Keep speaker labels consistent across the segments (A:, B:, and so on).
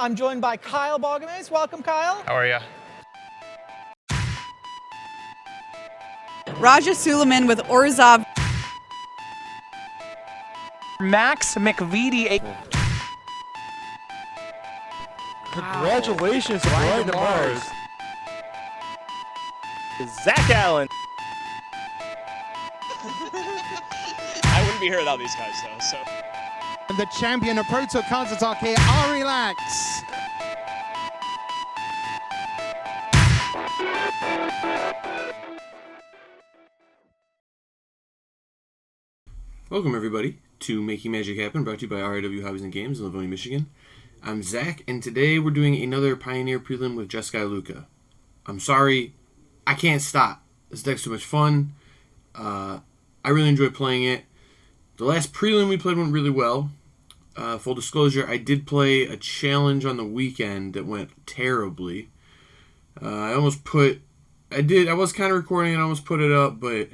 A: I'm joined by Kyle Balgames. Welcome, Kyle.
B: How are you?
C: Raja Suleiman with Orzov.
B: Max McVitie.
D: Congratulations, Brian DeMars. Zach Allen.
E: I wouldn't be here without these guys, though. So.
F: And the champion of Pro Tour counter-attack here, Ari Lax.
G: Welcome everybody to Making Magic Happen, brought to you by RIW Hobbies and Games in Livonia, Michigan. I'm Zach, and today we're doing another Pioneer Prelim with Jeskai Lukka. I'm sorry, I can't stop. This deck's too much fun. I really enjoy playing it. The last Prelim we played went really well. Full disclosure, I did play a challenge on the weekend that went terribly. I was kind of recording and I almost put it up, but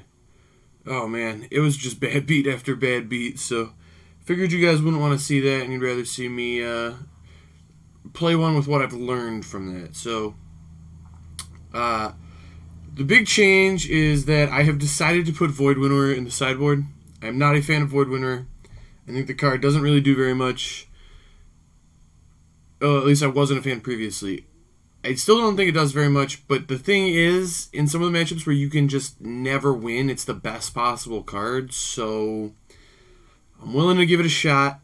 G: oh man, it was just bad beat after bad beat, so figured you guys wouldn't want to see that and you'd rather see me play one with what I've learned from that. So the big change is that I have decided to put Void Winnower in the sideboard. I'm not a fan of Void Winnower. I think the card doesn't really do very much. Oh, at least I wasn't a fan previously. I still don't think it does very much, but the thing is, in some of the matchups where you can just never win, it's the best possible card, so I'm willing to give it a shot.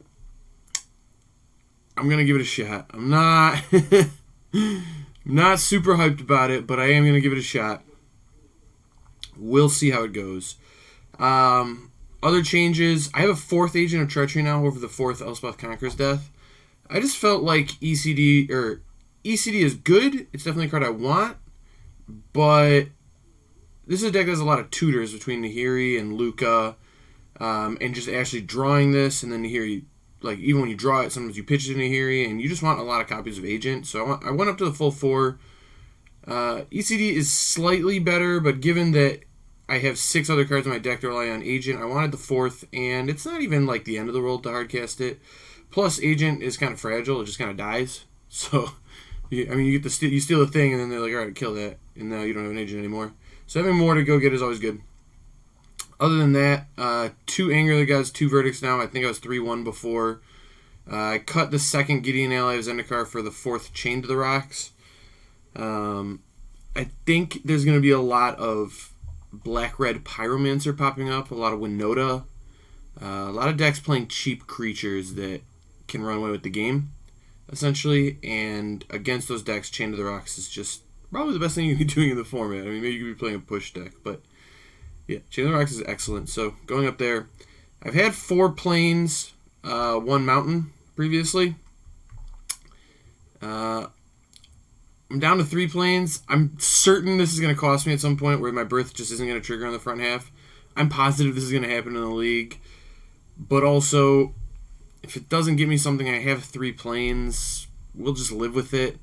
G: I'm going to give it a shot. I'm not not super hyped about it, but I am going to give it a shot. We'll see how it goes. Other changes, I have a 4th Agent of Treachery now over the 4th Elspeth Conqueror's Death. I just felt like ECD is good. It's definitely a card I want, but this is a deck that has a lot of tutors between Nahiri and Lukka, and just actually drawing this, and then Nahiri, like, even when you draw it, sometimes you pitch it to Nahiri, and you just want a lot of copies of Agent, so I went up to the full 4. ECD is slightly better, but given that I have 6 other cards in my deck to rely on Agent, I wanted the 4th, and it's not even like the end of the world to hardcast it. Plus, Agent is kind of fragile; it just kind of dies. So, I mean, you steal the thing, and then they're like, "All right, kill that," and now you don't have an Agent anymore. So having more to go get is always good. Other than that, 2 Anger the Gods, 2 Verdicts now. I think I was 3-1 before. I cut the 2nd Gideon Ally of Zendikar for the 4th Chain to the Rocks. I think there's going to be a lot of Black-Red Pyromancer popping up, a lot of Winota, a lot of decks playing cheap creatures that can run away with the game, essentially, and against those decks, Chain to the Rocks is just probably the best thing you can be doing in the format. I mean, maybe you could be playing a push deck, but yeah, Chain to the Rocks is excellent. So going up there, I've had 4 plains, 1 mountain previously. I'm down to 3 planes. I'm certain this is going to cost me at some point where my birth just isn't going to trigger on the front half. I'm positive this is going to happen in the league. But also, if it doesn't give me something, I have 3 planes. We'll just live with it.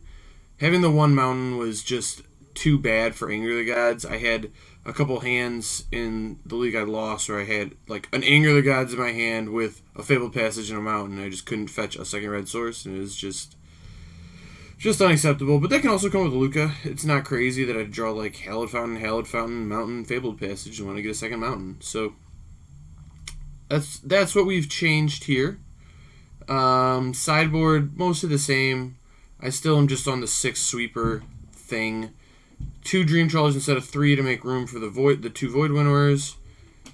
G: Having the 1 mountain was just too bad for Anger the Gods. I had a couple hands in the league I lost where I had like an Anger the Gods in my hand with a Fabled Passage and a mountain. I just couldn't fetch a 2nd red source, and it was just unacceptable. But that can also come with Lukka. It's not crazy that I draw like Hallowed Fountain, Mountain, Fabled Passage, and want to get a 2nd mountain. So that's what we've changed here. Sideboard, most of the same. I still am just on the 6 sweeper thing. 2 Dream Trawlers instead of 3 to make room for the 2 Void Winnowers.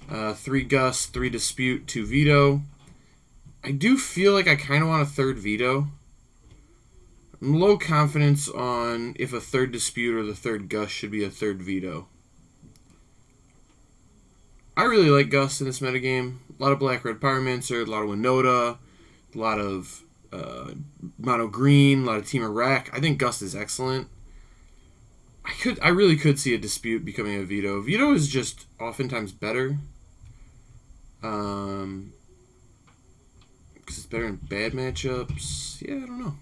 G: 3 Gust, 3 Dispute, 2 Veto. I do feel like I kind of want a 3rd Veto. I'm low confidence on if a 3rd Dispute or the 3rd Gust should be a 3rd Veto. I really like Gust in this metagame. A lot of Black-Red Pyromancer, a lot of Winota, a lot of Mono Green, a lot of Team Wreck. I think Gust is excellent. I really could see a Dispute becoming a Veto. Veto is just oftentimes better. Because it's better in bad matchups. Yeah, I don't know.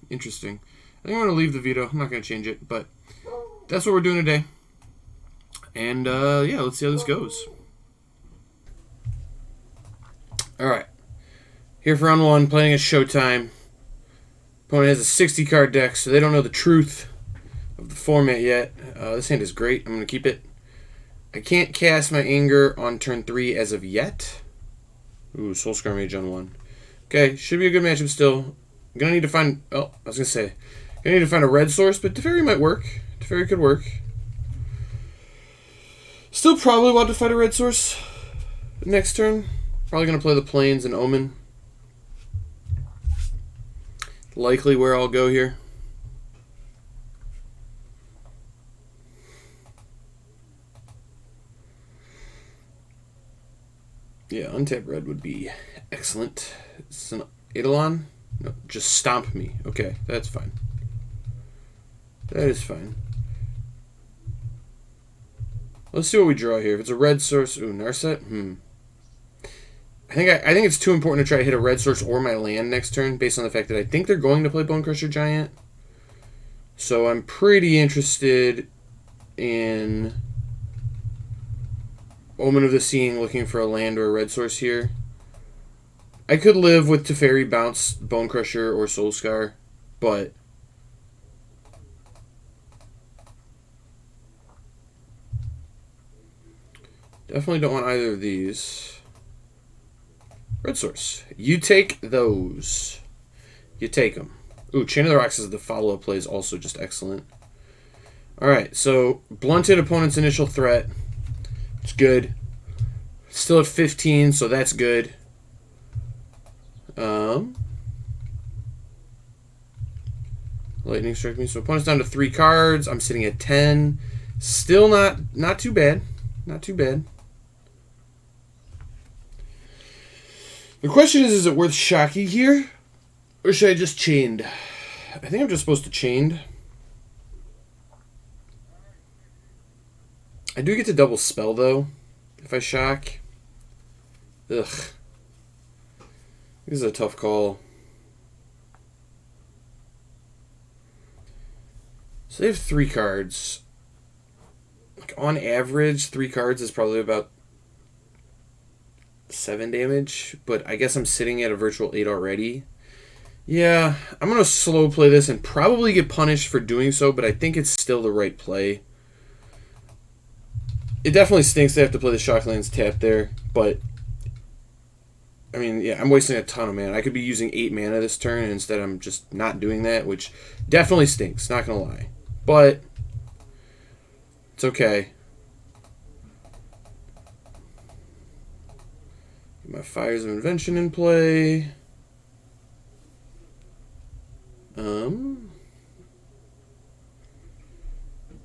G: Interesting. I think I'm going to leave the Veto. I'm not going to change it, but that's what we're doing today. And, yeah, let's see how this goes. Alright. Here for round 1, playing at Showtime. Opponent has a 60 card deck, so they don't know the truth of the format yet. This hand is great. I'm going to keep it. I can't cast my Anger on turn 3 as of yet. Ooh, Soulscar Mage on 1. Okay, should be a good matchup still. I'm going to need to find... Oh, I was going to say... Going to need to find a red source, but Teferi might work. Teferi could work. Still probably want to fight a red source next turn. Probably going to play the Plains and Omen. Likely where I'll go here. Yeah, untap red would be excellent. It's an Eidolon? No, just stomp me. Okay, that's fine. That is fine. Let's see what we draw here. If it's a red source, ooh, Narset. I think it's too important to try to hit a red source or my land next turn, based on the fact that I think they're going to play Bone Crusher Giant. So I'm pretty interested in Omen of the Seeing, looking for a land or a red source here. I could live with Teferi, bounce Bone Crusher or Soulscar, but definitely don't want either of these. Red source. You take those. You take them. Ooh, Chain of the Rocks as the follow-up play is also just excellent. Alright, so blunted opponent's initial threat. It's good. Still at 15, so that's good. Lightning strike me. So opponent's down to 3 cards. I'm sitting at 10. Still not too bad. Not too bad. The question is it worth Shocky here? Or should I just chained? I think I'm just supposed to chained. I do get to double spell though, if I shock. Ugh. This is a tough call. So they have 3 cards. Like on average, 3 cards is probably about 7 damage, but I guess I'm sitting at a virtual 8 already. Yeah, I'm going to slow play this and probably get punished for doing so, but I think it's still the right play. It definitely stinks to have to play the Shocklands tap there, but I mean, yeah, I'm wasting a ton of mana. I could be using 8 mana this turn, and instead I'm just not doing that, which definitely stinks, not going to lie. But it's okay. Get my Fires of Invention in play.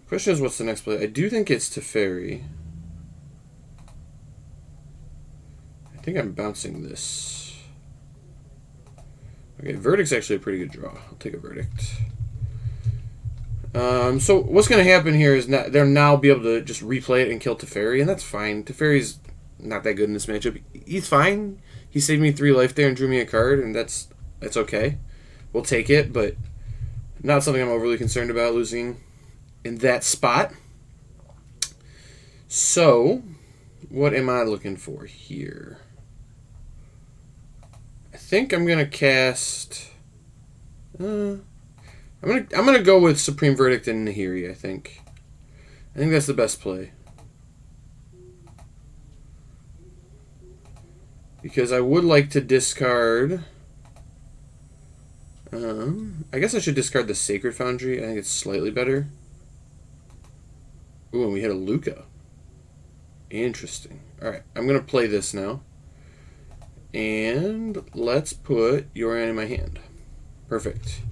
G: Question is, what's the next play? I do think it's Teferi. I think I'm bouncing this. Okay, Verdict's actually a pretty good draw. I'll take a Verdict. So what's going to happen here is they'll now be able to just replay it and kill Teferi, and that's fine. Teferi's not that good in this matchup. He's fine. He saved me 3 life there and drew me a card, and that's okay. We'll take it, but not something I'm overly concerned about losing in that spot. So, what am I looking for here? I think I'm gonna cast. I'm gonna go with Supreme Verdict and Nahiri. I think that's the best play because I would like to discard. I guess I should discard the Sacred Foundry. I think it's slightly better. Ooh, and we hit a Lukka. Interesting. Alright, I'm going to play this now. And let's put Yorion in my hand. Perfect.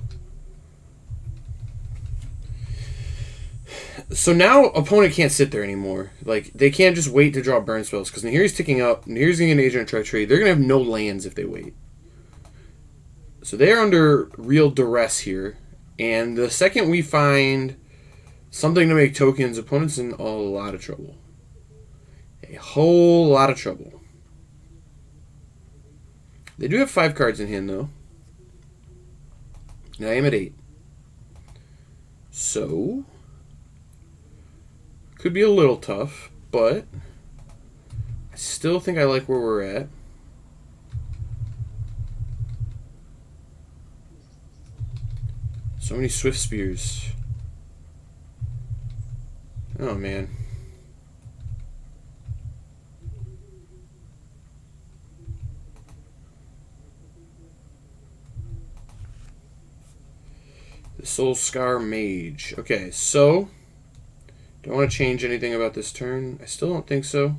G: So now opponent can't sit there anymore. Like, they can't just wait to draw burn spells, because Nahiri's ticking up. Nahiri's going to get an Agent of Treachery. They're going to have no lands if they wait. So they're under real duress here. And the second we find something to make tokens, opponent's in a lot of trouble. A whole lot of trouble. They do have 5 cards in hand, though. And I am at 8. So, could be a little tough, but I still think I like where we're at. So many Swift Spears. Oh, man. The Soul Scar Mage. Okay, so... don't want to change anything about this turn. I still don't think so.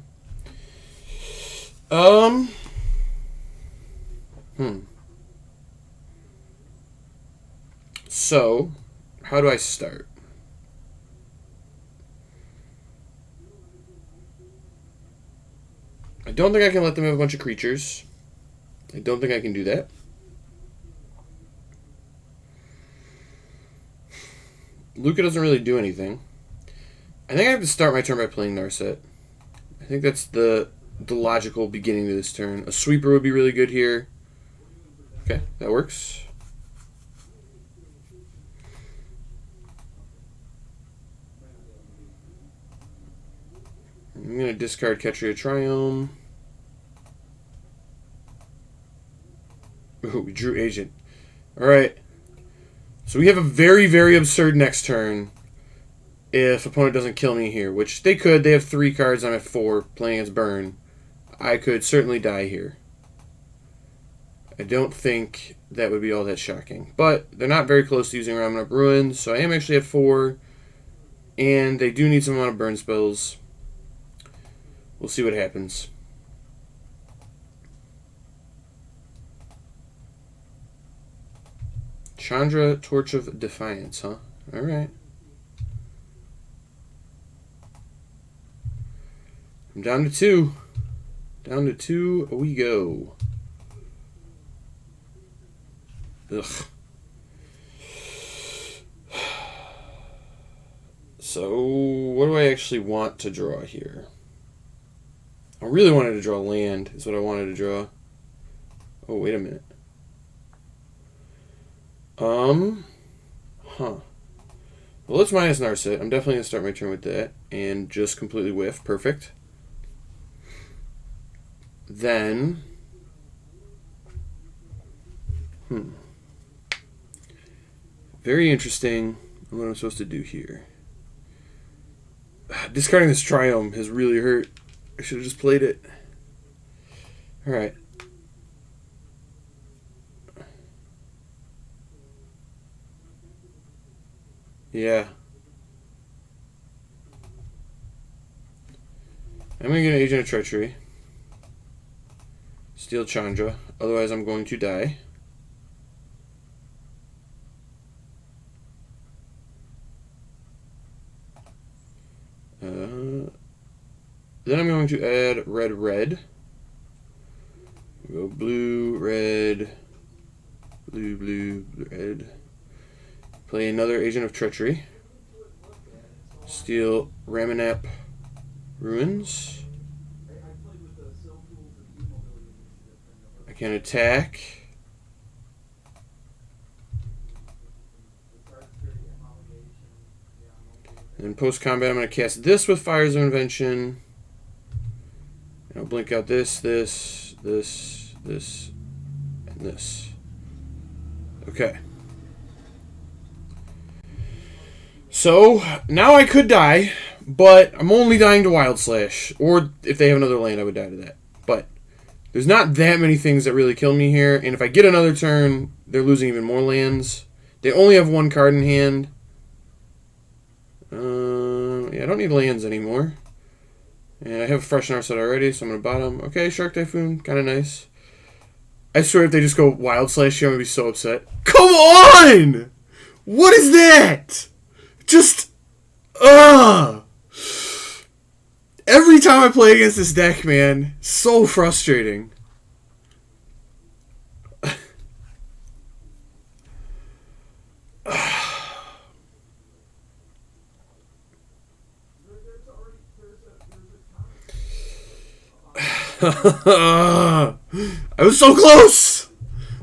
G: So, how do I start? I don't think I can let them have a bunch of creatures. I don't think I can do that. Lukka doesn't really do anything. I think I have to start my turn by playing Narset. I think that's the logical beginning to this turn. A sweeper would be really good here. Okay, that works. I'm going to discard Ketria Triome. Ooh, we drew Agent. Alright. So we have a very, very absurd next turn if opponent doesn't kill me here, which they could. They have 3 cards, I'm at 4, playing as Burn. I could certainly die here. I don't think that would be all that shocking. But they're not very close to using Ramen Up Ruins, so I am actually at 4. And they do need some amount of burn spells. We'll see what happens. Chandra, Torch of Defiance, huh? Alright. I'm down to 2. Down to 2 we go. Ugh. So, what do I actually want to draw here? I really wanted to draw land, is what I wanted to draw. Oh, wait a minute. Well, let's minus Narset. I'm definitely going to start my turn with that. And just completely whiff. Perfect. Then... very interesting what I'm supposed to do here. Discarding this Triome has really hurt. I should have just played it. Alright. Yeah. I'm going to get an Agent of Treachery. Steal Chandra. Otherwise I'm going to die. Then I'm going to add red. Go blue, red, blue, red. Play another Agent of Treachery. Steal Ramanap Ruins. I can attack. And then post-combat I'm going to cast this with Fires of Invention. And I'll blink out this, and this. Okay. So, now I could die, but I'm only dying to Wild Slash. Or if they have another land, I would die to that. But there's not that many things that really kill me here. And if I get another turn, they're losing even more lands. They only have 1 card in hand. Yeah, I don't need lands anymore. And I have a fresh Narset already, so I'm going to bottom. Okay, Shark Typhoon, kind of nice. I swear if they just go Wild Slash here, I'm going to be so upset. Come on! What is that? Just, every time I play against this deck, man, so frustrating. I was so close!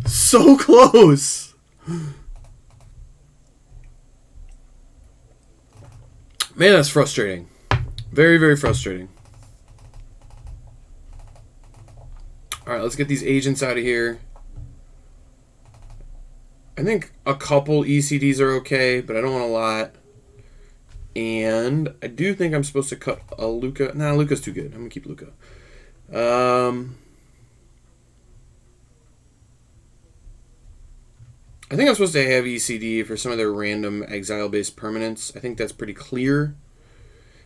G: So close! Man, that's frustrating. Very, very frustrating. Alright, let's get these agents out of here. I think a couple ECDs are okay, but I don't want a lot. And I do think I'm supposed to cut a Lukka. Nah, Lukka's too good. I'm going to keep Lukka. I think I'm supposed to have ECD for some of their random exile-based permanents. I think that's pretty clear.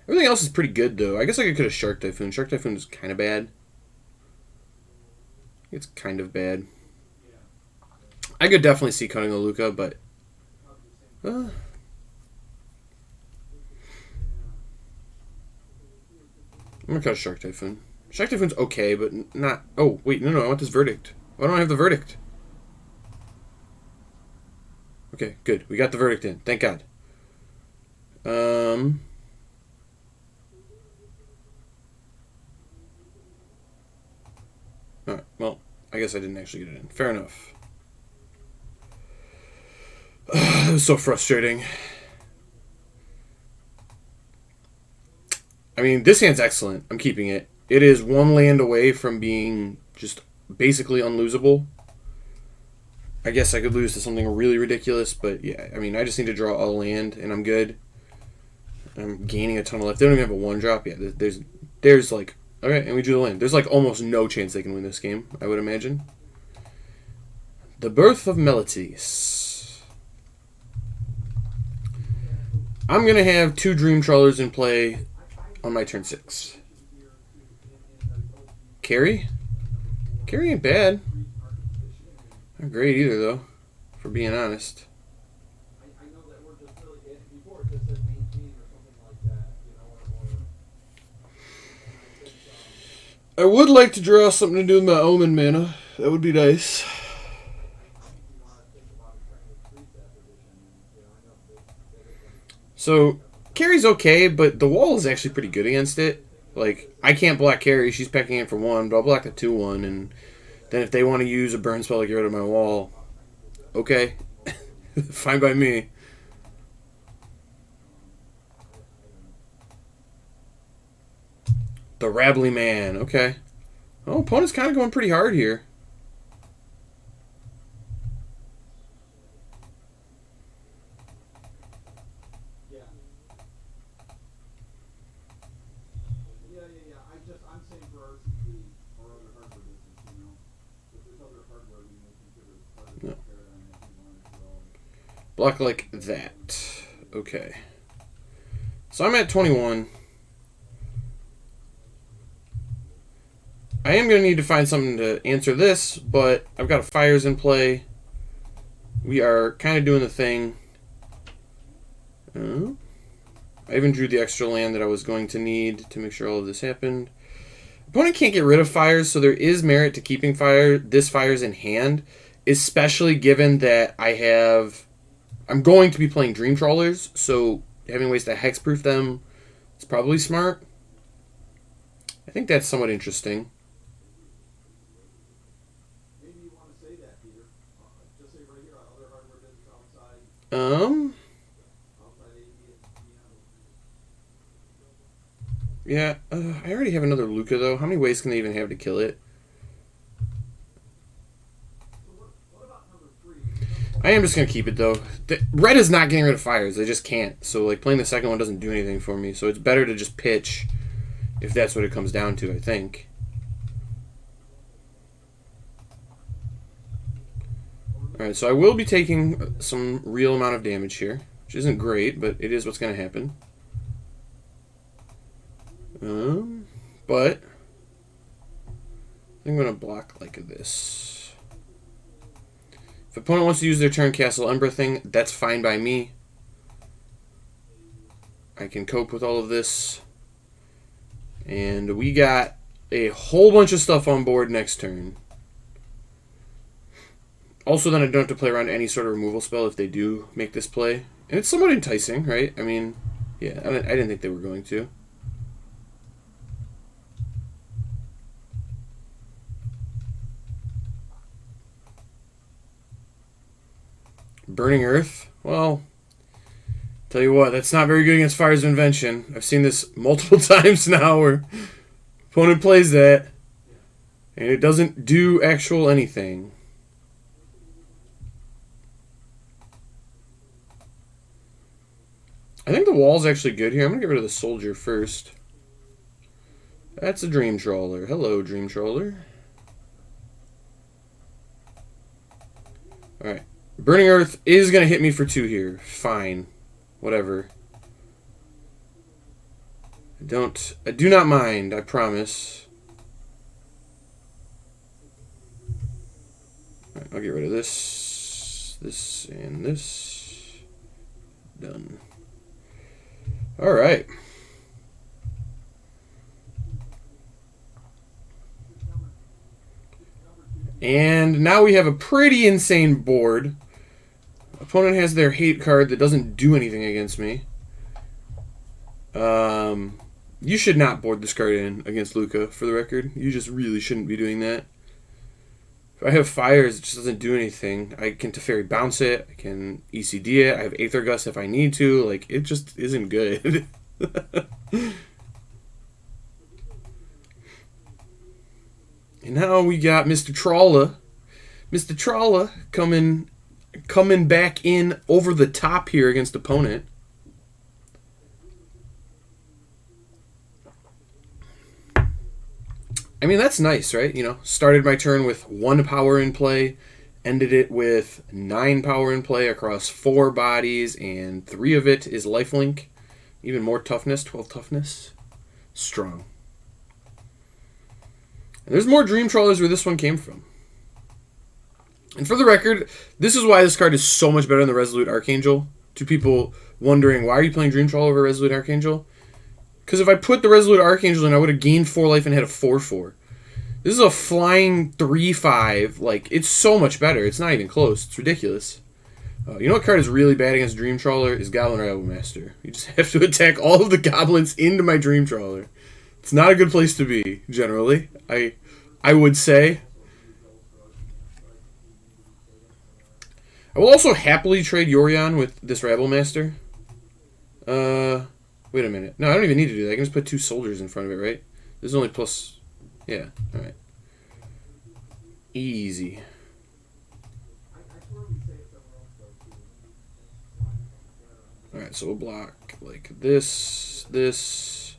G: Everything else is pretty good, though. I guess I could have Shark Typhoon. Shark Typhoon is kind of bad. It's kind of bad. I could definitely see cutting a Lukka, but... I'm going to cut a Shark Typhoon. Shark Typhoon's okay, but not... Oh, wait, no, I want this Verdict. Why don't I have the Verdict? Okay, good. We got the Verdict in. Thank God. Alright, well, I guess I didn't actually get it in. Fair enough. That was so frustrating. I mean, this hand's excellent. I'm keeping it. It is one land away from being just basically unlosable. I guess I could lose to something really ridiculous, but yeah, I mean, I just need to draw a land, and I'm good. I'm gaining a ton of life. They don't even have a one-drop yet. There's like... Okay, and we drew the land. There's like almost no chance they can win this game, I would imagine. The Birth of Melodies. I'm going to have 2 Dream Trawlers in play on my turn 6. Carry? Carry ain't bad. Not great either, though, for being honest. I would like to draw something to do with my Omen mana. That would be nice. So, Carrie's okay, but the wall is actually pretty good against it. Like, I can't block Carrie. She's pecking in for 1, but I'll block the 2-1, and then if they want to use a burn spell to get rid of my wall, okay. Fine by me. The Rabbly Man. Okay. Oh, opponent's kind of going pretty hard here. I'm saying for RCP or other hardware business, you know. If there's other hardware we may consider part of the paradigm if you want to draw. Block like that. Okay. So I'm at 21. I am going to need to find something to answer this, but I've got a Fires in play. We are kind of doing the thing. I even drew the extra land that I was going to need to make sure all of this happened. Opponent can't get rid of Fires, so there is merit to keeping this Fires in hand, especially given that I'm going to be playing Dream Trawlers, so having ways to hexproof them is probably smart. I think that's somewhat interesting. Yeah, I already have another Lukka, though. How many ways can they even have to kill it? I am just going to keep it, though. Red is not getting rid of Fires. They just can't. So, like, playing the second one doesn't do anything for me. So it's better to just pitch, if that's what it comes down to, I think. Alright, so I will be taking some real amount of damage here, which isn't great, but it is what's going to happen. But I'm going to block like this. If opponent wants to use their turn Castle Ember thing, that's fine by me. I can cope with all of this. And we got a whole bunch of stuff on board next turn. Also, then I don't have to play around any sort of removal spell if they do make this play. And it's somewhat enticing, right? I mean, yeah, I didn't think they were going to. Burning Earth? Well, tell you what, that's not very good against Fires of Invention. I've seen this multiple times now where opponent plays that, and it doesn't do actual anything. I think the wall's actually good here. I'm going to get rid of the soldier first. That's a Dream Trawler. Hello, Dream Trawler. Alright. Burning Earth is going to hit me for 2 here. Fine. Whatever. I do not mind, I promise. Alright, I'll get rid of this, and this. Done. Alright. And now we have a pretty insane board. Opponent has their hate card that doesn't do anything against me. You should not board this card in against Lukka, for the record. You just really shouldn't be doing that. If I have fires, it just doesn't do anything. I can Teferi bounce it. I can ECD it. I have Aether Gust if I need to. Like, it just isn't good. And now we got Mr. Trawler. Mr. Trawler coming back in over the top here against opponent. I mean, that's nice, right? You know, started my turn with 1 power in play, ended it with 9 power in play across 4 bodies, and 3 of it is lifelink. Even more toughness, 12 toughness. Strong. And there's more Dream Trawlers where this one came from. And for the record, this is why this card is so much better than the Resolute Archangel. To people wondering, why are you playing Dream Trawler over Resolute Archangel? Because if I put the Resolute Archangel in, I would have gained 4 life and had a 4/4. This is a flying 3/5. Like, it's so much better. It's not even close. It's ridiculous. You know what card is really bad against Dream Trawler? Is Goblin Rabble Master. You just have to attack all of the goblins into my Dream Trawler. It's not a good place to be, generally. I would say. I will also happily trade Yorion with this Rabble Master. Wait a minute. No, I don't even need to do that. I can just put 2 soldiers in front of it, right? This is only plus... Yeah, alright. Easy. Alright, so we'll block like this, this,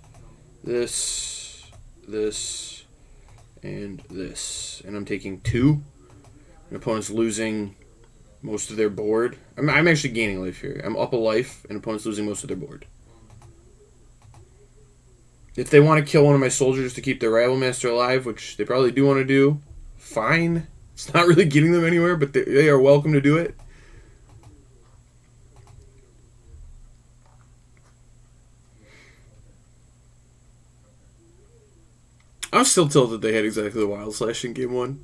G: this, this, and this. And I'm taking 2. And opponent's losing most of their board. I'm actually gaining life here. I'm up a life, and opponent's losing most of their board. If they want to kill one of my soldiers to keep their Rabble Master alive, which they probably do want to do, fine. It's not really getting them anywhere, but they are welcome to do it. I'm still tilted they had exactly the Wild Slash in game 1.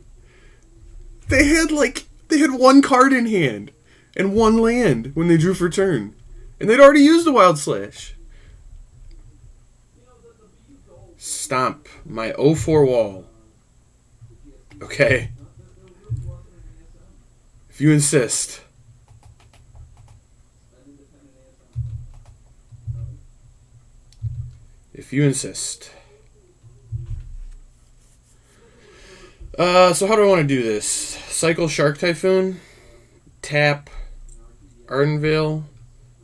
G: They had 1 card in hand and 1 land when they drew for turn. And they'd already used the Wild Slash. Stomp my 0-4 wall. Okay. If you insist. If you insist. So how do I want to do this? Cycle Shark Typhoon. Tap Ardenvale.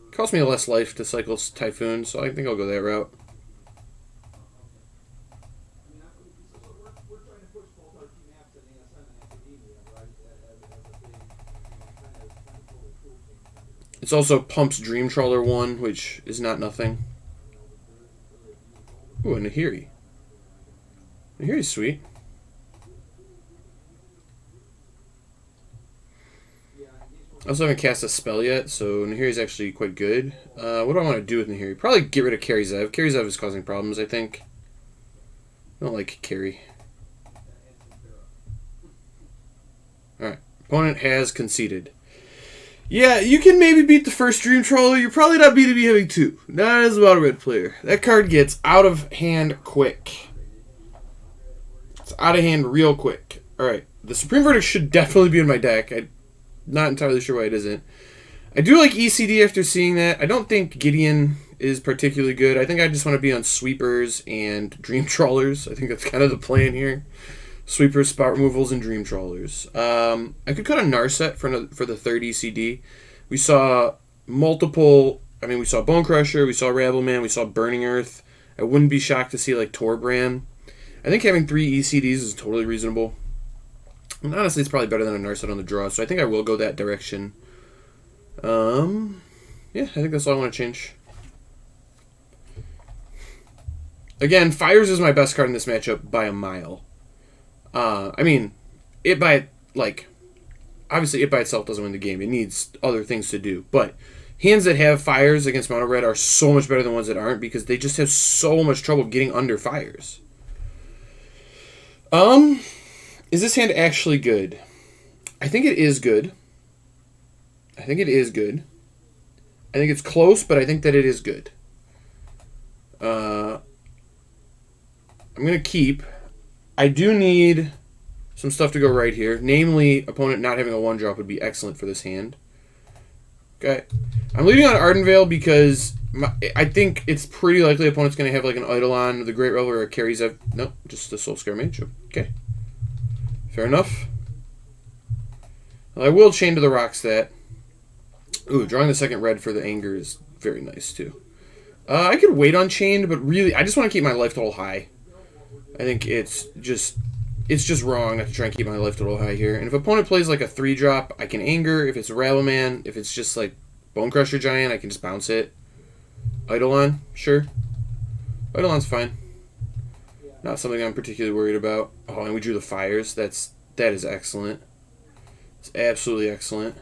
G: Cost me less life to cycle Typhoon, so I think I'll go that route. It's also pumps Dream Trawler 1, which is not nothing. Ooh, a Nahiri. Nahiri's sweet. I also haven't cast a spell yet, so Nahiri's actually quite good. What do I want to do with Nahiri? Probably get rid of Carry Zev. Carry Zev is causing problems, I think. I don't like Carry. Alright. Opponent has conceded. Yeah, you can maybe beat the first Dream Trawler. You're probably not beating me having 2. That is about a red player. That card gets out of hand quick. It's out of hand real quick. Alright. The Supreme Verdict should definitely be in my deck. I'm not entirely sure why it isn't. I do like ECD after seeing that. I don't think Gideon is particularly good. I think I just want to be on Sweepers and Dream Trawlers. I think that's kind of the plan here. Sweepers, Spot Removals, and Dream Trawlers. I could cut a Narset for the third ECD. We saw multiple I mean, we saw Bone Crusher, we saw Rabbleman, we saw Burning Earth. I wouldn't be shocked to see like Torbran. I think having 3 ECDs is totally reasonable. And honestly, it's probably better than a Narset on the draw, so I think I will go that direction. Yeah, I think that's all I want to change. Again, Fires is my best card in this matchup by a mile. I mean, obviously it by itself doesn't win the game. It needs other things to do. But hands that have Fires against Mono Red are so much better than ones that aren't because they just have so much trouble getting under Fires. Is this hand actually good? I think it is good. I think it's close, but I think that it is good. I'm going to keep. I do need some stuff to go right here. Namely, opponent not having a 1-drop would be excellent for this hand. Okay. I'm leaving on Ardenvale because I think it's pretty likely opponent's going to have like an Eidolon, the Great Reveler, or a Carries. Nope, just the Soul Scare Mage. Okay. Fair enough. Well, I will chain to the rocks that. Ooh, drawing the second red for the anger is very nice too. I could wait on chained, but really, I just want to keep my life total high. I think it's just wrong not to try and keep my life total high here. And if opponent plays like a 3-drop, I can anger. If it's a Rattleman, if it's just like Bone Crusher Giant, I can just bounce it. Eidolon, sure. Eidolon's fine. Not something I'm particularly worried about. Oh, and we drew the Fires. That is excellent. It's absolutely excellent.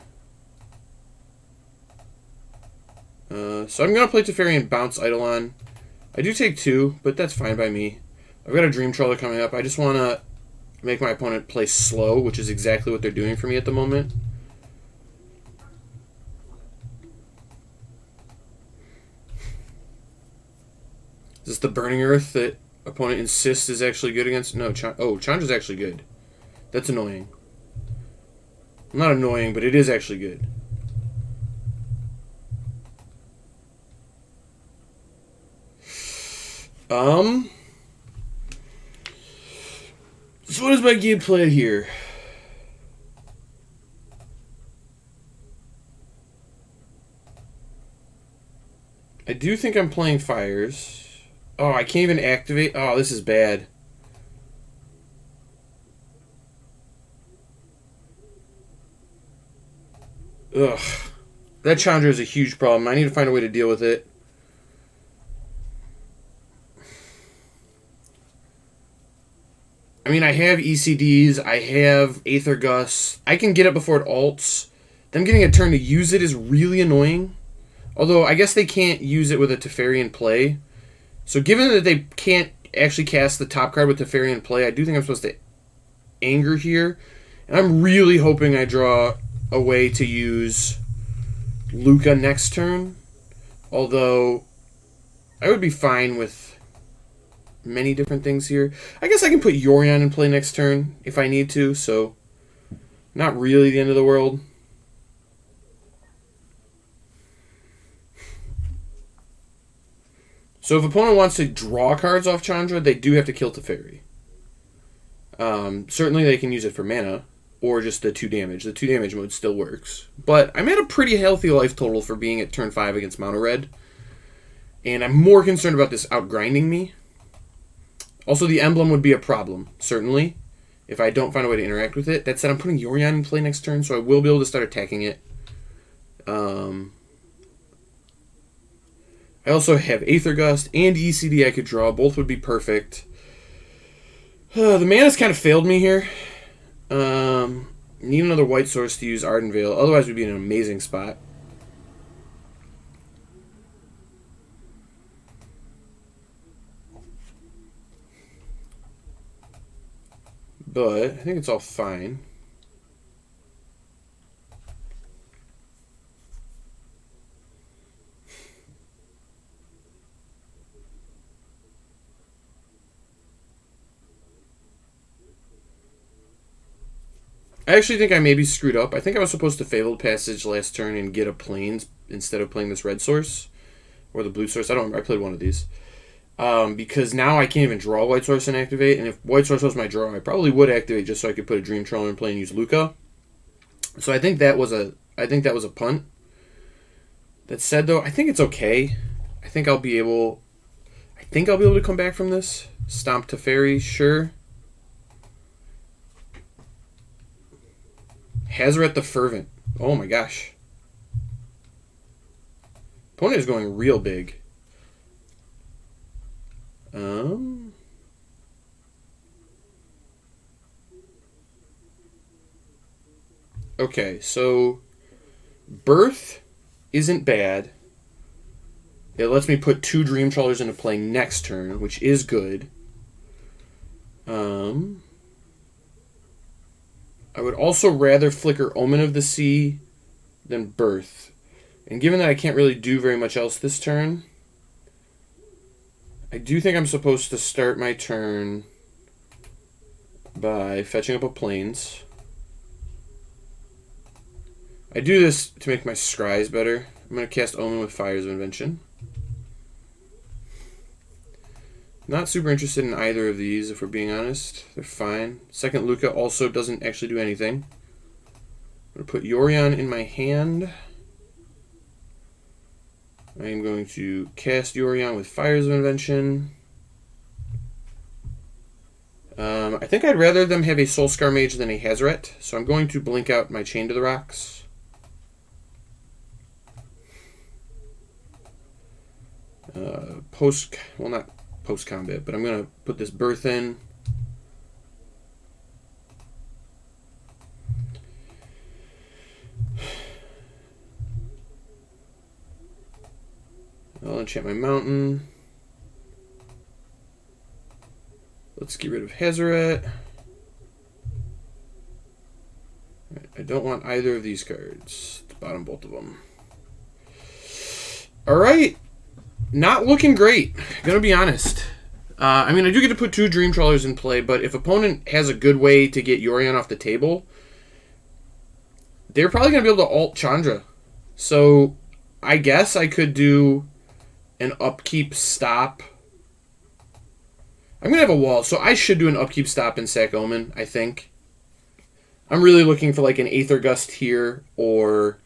G: So I'm going to play Teferi and bounce Eidolon. I do take 2, but that's fine by me. I've got a Dream Trawler coming up. I just want to make my opponent play slow, which is exactly what they're doing for me at the moment. Is this the Burning Earth that opponent insists is actually good against? No, Chandra's actually good. That's annoying. Not annoying, but it is actually good. So what is my game plan here? I do think I'm playing Fires. Oh, I can't even activate. Oh, this is bad. Ugh. That Chandra is a huge problem. I need to find a way to deal with it. I mean, I have ECDs, I have Aether Gust. I can get it before it ults. Them getting a turn to use it is really annoying. Although, I guess they can't use it with a Teferi in play. So given that they can't actually cast the top card with Teferi in play, I do think I'm supposed to anger here. And I'm really hoping I draw a way to use Lukka next turn. Although, I would be fine with many different things here. I guess I can put Yorion in play next turn if I need to, so not really the end of the world. So if opponent wants to draw cards off Chandra, they do have to kill Teferi. Certainly they can use it for mana, or just the 2 damage. The 2 damage mode still works. But I'm at a pretty healthy life total for being at turn 5 against Mono Red. And I'm more concerned about this outgrinding me. Also, the emblem would be a problem, certainly, if I don't find a way to interact with it. That said, I'm putting Yorion in play next turn, so I will be able to start attacking it. I also have Aether Gust and ECD I could draw. Both would be perfect. The mana's kind of failed me here. Need another white source to use Ardenvale. Otherwise, we'd be in an amazing spot. But I think it's all fine. I actually think I maybe screwed up. I think I was supposed to Fabled Passage last turn and get a Plains instead of playing this red source. Or the blue source. I don't remember. I played one of these. Because now I can't even draw White Source and activate, and if White Source was my draw, I probably would activate just so I could put a Dream Trawler in play and use Lukka. So I think that was a punt. That said, though, I think it's okay. I think I'll be able to come back from this. Stomp Teferi, sure. Hazoret the Fervent. Oh my gosh. Opponent is going real big. Okay, so Birth isn't bad. It lets me put 2 Dream Trawlers into play next turn, which is good. I would also rather flicker Omen of the Sea than Birth. And given that I can't really do very much else this turn, I do think I'm supposed to start my turn by fetching up a Plains. I do this to make my scries better. I'm going to cast Omen with Fires of Invention. Not super interested in either of these, if we're being honest. They're fine. Second Lukka also doesn't actually do anything. I'm going to put Yorion in my hand. I am going to cast Yorion with Fires of Invention. I think I'd rather them have a Soulscar Mage than a Hazoret, so I'm going to blink out my Chain to the Rocks. Well, not post-combat, but I'm going to put this Birth in. I'll enchant my mountain. Let's get rid of Hazoret. I don't want either of these cards. Let's bottom both of them. Alright. Not looking great. Gonna be honest. I mean, I do get to put 2 Dream Trawlers in play, but if opponent has a good way to get Yorion off the table, they're probably going to be able to ult Chandra. So, I guess I could do an upkeep stop. I'm going to have a wall, so I should do an upkeep stop and sack Omen, I think. I'm really looking for like an Aether Gust here, or...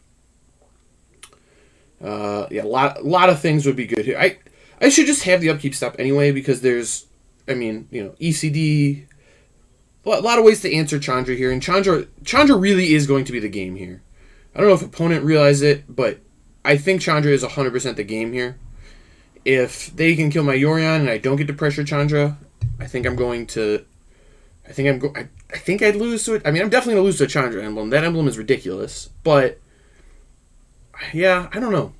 G: yeah, a lot of things would be good here. I should just have the upkeep stop anyway, because there's, I mean, you know, ECD, a lot of ways to answer Chandra here, and Chandra really is going to be the game here. I don't know if opponent realize it, but I think Chandra is 100% the game here. If they can kill my Yorion and I don't get to pressure Chandra, I think I'm going to, I think I'd lose to it. I mean, I'm definitely going to lose to a Chandra emblem. That emblem is ridiculous, but yeah, I don't know.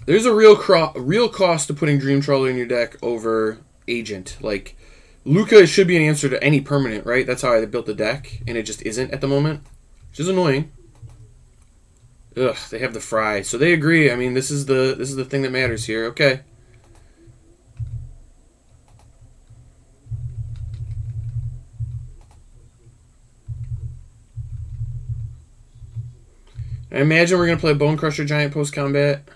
G: There's a real cost to putting Dream Trawler in your deck over Agent. Like, Lukka should be an answer to any permanent, right? That's how I built the deck, and it just isn't at the moment, which is annoying. Ugh, they have the Fry, so they agree. I mean, this is the thing that matters here. Okay. I imagine we're gonna play Bone Crusher Giant post combat.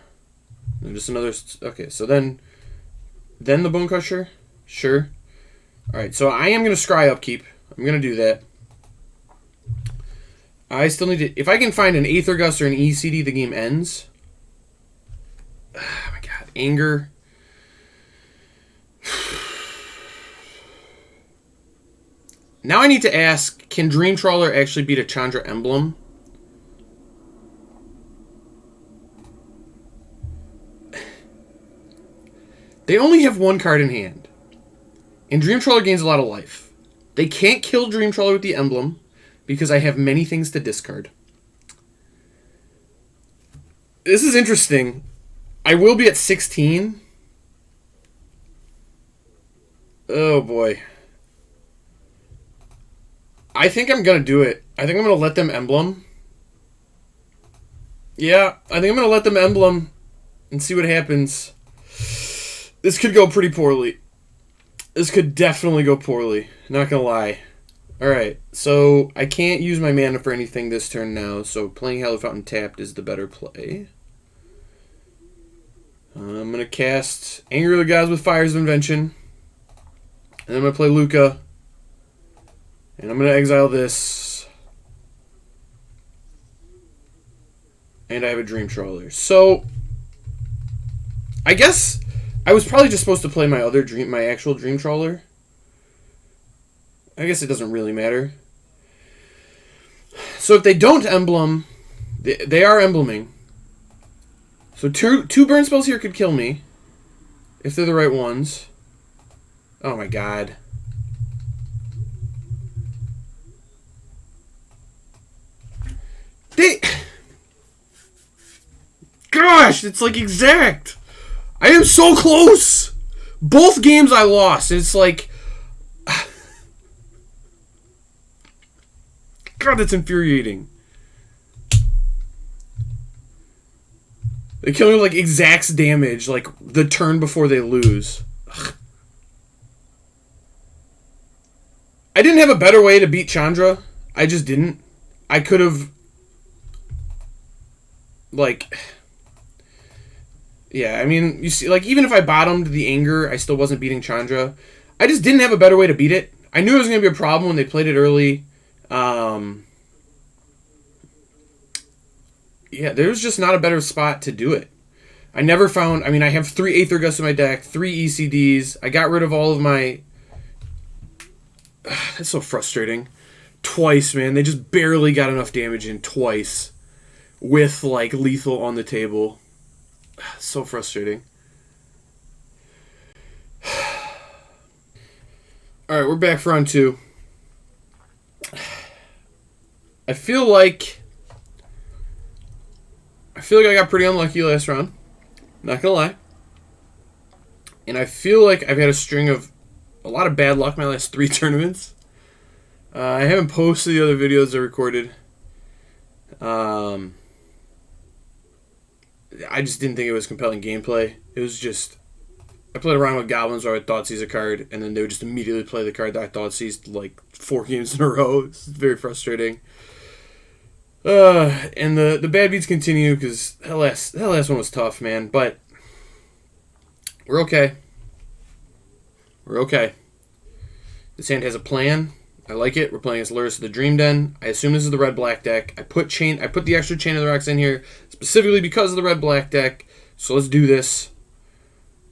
G: Just another. Okay, so then the Bone Crusher, sure. All right, so I am gonna scry upkeep. I'm gonna do that. I still need to. If I can find an Aether Gust or an ECD, the game ends. Oh my god, anger. Now I need to ask: can Dream Trawler actually beat a Chandra emblem? They only have 1 card in hand. And Dream Trawler gains a lot of life. They can't kill Dream Trawler with the emblem because I have many things to discard. This is interesting. I will be at 16. Oh boy. I think I'm going to do it. I think I'm going to let them emblem. Yeah, I think I'm going to let them emblem and see what happens. This could go pretty poorly. This could definitely go poorly. Not gonna lie. Alright, so I can't use my mana for anything this turn now, so playing Hallowed Fountain tapped is the better play. I'm gonna cast Anger of the Gods with Fires of Invention. And I'm gonna play Lukka. And I'm going to exile this. And I have a Dream Trawler. So, I guess I was probably just supposed to play my actual Dream Trawler. I guess it doesn't really matter. So if they don't emblem, they are embleming. So two burn spells here could kill me. If they're the right ones. Oh my god. Gosh, it's like exact. I am so close. Both games I lost. It's like... God, that's infuriating. They kill me with, like, exacts damage, like, the turn before they lose. Ugh. I didn't have a better way to beat Chandra. I just didn't. I could have... Like... Yeah, I mean, you see, like, even if I bottomed the Anger, I still wasn't beating Chandra. I just didn't have a better way to beat it. I knew it was going to be a problem when they played it early. Yeah, there's just not a better spot to do it. I never found... I mean, I have 3 Aether Gusts in my deck, 3 ECDs. I got rid of all of my... That's so frustrating. Twice, man. They just barely got enough damage in twice. With, like, lethal on the table. So frustrating. Alright, we're back for round 2. I feel like I got pretty unlucky last round. Not gonna lie. And I feel like I've had a string of a lot of bad luck my last 3 tournaments. I haven't posted the other videos I recorded. I just didn't think it was compelling gameplay. It was just... I played around with goblins where I thought sees a card, and then they would just immediately play the card that I thought sees like 4 games in a row. It's very frustrating. And the bad beats continue because that last one was tough, man. But we're okay. We're okay. This hand has a plan. I like it. We're playing as Lurrus of the Dream Den. I assume this is the red-black deck. I put the extra Chain of the Rocks in here specifically because of the red-black deck. So let's do this.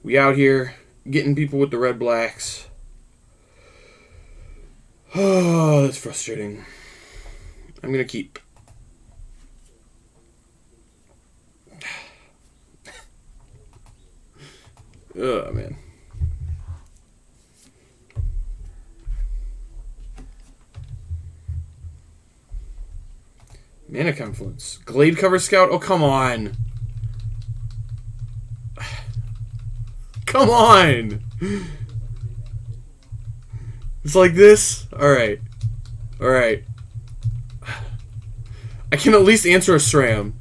G: We out here getting people with the red-blacks. Oh, that's frustrating. I'm going to keep. Oh, man. Mana Confluence. Glade Cover Scout? Oh, come on. Come on. It's like this? Alright. Alright. I can at least answer a SRAM.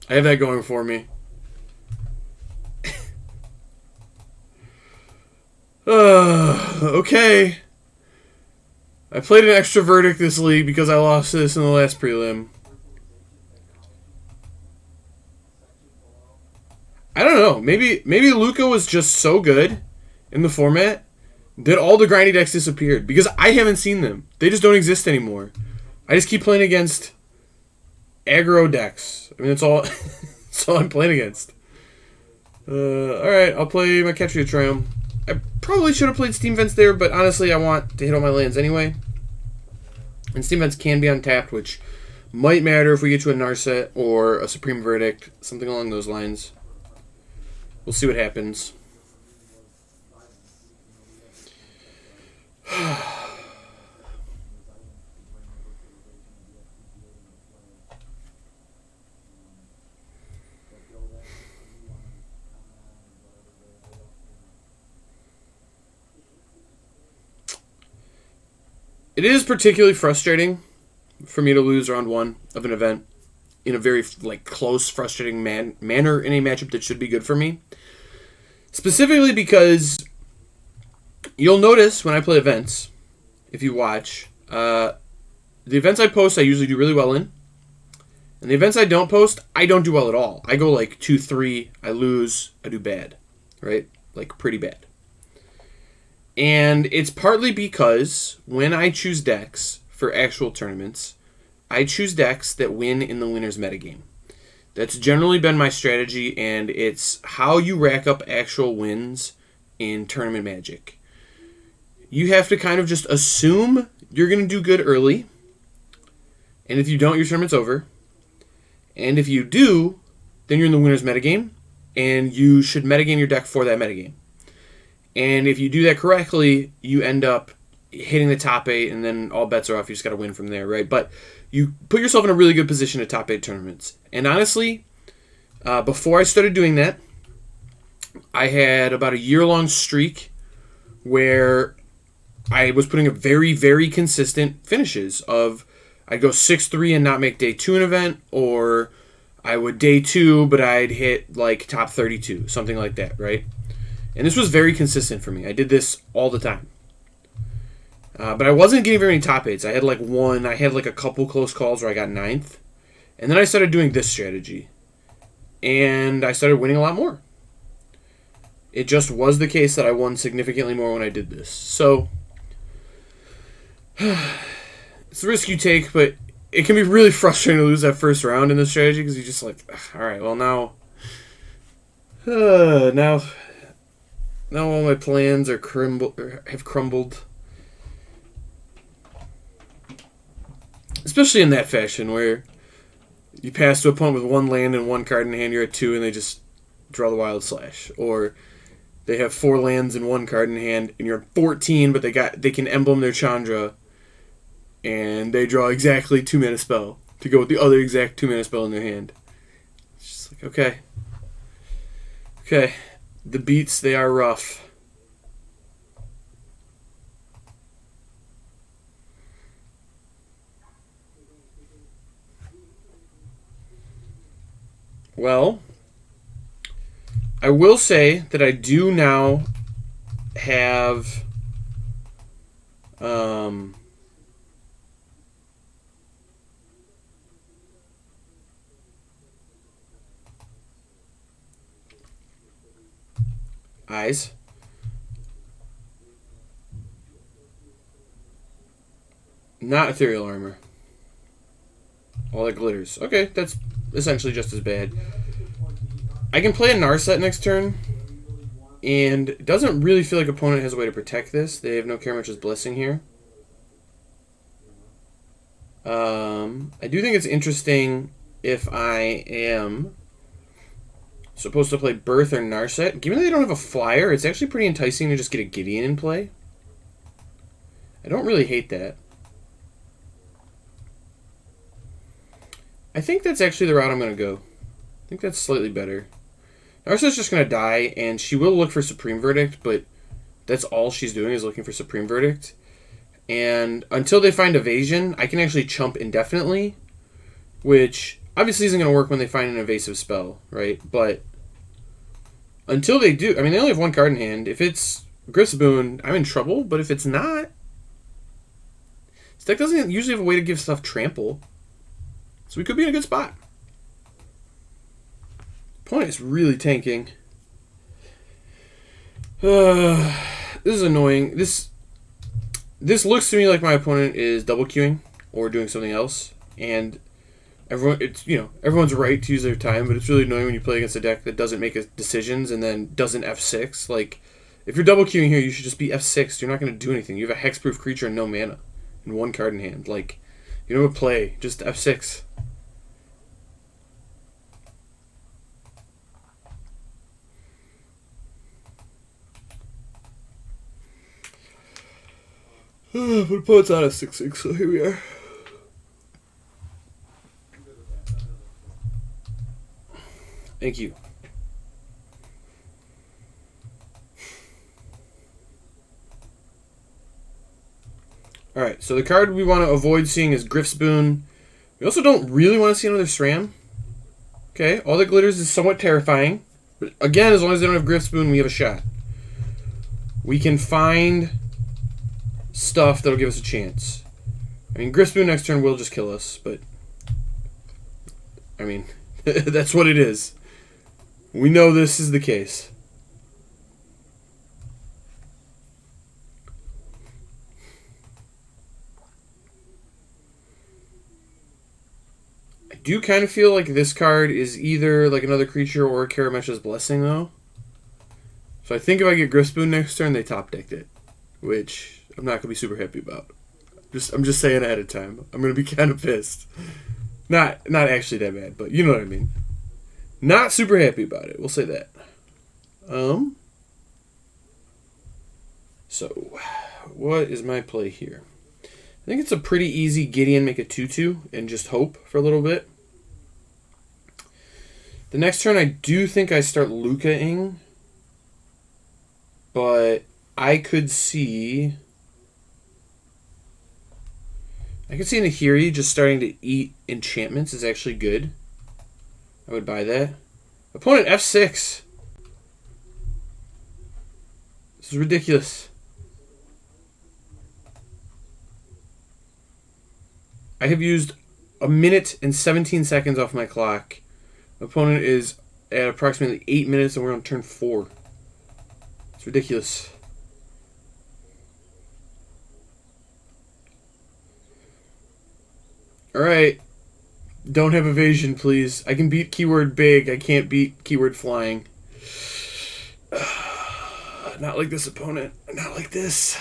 G: I have that going for me. Okay. I played an extra verdict this league because I lost this in the last prelim. I don't know. Maybe Lukka was just so good in the format that all the grindy decks disappeared because I haven't seen them. They just don't exist anymore. I just keep playing against aggro decks. I mean, that's all. That's all I'm playing against. All right, I'll play my Ketria Triumph. I probably should have played Steam Vents there, but honestly, I want to hit all my lands anyway. And Steam Vents can be untapped, which might matter if we get to a Narset or a Supreme Verdict, something along those lines. We'll see what happens. It is particularly frustrating for me to lose round 1 of an event in a very close, frustrating manner in a matchup that should be good for me. Specifically because you'll notice when I play events, if you watch, the events I post I usually do really well in. And the events I don't post, I don't do well at all. I go like 2-3, I lose, I do bad. Right? Like pretty bad. And it's partly because when I choose decks for actual tournaments, I choose decks that win in the winner's metagame. That's generally been my strategy, and it's how you rack up actual wins in tournament Magic. You have to kind of just assume you're going to do good early, and if you don't, your tournament's over. And if you do, then you're in the winner's metagame, and you should metagame your deck for that metagame. And if you do that correctly, you end up hitting the top 8, and then all bets are off. You just got to win from there, right? But you put yourself in a really good position at top 8 tournaments. And honestly, before I started doing that, I had about a year-long streak where I was putting up very, very consistent finishes of I'd go 6-3 and not make day 2 an event, or I would day 2, but I'd hit like top 32, something like that, right? And this was very consistent for me. I did this all the time. But I wasn't getting very many top 8s. I had like one. I had like a couple close calls where I got 9th. And then I started doing this strategy. And I started winning a lot more. It just was the case that I won significantly more when I did this. So, it's a risk you take, but it can be really frustrating to lose that first round in this strategy because you're just like, all right, well now all my plans are have crumbled. Especially in that fashion where you pass to a opponent with 1 land and 1 card in hand, you're at 2 and they just draw the Wild Slash. Or they have 4 lands and 1 card in hand and you're at 14, but they can emblem their Chandra and they draw exactly 2-mana spell to go with the other exact 2-mana spell in their hand. It's just like, okay. Okay. The beats, they are rough. Well, I will say that I do now have eyes. Not ethereal armor. All that glitters. Okay, that's essentially just as bad. I can play a Narset next turn, and it doesn't really feel like opponent has a way to protect this. They have no Karametra's Blessing here. I do think it's interesting if I am supposed to play Birth or Narset. Given that they don't have a flyer, it's actually pretty enticing to just get a Gideon in play. I don't really hate that. I think that's actually the route I'm going to go. I think that's slightly better. Narset's just going to die, and she will look for Supreme Verdict, but that's all she's doing is looking for Supreme Verdict. And until they find Evasion, I can actually chump indefinitely, which obviously isn't going to work when they find an evasive spell, right? But until they do, I mean, they only have 1 card in hand. If it's Griff's Boon, I'm in trouble, but if it's not, this deck doesn't usually have a way to give stuff trample. So we could be in a good spot. Opponent is really tanking. This is annoying. This looks to me like my opponent is double queuing or doing something else, and everyone's right to use their time, but it's really annoying when you play against a deck that doesn't make decisions and then doesn't F6. Like, if you're double queuing here, you should just be F6. You're not going to do anything. You have a hexproof creature and no mana, and 1 card in hand. Like, you don't have a play. Just F6. But opponent's out of 6-6, so here we are. Thank you. Alright, so the card we want to avoid seeing is Griff's Boon. We also don't really want to see another SRAM. Okay, all the glitters is somewhat terrifying. But again, as long as they don't have Griff's Boon, we have a shot. We can find stuff that'll give us a chance. I mean, Griff's Boon next turn will just kill us, but I mean, that's what it is. We know this is the case. do kind of feel like this card is either like another creature or Karamesh's Blessing, though. So I think if I get Griffspoon next turn, they top decked it, which I'm not gonna be super happy about. I'm just saying ahead of time. I'm gonna be kind of pissed. Not actually that bad, but you know what I mean. Not super happy about it. We'll say that. So, what is my play here? I think it's a pretty easy Gideon make a 2/2 and just hope for a little bit. The next turn, I do think I start Lukka-ing, but I could see Nahiri just starting to eat enchantments is actually good. I would buy that. Opponent F6. This is ridiculous. I have used 1 minute and 17 seconds off my clock. Opponent is at approximately 8 minutes and we're on turn 4. It's ridiculous. Alright. Don't have evasion, please. I can beat keyword big. I can't beat keyword flying. Not like this, opponent. Not like this.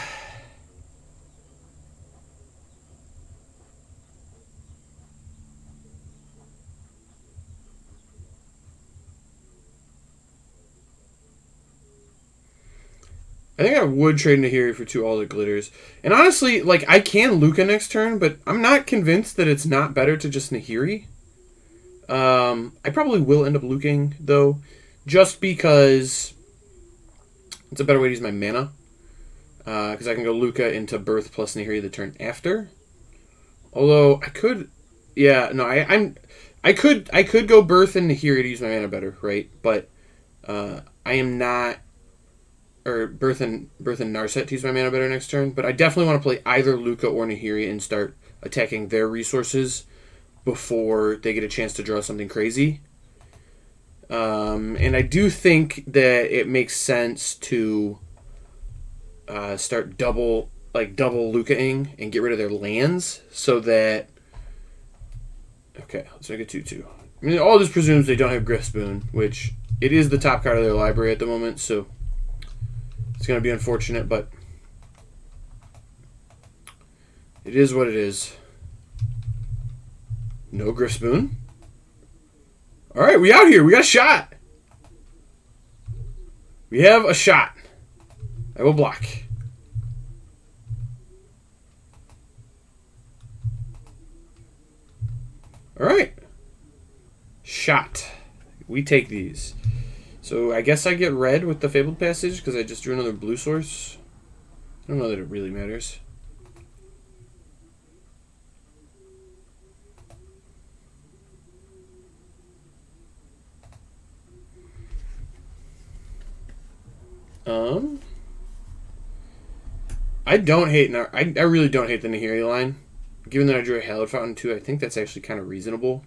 G: I think I would trade Nahiri for 2 All That Glitters. And honestly, like, I can Lukka next turn, but I'm not convinced that it's not better to just Nahiri. I probably will end up Lukking, though, just because it's a better way to use my mana. Because I can go Lukka into Birth plus Nahiri the turn after. Although, I could... Yeah, no, I could go Birth and Nahiri to use my mana better, right? But I am not... Or Birth and Narset to use my mana better next turn. But I definitely want to play either Lukka or Nahiri and start attacking their resources before they get a chance to draw something crazy. And I do think that it makes sense to start double Lukka-ing and get rid of their lands so that... Okay, let's make it 2/2. I mean, all this presumes they don't have Griffspoon, which it is the top card of their library at the moment, so it's going to be unfortunate, but it is what it is. No Griffspoon. All right, we out here. We got a shot. We have a shot. I will block. All right. Shot. We take these. So I guess I get red with the Fabled Passage because I just drew another blue source. I don't know that it really matters. I don't hate... I really don't hate the Nahiri line. Given that I drew a Hallowed Fountain too, I think that's actually kind of reasonable.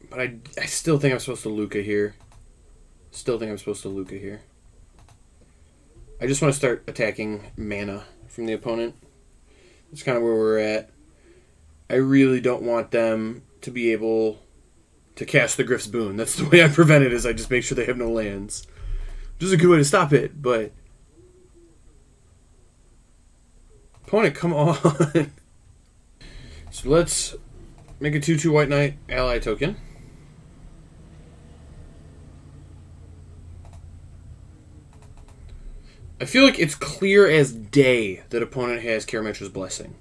G: But I still think I'm supposed to Lukka here. I just want to start attacking mana from the opponent. That's kind of where we're at. I really don't want them to be able to cast the Griff's Boon. That's the way I prevent it, is I just make sure they have no lands. Which is a good way to stop it, but... Opponent, come on. So let's make a 2/2 White Knight ally token. I feel like it's clear as day that opponent has Karametra's Blessing.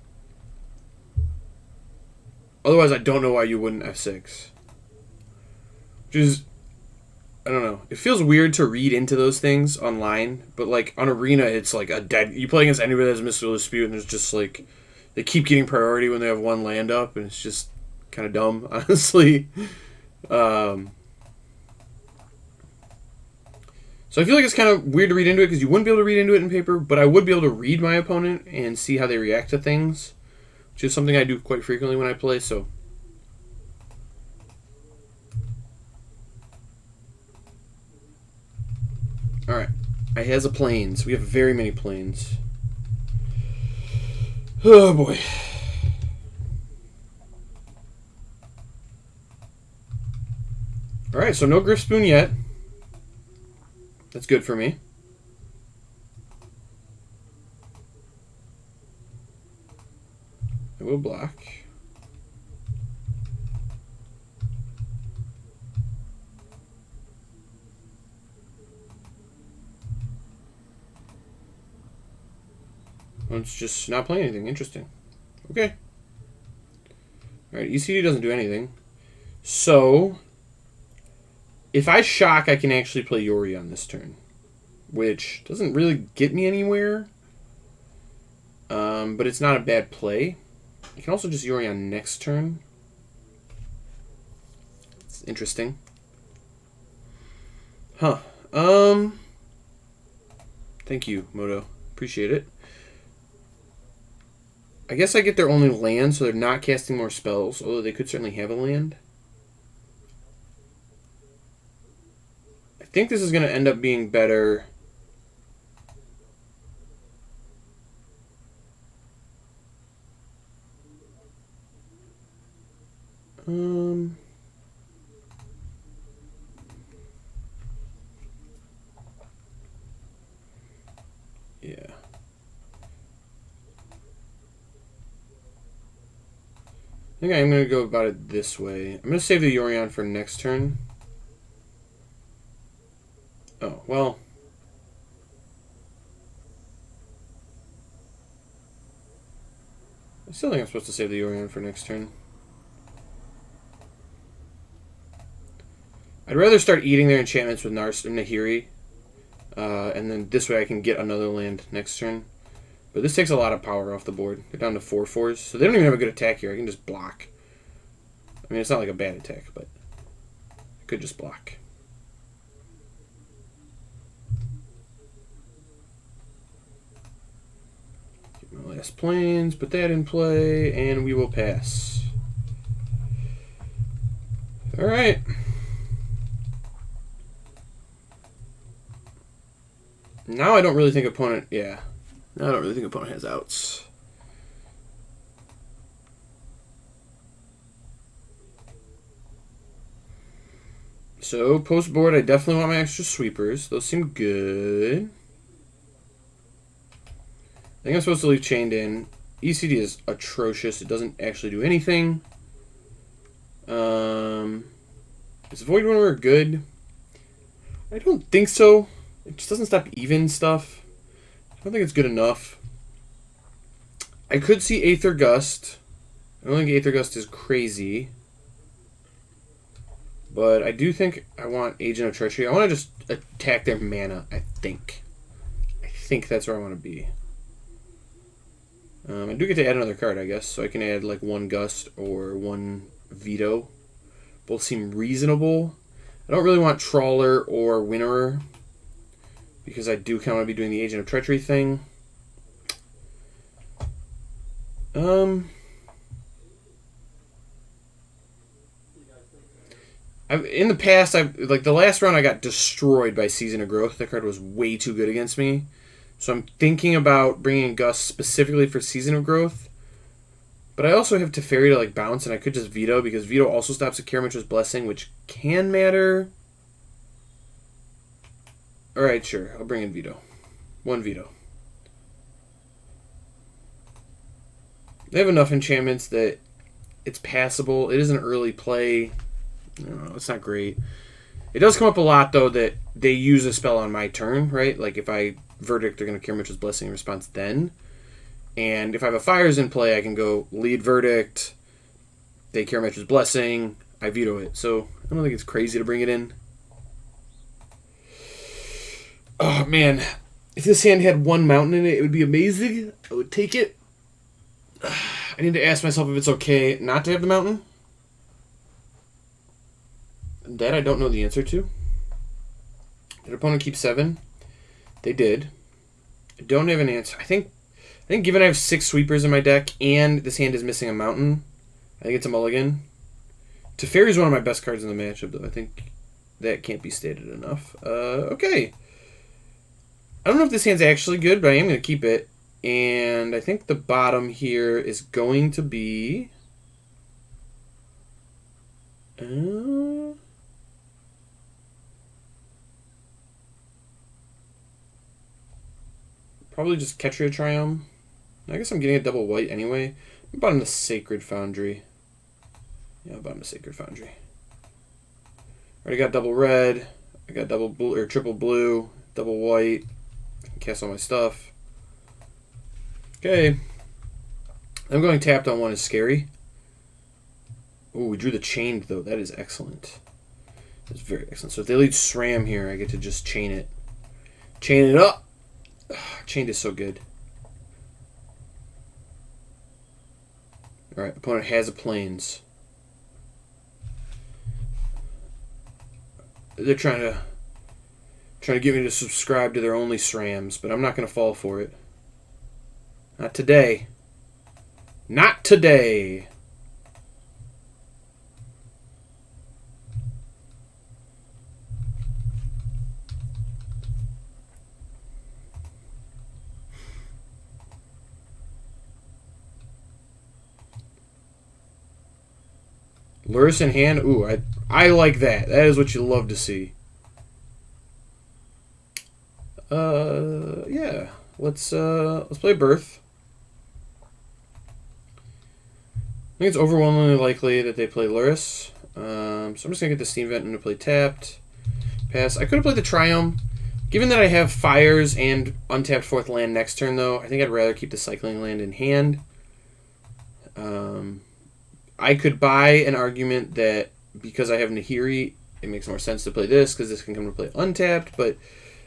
G: Otherwise, I don't know why you wouldn't F6. Which is... I don't know. It feels weird to read into those things online, but like on Arena, it's like a dead... You play against anybody that has Mystical Dispute, and there's just like... They keep getting priority when they have one land up, and it's just kind of dumb, honestly. So I feel like it's kind of weird to read into it, because you wouldn't be able to read into it in paper, but I would be able to read my opponent and see how they react to things, which is something I do quite frequently when I play, so... Alright. I has a planes. We have very many planes. Oh boy. Alright, so no Griff Spoon yet. That's good for me. I will block. It's just not playing anything. Interesting. Okay. Alright, ECD doesn't do anything. So, if I shock, I can actually play Yori on this turn. Which doesn't really get me anywhere. But it's not a bad play. I can also just Yori on next turn. It's interesting. Huh. Thank you, Moto. Appreciate it. I guess I get their only land, so they're not casting more spells, although they could certainly have a land. I think this is going to end up being better. Yeah. I think I'm going to go about it this way. I'm going to save the Yorion for next turn. Oh, well. I still think I'm supposed to save the Yorion for next turn. I'd rather start eating their enchantments with Nahiri. And then this way I can get another land next turn. But this takes a lot of power off the board. They're down to 4/4s. So they don't even have a good attack here. I can just block. I mean, it's not like a bad attack, but I could just block. Get my last planes, put that in play, and we will pass. Alright. Now I don't really think opponent... Yeah. Now I don't really think opponent has outs. So, post board, I definitely want my extra sweepers. Those seem good. I think I'm supposed to leave chained in. ECD is atrocious. It doesn't actually do anything. Is Void Winnower good? I don't think so. It just doesn't stop even stuff. I don't think it's good enough. I could see Aether Gust. I don't think Aether Gust is crazy. But I do think I want Agent of Treachery. I want to just attack their mana, I think. I think that's where I want to be. I do get to add another card, I guess. So I can add like 1 Gust or 1 Veto. Both seem reasonable. I don't really want Trawler or Winnower, because I do kind of want to be doing the Agent of Treachery thing. In the past, like the last round, I got destroyed by Season of Growth. That card was way too good against me. So I'm thinking about bringing Gust specifically for Season of Growth. But I also have Teferi to like bounce, and I could just Veto, because Veto also stops a Karametra's Blessing, which can matter. Alright, sure. I'll bring in Veto. 1 Veto. They have enough enchantments that it's passable. It is an early play. No, it's not great. It does come up a lot, though, that they use a spell on my turn, right? Like, if I Verdict, they're going to Karametra's Blessing in response then. And if I have a Fires in play, I can go lead Verdict, they Karametra's Blessing, I Veto it. So, I don't think it's crazy to bring it in. Oh, man. If this hand had 1 mountain in it, it would be amazing. I would take it. I need to ask myself if it's okay not to have the mountain. That I don't know the answer to. Did opponent keep 7? They did. I don't have an answer. I think given I have 6 sweepers in my deck and this hand is missing a mountain, I think it's a mulligan. Teferi is one of my best cards in the matchup, though. I think that can't be stated enough. Okay. I don't know if this hand's actually good, but I am going to keep it. And I think the bottom here is going to be... probably just Ketria Triumph. I guess I'm getting a double white anyway. I'm bottom the Sacred Foundry. Yeah, bottom the Sacred Foundry. Already got double red. I got double blue or triple blue, double white. I can cast all my stuff. Okay. I'm going tapped on one is scary. Oh, we drew the chained though. That is excellent. That's very excellent. So if they lead SRAM here, I get to just chain it. Chain it up. Ugh, chained is so good. Alright, opponent has a plains. They're trying to get me to subscribe to their only SRAMs, but I'm not going to fall for it. Not today. Not today. Luris in hand. Ooh, I like that. That is what you love to see. Yeah. Let's play Birth. I think it's overwhelmingly likely that they play Luris. So I'm just gonna get the Steam Vent and to play tapped. Pass. I could have played the Triumph. Given that I have Fires and untapped 4th land next turn, though, I think I'd rather keep the Cycling land in hand. I could buy an argument that because I have Nahiri, it makes more sense to play this because this can come to play untapped, but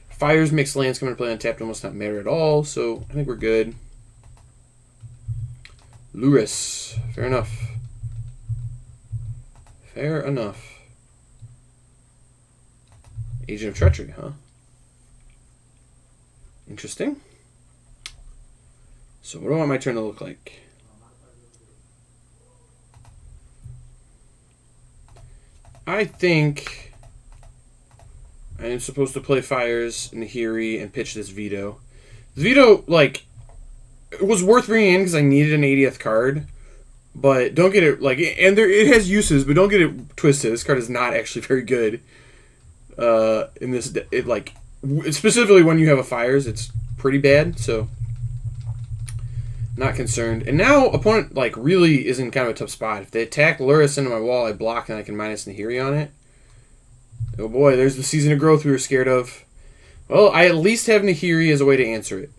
G: Fires mixed lands come to play untapped almost not matter at all, so I think we're good. Luris. Fair enough. Fair enough. Agent of Treachery, huh? Interesting. So what do I want my turn to look like? I think I am supposed to play Fires, Nahiri, and pitch this Veto. The Veto, like, it was worth bringing in because I needed an 80th card. But don't get it, like, and there it has uses, but don't get it twisted. This card is not actually very good. In this, it like, specifically when you have a Fires, it's pretty bad, so not concerned. And now opponent like really is in kind of a tough spot. If they attack Luris into my wall, I block and I can minus Nahiri on it. Oh boy, there's the Season of Growth we were scared of. Well, I at least have Nahiri as a way to answer it.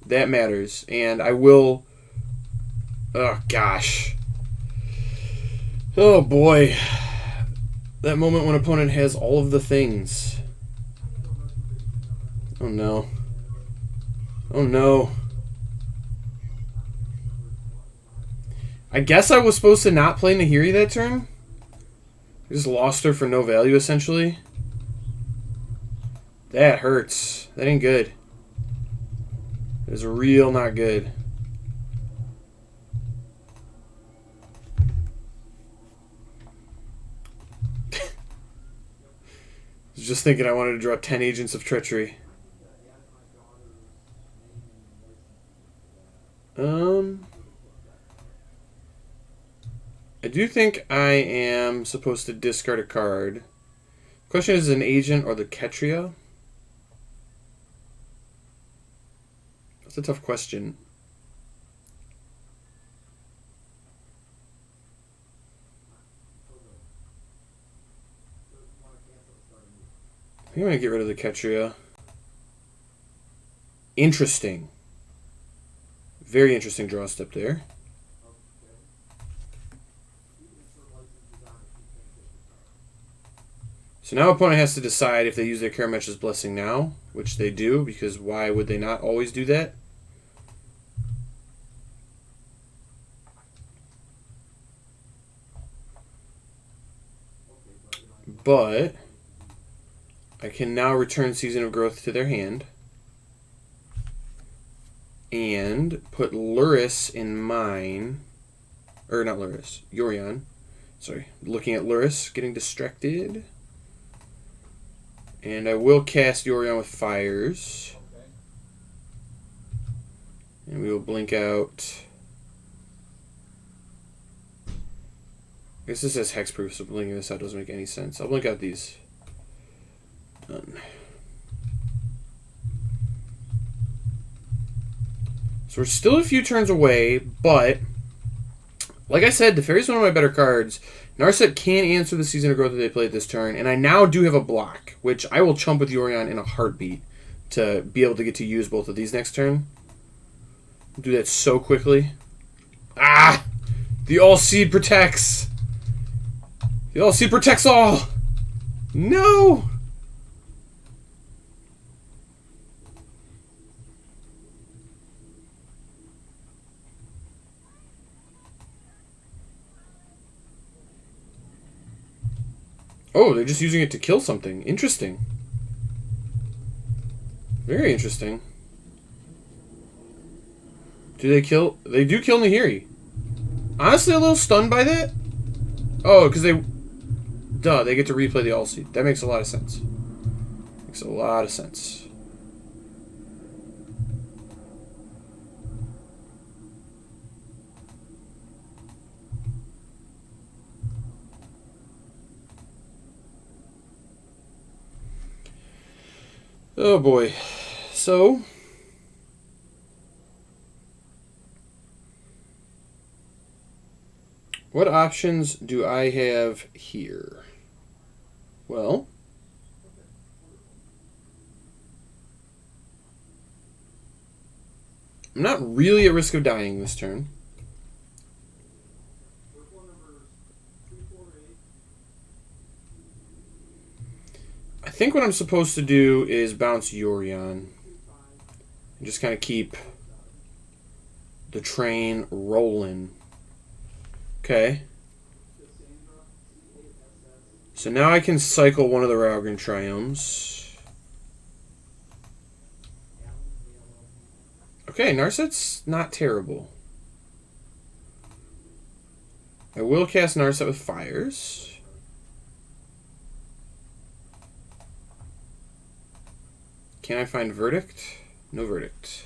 G: That matters. And I will... Oh gosh. Oh boy. That moment when opponent has all of the things. Oh no. Oh no. I guess I was supposed to not play Nahiri that turn. I just lost her for no value, essentially. That hurts. That ain't good. It is real not good. I was just thinking I wanted to draw 10 Agents of Treachery. I do think I am supposed to discard a card. Question is an agent or the Ketria? That's a tough question. I think I'm going to get rid of the Ketria. Interesting. Very interesting draw step there. So now opponent has to decide if they use their Karamesh's Blessing now, which they do, because why would they not always do that? But I can now return Season of Growth to their hand and put Luris in mine, or not Luris, Yorion. Sorry, looking at Luris, getting distracted. And I will cast Yorion with Fires. And we will blink out. I guess this says hexproof, so blinking this out doesn't make any sense. I'll blink out these. None. So we're still a few turns away, but like I said, Teferi's one of my better cards. Narset can answer the Season of Growth that they played this turn, and I now do have a block, which I will chump with Yorion in a heartbeat to be able to get to use both of these next turn. Do that so quickly. Ah! The All-Seed protects! The All-Seed protects all! No! Oh, they're just using it to kill something. Interesting. Very interesting. Do they kill? They do kill Nahiri. Honestly, a little stunned by that. Oh, because they... Duh, they get to replay the All-Seed. That makes a lot of sense. Makes a lot of sense. Oh boy. So... what options do I have here? Well... I'm not really at risk of dying this turn. I think what I'm supposed to do is bounce Yorion and just kind of keep the train rolling. Okay. So now I can cycle one of the Raugrin Triomes. Okay, Narset's not terrible. I will cast Narset with Fires. Can I find Verdict? No Verdict.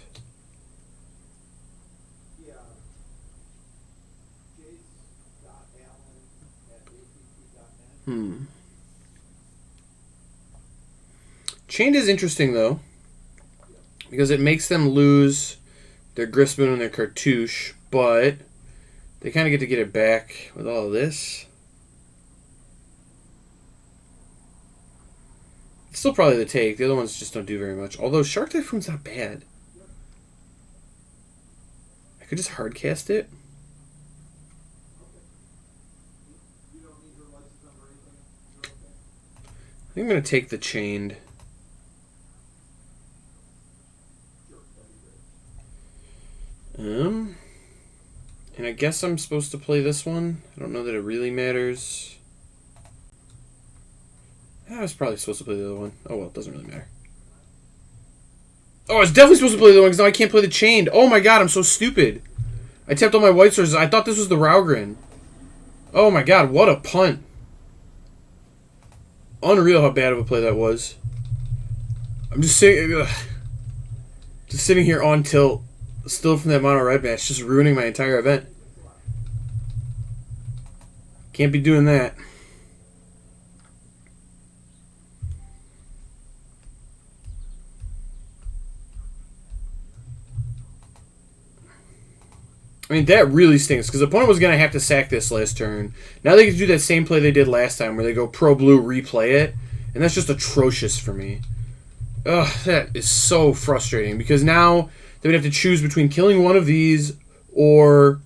G: Chained is interesting, though, because it makes them lose their Grispoon and their Cartouche, but they kind of get to get it back with all of this. It's still probably the take. The other ones just don't do very much. Although Shark Typhoon's not bad. I could just hardcast it. I think I'm going to take the Chained. And I guess I'm supposed to play this one. I don't know that it really matters. I was probably supposed to play the other one. Oh well, it doesn't really matter. Oh, I was definitely supposed to play the other one because now I can't play the Chained. Oh my god, I'm so stupid. I tapped all my white sources. I thought this was the Raugrin. Oh my god, what a punt. Unreal how bad of a play that was. I'm just sitting here on tilt, still from that mono red match, just ruining my entire event. Can't be doing that. I mean, that really stinks, because the opponent was going to have to sack this last turn. Now they can do that same play they did last time, where they go pro-blue, replay it, and that's just atrocious for me. Ugh, that is so frustrating, because now they would have to choose between killing one of these, or...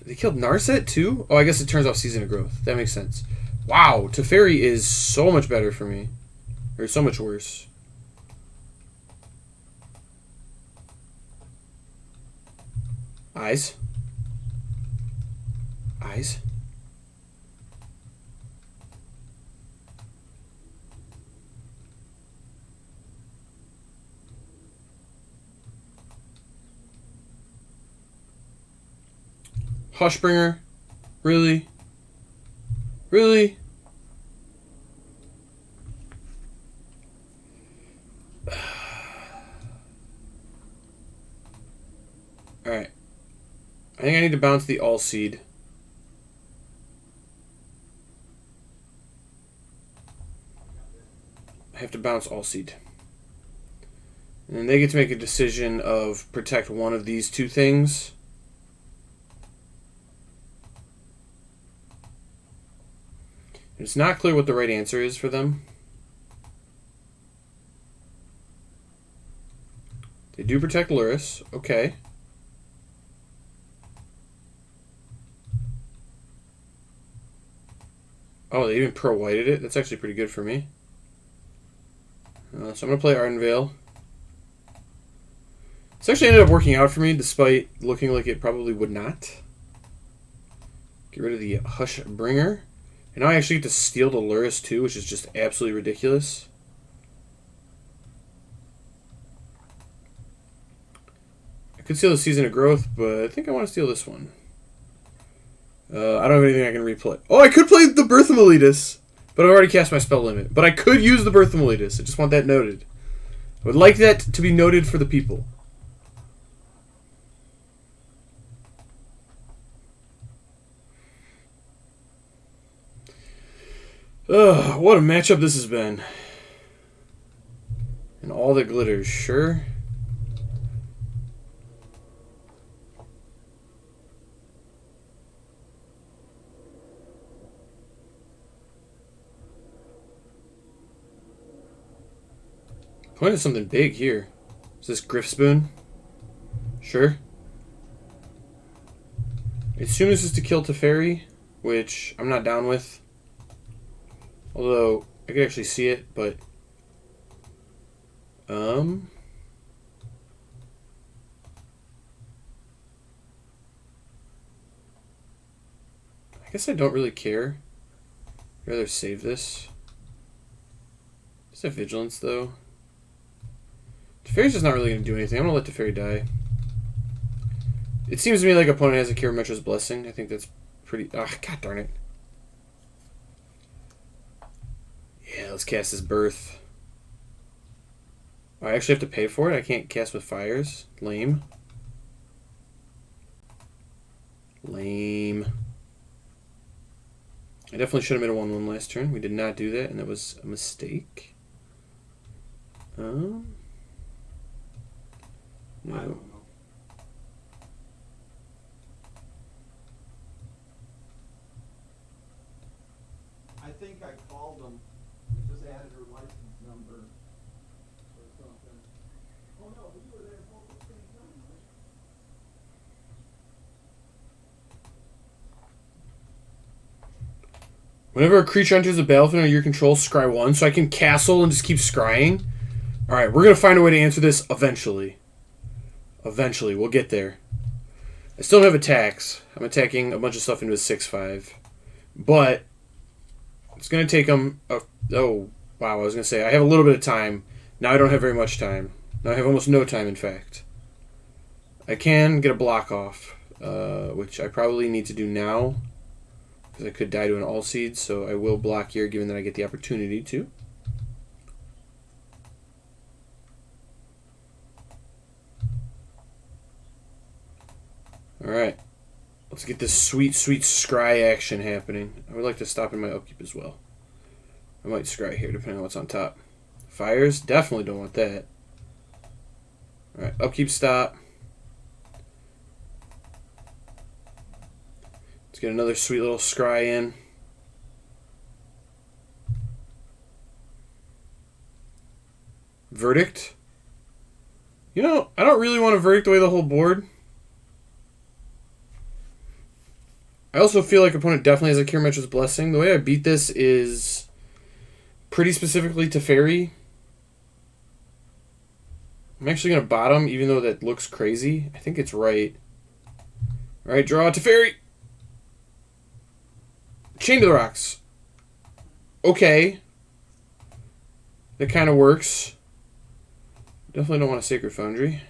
G: They killed Narset, too? Oh, I guess it turns off Season of Growth. That makes sense. Wow, Teferi is so much better for me. Or so much worse. Eyes. Eyes. Hushbringer? Really? Really? Alright. I think I need to bounce the all seed. I have to bounce all seed. And then they get to make a decision of protect one of these two things. It's not clear what the right answer is for them. They do protect Luris. Okay. Oh, they even pro-whited it? That's actually pretty good for me. So I'm going to play Ardenvale. This actually ended up working out for me, despite looking like it probably would not. Get rid of the Hush Bringer. And now I actually get to steal the Luris too, which is just absolutely ridiculous. I could steal the Season of Growth, but I think I want to steal this one. I don't have anything I can replay. Oh, I could play the Birth of Meletus, but I've already cast my spell limit. But I could use the Birth of Meletus. I just want that noted. I would like that to be noted for the people. Ugh, what a matchup this has been. And all that glitters, sure. Point at something big here. Is this Griff Spoon? Sure. I assume this is to kill Teferi, which I'm not down with. Although, I could actually see it, but... I guess I don't really care. I'd rather save this. Is that Vigilance, though? Teferi's just not really going to do anything. I'm going to let Teferi die. It seems to me like opponent has a Kirametra's Blessing. I think that's pretty... Ah, god darn it. Yeah, let's cast this Birth. Oh, I actually have to pay for it? I can't cast with fires? Lame. Lame. I definitely should have made a 1-1 last turn. We did not do that, and that was a mistake. No.
F: I don't know. I think I called them. Just added her license number or something. Oh no, we were there both at the same time.
G: Whenever a creature enters the battlefield under your control, scry 1, so I can castle and just keep scrying. Alright, we're going to find a way to answer this eventually. Eventually, we'll get there. I still don't have attacks. I'm attacking a bunch of stuff into a 6/5. But it's going to take them... Oh, wow, I was going to say, I have a little bit of time. Now I don't have very much time. Now I have almost no time, in fact. I can get a block off, which I probably need to do now. Because I could die to an all-seed, so I will block here, given that I get the opportunity to. Alright. Let's get this sweet, sweet scry action happening. I would like to stop in my upkeep as well. I might scry here, depending on what's on top. Fires? Definitely don't want that. Alright, upkeep stop. Let's get another sweet little scry in. Verdict? You know, I don't really want to verdict away the whole board. I also feel like opponent definitely has a Kirametra's Blessing. The way I beat this is pretty specifically Teferi. I'm actually going to bottom, even though that looks crazy. I think it's right. Alright, draw Teferi. Chain to the Rocks. Okay. That kind of works. Definitely don't want a Sacred Foundry.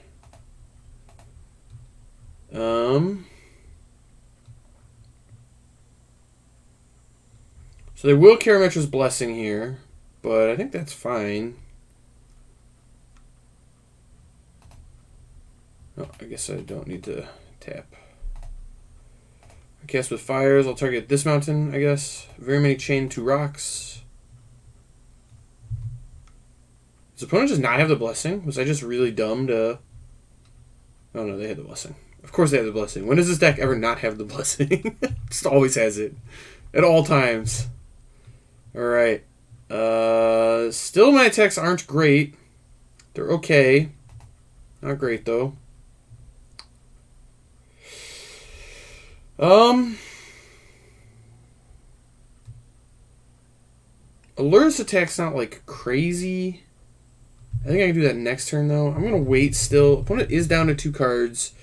G: So they will Kirametra's Blessing here, but I think that's fine. Oh, I guess I don't need to tap. I cast with fires. I'll target this mountain, I guess. Very many chained to rocks. Does opponent just not have the blessing? Was I just really dumb to... Oh no, they had the blessing. Of course they have the blessing. When does this deck ever not have the blessing? Just always has it. At all times. Alright. Still my attacks aren't great. They're okay. Not great though. Allura's attack's not like crazy. I think I can do that next turn though. I'm gonna wait still. Opponent is down to 2 cards.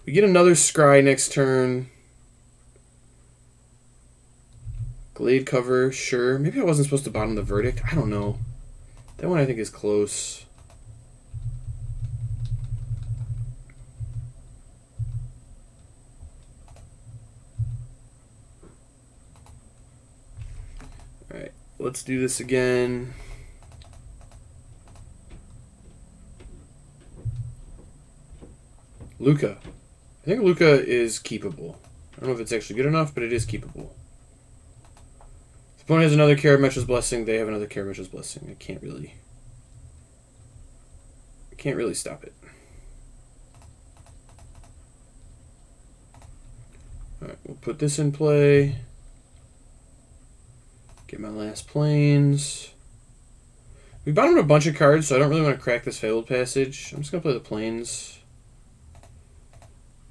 G: We get another scry next turn. Glade cover, sure. Maybe I wasn't supposed to bottom the verdict. I don't know. That one I think is close. Alright, let's do this again. Lukka. I think Lukka is keepable. I don't know if it's actually good enough, but it is keepable. If the opponent has another Karametra's Blessing, they have another Karametra's Blessing. I can't really stop it. Alright, we'll put this in play. Get my last planes. We bottomed a bunch of cards, so I don't really want to crack this Fabled Passage. I'm just going to play the planes.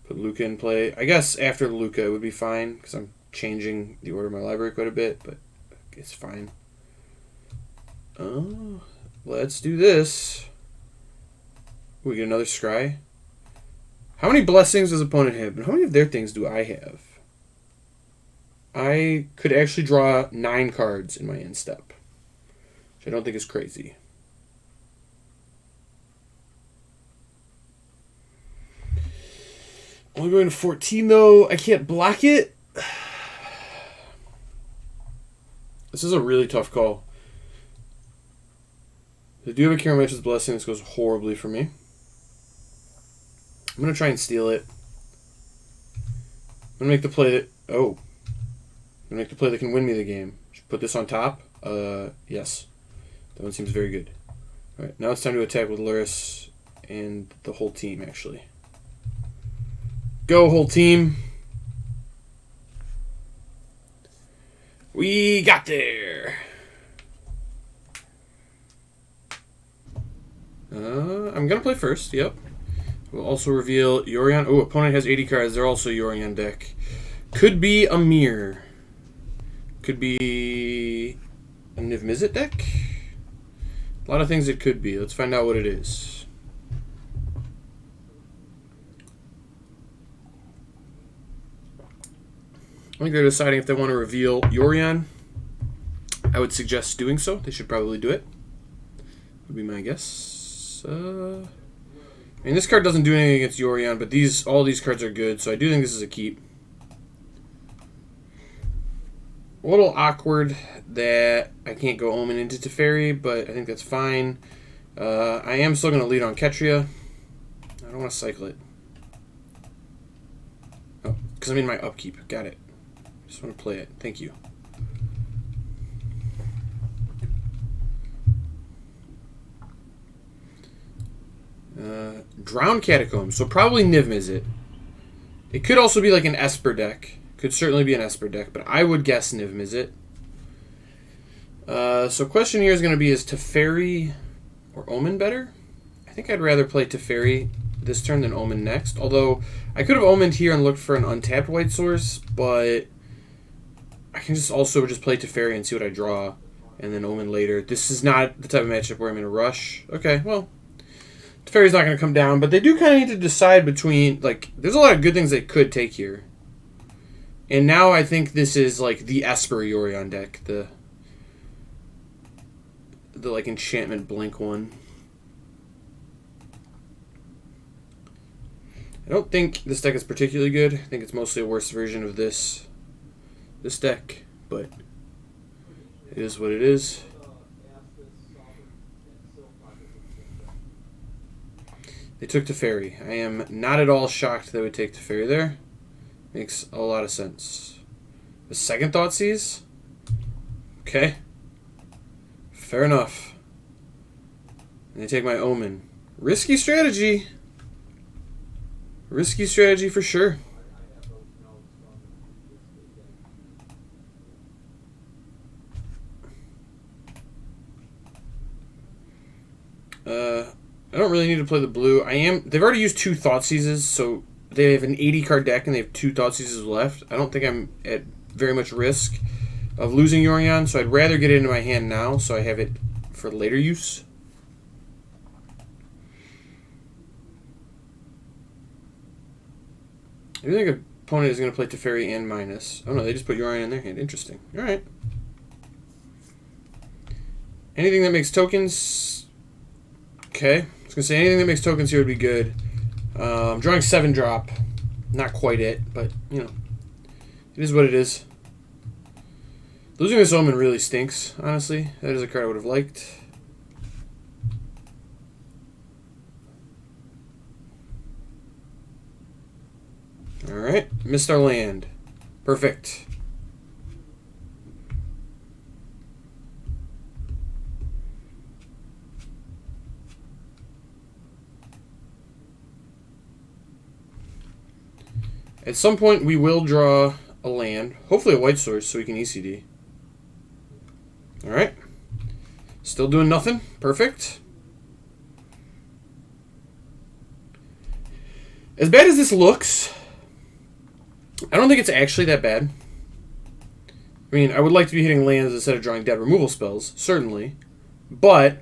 G: Put Lukka in play. I guess after Lukka it would be fine, because I'm changing the order of my library quite a bit, but it's fine. Oh, let's do this. We get another scry. How many blessings does opponent have? And how many of their things do I have? I could actually draw 9 cards in my end step, which I don't think is crazy. Only going to 14 though. I can't block it. This is a really tough call. I do have a Karametra's Blessing. This goes horribly for me. I'm going to try and steal it. I'm going to make the play that... Oh. I'm going to make the play that can win me the game. Should put this on top. Yes. That one seems very good. Alright, now it's time to attack with Luris and the whole team, actually. Go, whole team. We got there. I'm going to play first, yep. We'll also reveal Yorion. Oh, opponent has 80 cards. They're also Yorion deck. Could be a mirror. Could be a Niv Mizzet deck. A lot of things it could be. Let's find out what it is. I think they're deciding if they want to reveal Yorion. I would suggest doing so. They should probably do it. Would be my guess. I mean, this card doesn't do anything against Yorion, but all these cards are good, so I do think this is a keep. A little awkward that I can't go Omen into Teferi, but I think that's fine. I am still going to lead on Ketria. I don't want to cycle it. Oh, because I'm in my upkeep. Got it. Just want to play it. Thank you. Drowned Catacombs. So probably Niv Mizzet. It could also be like an Esper deck. Could certainly be an Esper deck, but I would guess Niv Mizzet. So question here is going to be, is Teferi or Omen better? I think I'd rather play Teferi this turn than Omen next. Although, I could have Omened here and looked for an untapped white source, but I can also just play Teferi and see what I draw, and then Omen later. This is not the type of matchup where I'm in a rush. Okay, well, Teferi's not going to come down, but they do kind of need to decide between, like, there's a lot of good things they could take here. And now I think this is, like, the Esper Yorion deck, the like, enchantment blink one. I don't think this deck is particularly good. I think it's mostly a worse version of this deck, but it is what it is. They took Teferi. I am not at all shocked they would take Teferi there. Makes a lot of sense. The second Thoughtseize? Okay. Fair enough. And they take my Omen. Risky strategy. Risky strategy for sure. I don't really need to play the blue. They've already used 2 Thoughtseizes, so they have an 80 card deck and they have 2 Thoughtseizes left. I don't think I'm at very much risk of losing Yorion, so I'd rather get it into my hand now so I have it for later use. I think an opponent is going to play Teferi and minus. Oh no, they just put Yorion in their hand. Interesting. Alright. Anything that makes tokens... Okay. I was going to say anything that makes tokens here would be good. Drawing 7 drop. Not quite it, but, you know. It is what it is. Losing this Omen really stinks, honestly. That is a card I would have liked. Alright, missed our land. Perfect. At some point, we will draw a land. Hopefully a white source so we can ECD. Alright. Still doing nothing. Perfect. As bad as this looks, I don't think it's actually that bad. I mean, I would like to be hitting lands instead of drawing dead removal spells, certainly. But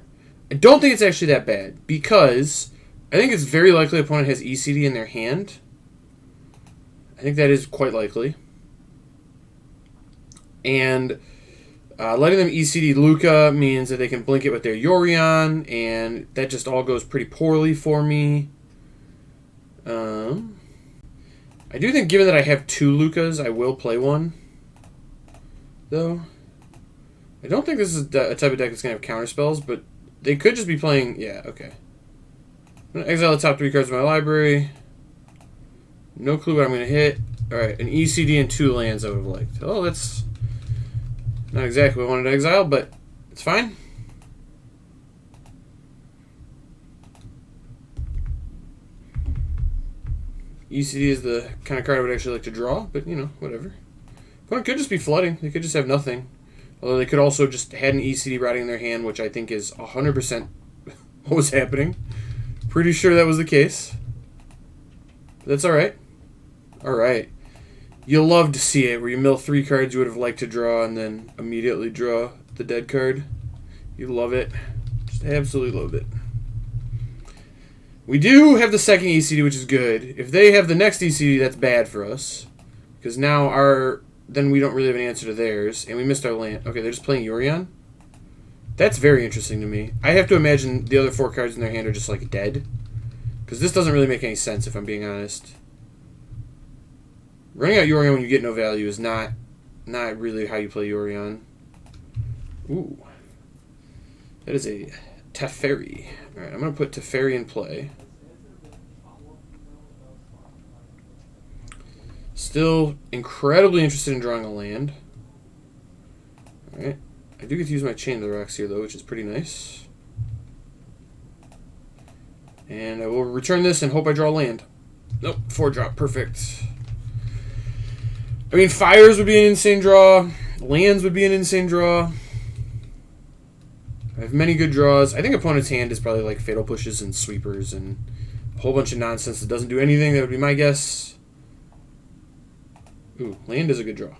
G: I don't think it's actually that bad, because I think it's very likely the opponent has ECD in their hand. I think that is quite likely. And letting them ECD Lukka means that they can blink it with their Yorion, and that just all goes pretty poorly for me. I do think, given that I have 2 Lukkas, I will play one, though. I don't think this is a type of deck that's going to have counter spells, but they could just be playing... Yeah, okay. I'm going to exile the top 3 cards of my library. No clue what I'm going to hit. Alright, an ECD and 2 lands I would have liked. Oh, that's not exactly what I wanted to exile, but it's fine. ECD is the kind of card I would actually like to draw, but, you know, whatever. Opponent could just be flooding. They could just have nothing. Although they could also just had an ECD riding in their hand, which I think is 100% what was happening. Pretty sure that was the case. But that's alright. Alright. You'll love to see it, where you mill 3 cards you would have liked to draw and then immediately draw the dead card. You love it. Just absolutely love it. We do have the second ECD, which is good. If they have the next ECD, that's bad for us. Because now then we don't really have an answer to theirs. And we missed our land. Okay, they're just playing Yorion? That's very interesting to me. I have to imagine the other 4 cards in their hand are just, like, dead. Because this doesn't really make any sense, if I'm being honest. Running out Yorion when you get no value is not really how you play Yorion. Ooh. That is a Teferi. Alright, I'm going to put Teferi in play. Still incredibly interested in drawing a land. Alright. I do get to use my Chain of the Rocks here, though, which is pretty nice. And I will return this and hope I draw land. Nope, 4 drop. Perfect. I mean, Fires would be an insane draw. Lands would be an insane draw. I have many good draws. I think opponent's hand is probably like Fatal Pushes and Sweepers and a whole bunch of nonsense that doesn't do anything. That would be my guess. Ooh, land is a good draw.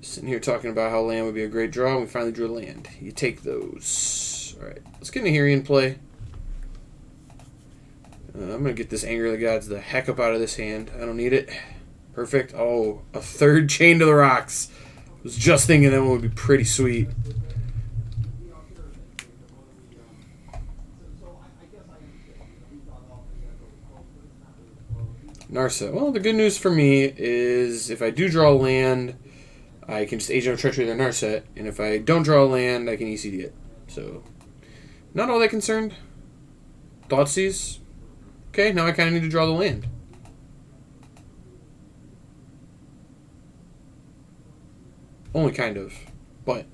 G: Sitting here talking about how land would be a great draw, and we finally drew a land. You take those. Alright, let's get Nahiri in play. I'm going to get this Anger of the Gods the heck up out of this hand. I don't need it. Perfect. Oh, a 3rd Chain to the Rocks. I was just thinking that one would be pretty sweet. Narset. Well, the good news for me is if I do draw land, I can just Agent of Treachery their Narset, and if I don't draw land, I can ECD it. So, not all that concerned. Thoughtseize. Okay, now I kind of need to draw the land. Only kind of, but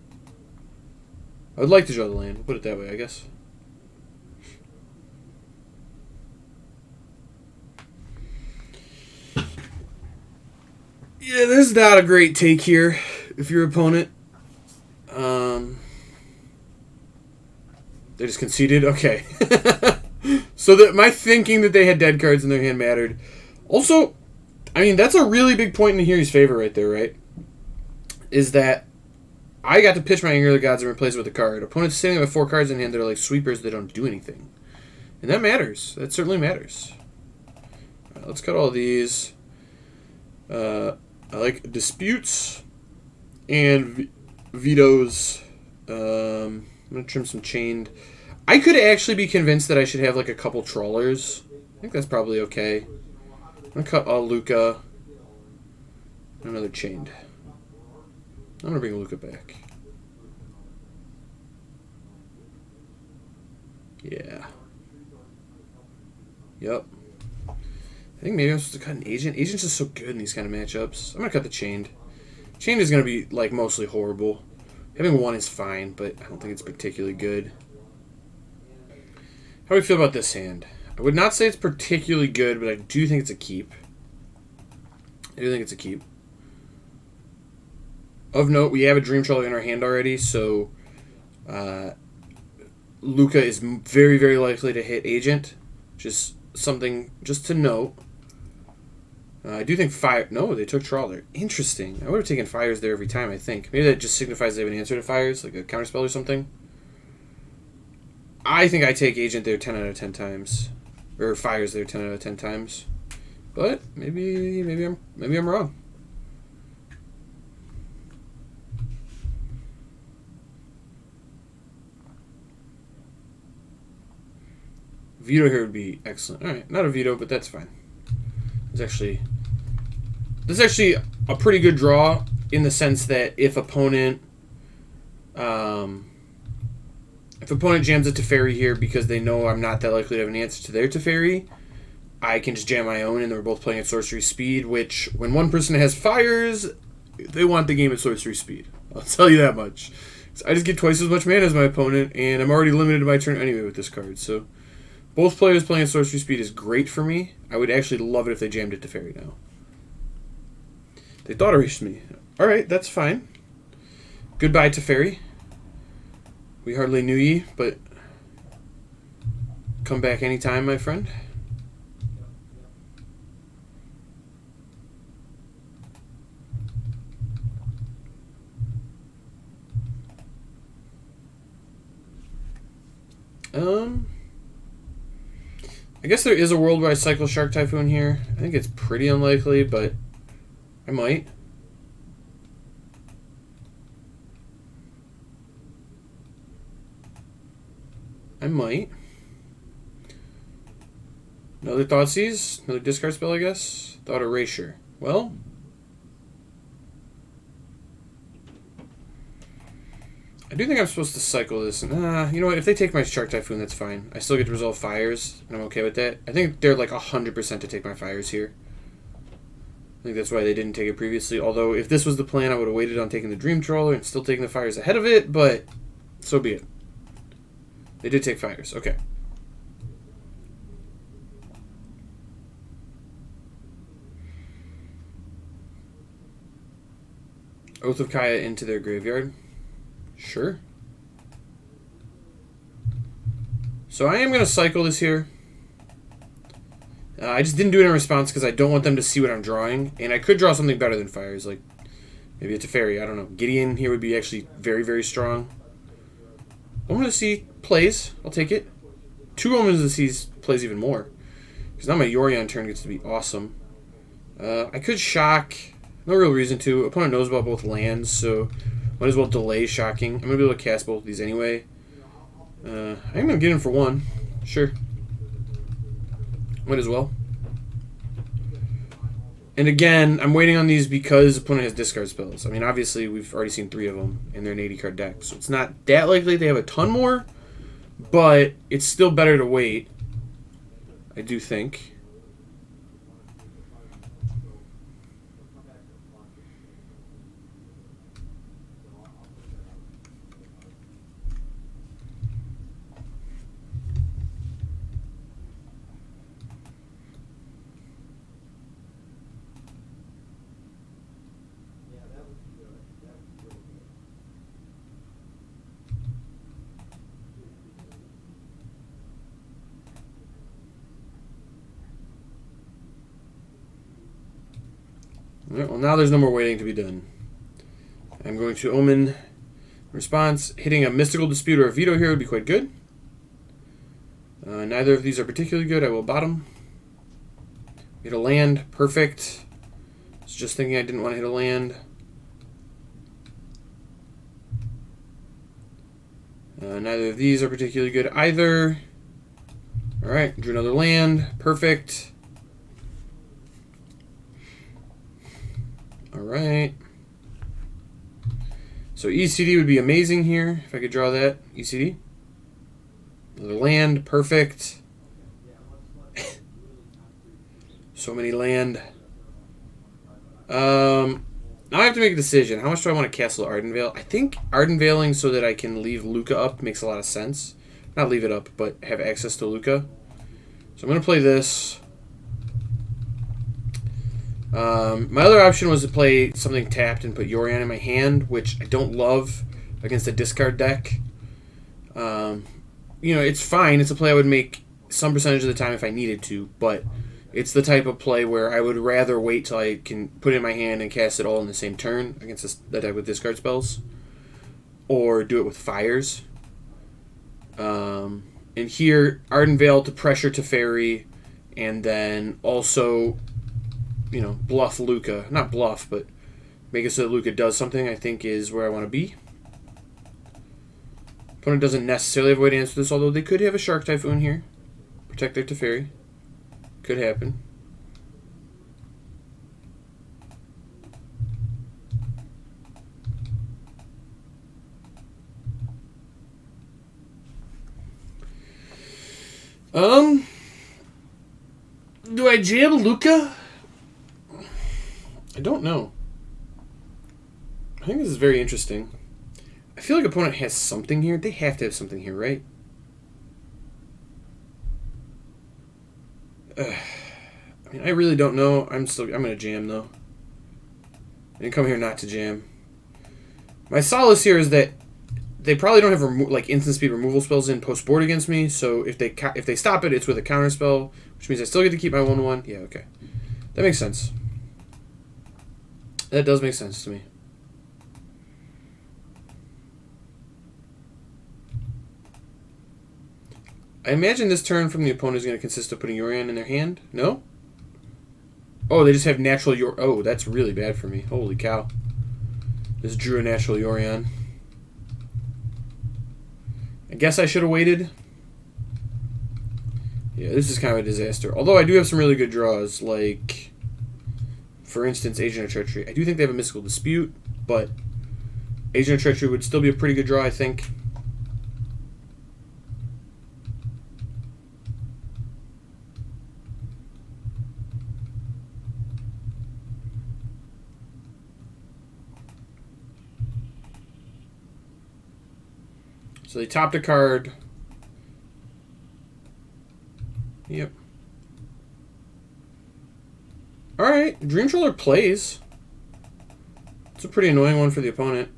G: I would like to draw the land. We'll put it that way, I guess. Yeah, there's not a great take here if your opponent. They just conceded? Okay. So that my thinking that they had dead cards in their hand mattered. Also, I mean, that's a really big point in Hiri's favor right there, right? Is that I got to pitch my Anger of the Gods and replace it with a card. Opponents sitting there with 4 cards in hand that are like sweepers that don't do anything. And that matters. That certainly matters. All right, let's cut all these. I like disputes and vetoes. I'm going to trim some chained. I could actually be convinced that I should have like a couple trawlers. I think that's probably okay. I'm going to cut all Lukka. Another chained. I'm going to bring Lukka back. Yeah. Yep. I think maybe I'm supposed to cut an agent. Agent's just so good in these kind of matchups. I'm going to cut the chained. Chained is going to be like mostly horrible. Having 1 is fine, but I don't think it's particularly good. How do we feel about this hand? I would not say it's particularly good, but I do think it's a keep. I do think it's a keep. Of note, we have a Dream Trawler in our hand already, so Lukka is very, very likely to hit Agent. Just something just to note. I do think fire... No, they took Trawler. Interesting. I would have taken fires there every time, I think. Maybe that just signifies they have an answer to fires, like a counterspell or something. I think I take Agent there 10 out of 10 times. Or fires there 10 out of 10 times. But maybe I'm wrong. Veto here would be excellent. Alright, not a veto, but that's fine. This is actually a pretty good draw in the sense that if opponent jams a Teferi here because they know I'm not that likely to have an answer to their Teferi, I can just jam my own, and they're both playing at sorcery speed, which when one person has fires, they want the game at sorcery speed. I'll tell you that much. So I just get twice as much mana as my opponent, and I'm already limited to my turn anyway with this card, so both players playing at sorcery speed is great for me. I would actually love it if they jammed it to Teferi now. They thought erased me. Alright, that's fine. Goodbye, Teferi. We hardly knew ye, but come back anytime, my friend. I guess there is a world where I cycle Shark Typhoon here. I think it's pretty unlikely, but I might. Another Thoughtseize? Another discard spell, I guess? Thought Erasure. Well, I do think I'm supposed to cycle this. You know what? If they take my Shark Typhoon, that's fine. I still get to resolve fires, and I'm okay with that. I think they're like 100% to take my fires here. I think that's why they didn't take it previously. Although, if this was the plan, I would have waited on taking the Dream Trawler and still taking the fires ahead of it, but so be it. They did take fires. Okay. Oath of Kaya into their graveyard. Sure. So I am going to cycle this here. I just didn't do it in response because I don't want them to see what I'm drawing. And I could draw something better than fires, like maybe a Teferi. I don't know. Gideon here would be actually very, very strong. Omen of the Sea plays. I'll take it. 2 Omens of the Seas plays even more. Because now my Yorion turn gets to be awesome. I could shock. No real reason to. Opponent knows about both lands, so might as well delay shocking. I'm going to be able to cast both of these anyway. I'm going to get in for 1. Sure. Might as well. And again, I'm waiting on these because opponent has discard spells. I mean, obviously, we've already seen 3 of them, and they're an 80-card deck. So it's not that likely they have a ton more, but it's still better to wait. I do think. Alright, well, now there's no more waiting to be done. I'm going to Omen response. Hitting a Mystical Dispute or a Veto here would be quite good. Neither of these are particularly good. I will bottom. Hit a land. Perfect. I was just thinking I didn't want to hit a land. Neither of these are particularly good either. Alright, drew another land. Perfect. Alright. So ECD would be amazing here, if I could draw that. ECD. Another land. Perfect. So many land. Now I have to make a decision. How much do I want to castle Ardenvale? I think Ardenvaling so that I can leave Lukka up makes a lot of sense. Not leave it up, but have access to Lukka. So I'm going to play this. My other option was to play something tapped and put Yorion in my hand, which I don't love against a discard deck. You know, it's fine. It's a play I would make some percentage of the time if I needed to, but it's the type of play where I would rather wait till I can put it in my hand and cast it all in the same turn against the deck with discard spells, or do it with fires. And here, Ardenvale to pressure Teferi, and then also, you know, bluff Lukka. Not bluff, but make it so that Lukka does something, I think is where I want to be. Opponent doesn't necessarily have a way to answer this, although they could have a Shark Typhoon here. Protect their Teferi. Could happen. Do I jam Lukka? I don't know. I think this is very interesting. I feel like opponent has something here. They have to have something here, right? I mean, I really don't know. I'm gonna jam though. I didn't come here not to jam. My solace here is that they probably don't have like instant speed removal spells in post board against me. So if they stop it, it's with a counter spell, which means I still get to keep my 1/1. Yeah, okay, that makes sense. That does make sense to me. I imagine this turn from the opponent is going to consist of putting Yorion in their hand. No? Oh, they just have natural Oh, that's really bad for me. Holy cow. Just drew a natural Yorion. I guess I should have waited. Yeah, this is kind of a disaster. Although I do have some really good draws, like, for instance, Agent of Treachery. I do think they have a Mystical Dispute, but Agent of Treachery would still be a pretty good draw, I think. So they topped a card. Yep. Alright, Dream Troller plays. It's a pretty annoying one for the opponent.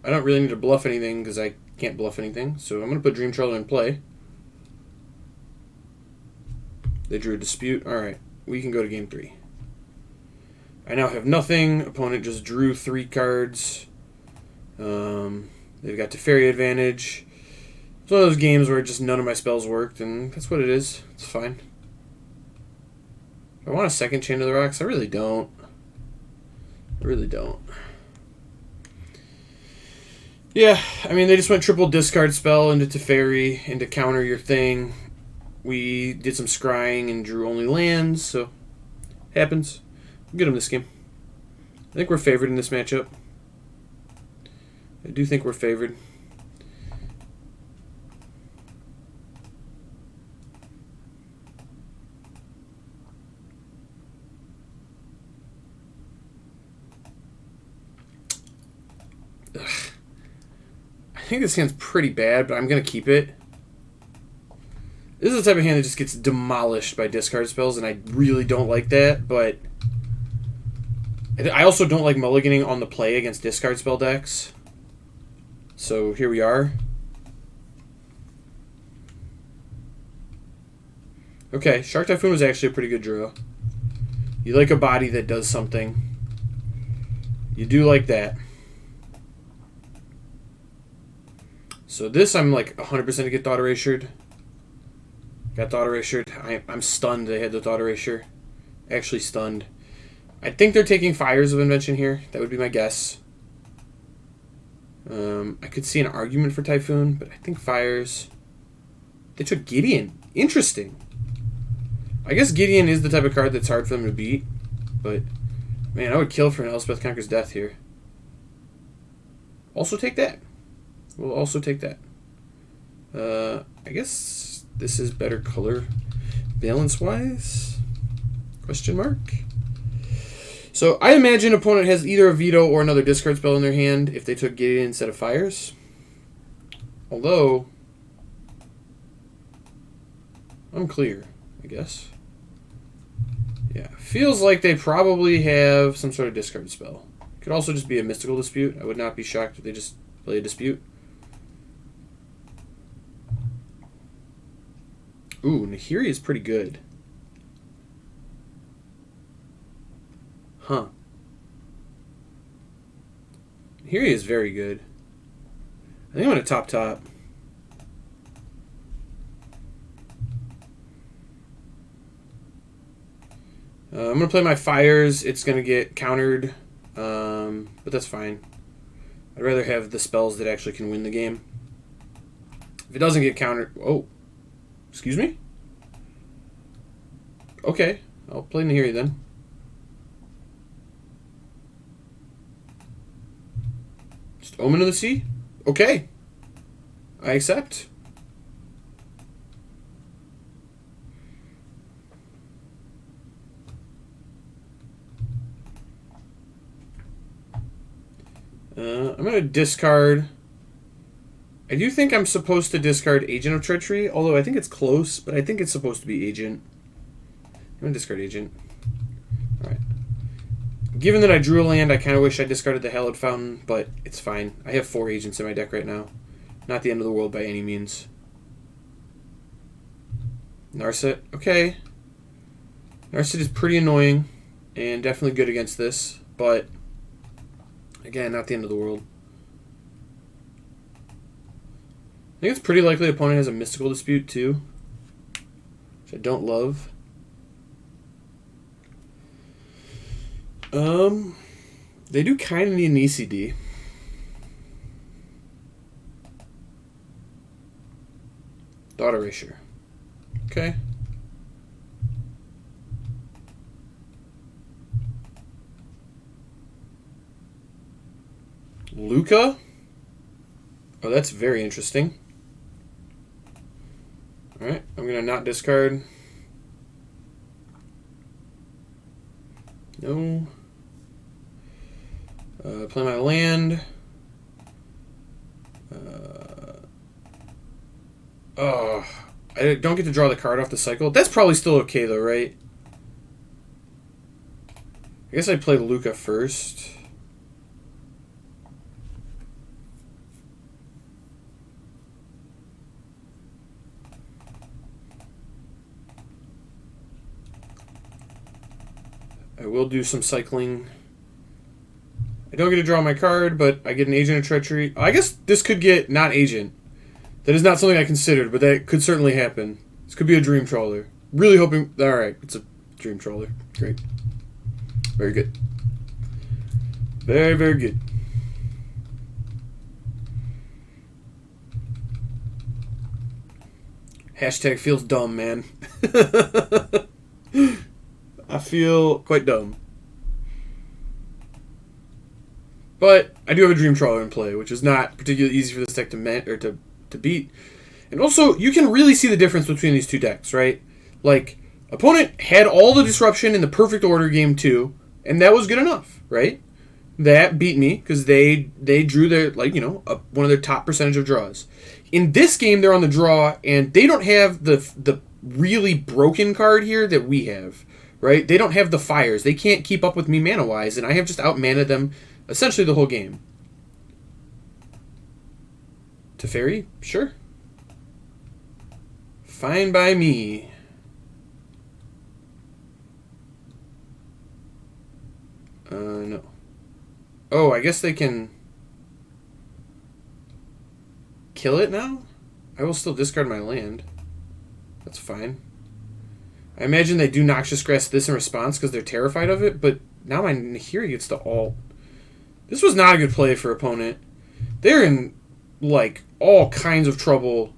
G: I don't really need to bluff anything because I can't bluff anything. So I'm going to put Dream Troller in play. They drew a Dispute. Alright, we can go to game 3. I now have nothing. Opponent just drew 3 cards. They've got Teferi advantage. It's one of those games where just none of my spells worked, and that's what it is. It's fine. I want a second Chain of the Rocks. I really don't. I really don't. Yeah, I mean, they just went triple discard spell into Teferi, and to counter your thing. We did some scrying and drew only lands, so happens. We'll get them this game. I think we're favored in this matchup. I do think we're favored. think this hand's pretty bad, but I'm going to keep it. This is the type of hand that just gets demolished by discard spells, and I really don't like that, but I also don't like mulliganing on the play against discard spell decks. So here we are. Okay, Shark Typhoon was actually a pretty good draw. You like a body that does something. You do like that. So this I'm like 100% to get Thought Erasered. Got Thought Erasered. I'm stunned they had the Thought Erasure. Actually stunned. I think they're taking Fires of Invention here. That would be my guess. I could see an argument for Typhoon, but I think Fires. They took Gideon. Interesting. I guess Gideon is the type of card that's hard for them to beat, but man, I would kill for an Elspeth Conquers Death here. Also take that. We'll also take that. I guess this is better color balance-wise? Question mark? So I imagine opponent has either a veto or another discard spell in their hand if they took Gideon instead of Fires. Although, unclear, I guess. Yeah, feels like they probably have some sort of discard spell. Could also just be a Mystical Dispute. I would not be shocked if they just play a Dispute. Ooh, Nahiri is pretty good. Huh. Nahiri is very good. I think I'm going to top. I'm going to play my Fires. It's going to get countered, but that's fine. I'd rather have the spells that actually can win the game. If it doesn't get countered... Oh. Excuse me? Okay. I'll play Nahiri then. Just Omen of the Sea? Okay. I accept. I'm going to discard... I do think I'm supposed to discard Agent of Treachery, although I think it's close, but I think it's supposed to be Agent. I'm going to discard Agent. Alright. Given that I drew a land, I kind of wish I discarded the Hallowed Fountain, but it's fine. I have 4 Agents in my deck right now. Not the end of the world by any means. Narset. Okay. Narset is pretty annoying, and definitely good against this, but again, not the end of the world. I think it's pretty likely the opponent has a Mystical Dispute too, which I don't love. They do kind of need an ECD. Thought Erasure. Okay. Lukka? Oh, that's very interesting. Alright, I'm going to not discard. No. Play my land. I don't get to draw the card off the cycle. That's probably still okay though, right? I guess I'd play Lukka first. I will do some cycling. I don't get to draw my card, but I get an Agent of Treachery. I guess this could get not Agent. That is not something I considered, but that could certainly happen. This could be a Dream Trawler. Really hoping... Alright, it's a Dream Trawler. Great. Very good. Very, very good. Hashtag feels dumb, man. I feel quite dumb. But I do have a Dream Trawler in play, which is not particularly easy for this deck to beat. And also, you can really see the difference between these two decks, right? Like, opponent had all the disruption in the perfect order game 2, and that was good enough, right? that beat me because they drew their, like, you know, one of their top percentage of draws. In this game, they're on the draw, and they don't have the really broken card here that we have, right? They don't have the fires. They can't keep up with me mana-wise, and I have just out-mana'd them essentially the whole game. Teferi? Sure. Fine by me. No. Oh, I guess they can kill it now? I will still discard my land. That's fine. I imagine they do Noxious Grass this in response because they're terrified of it, but now my Nahiri gets to alt. This was not a good play for opponent. They're in, like, all kinds of trouble.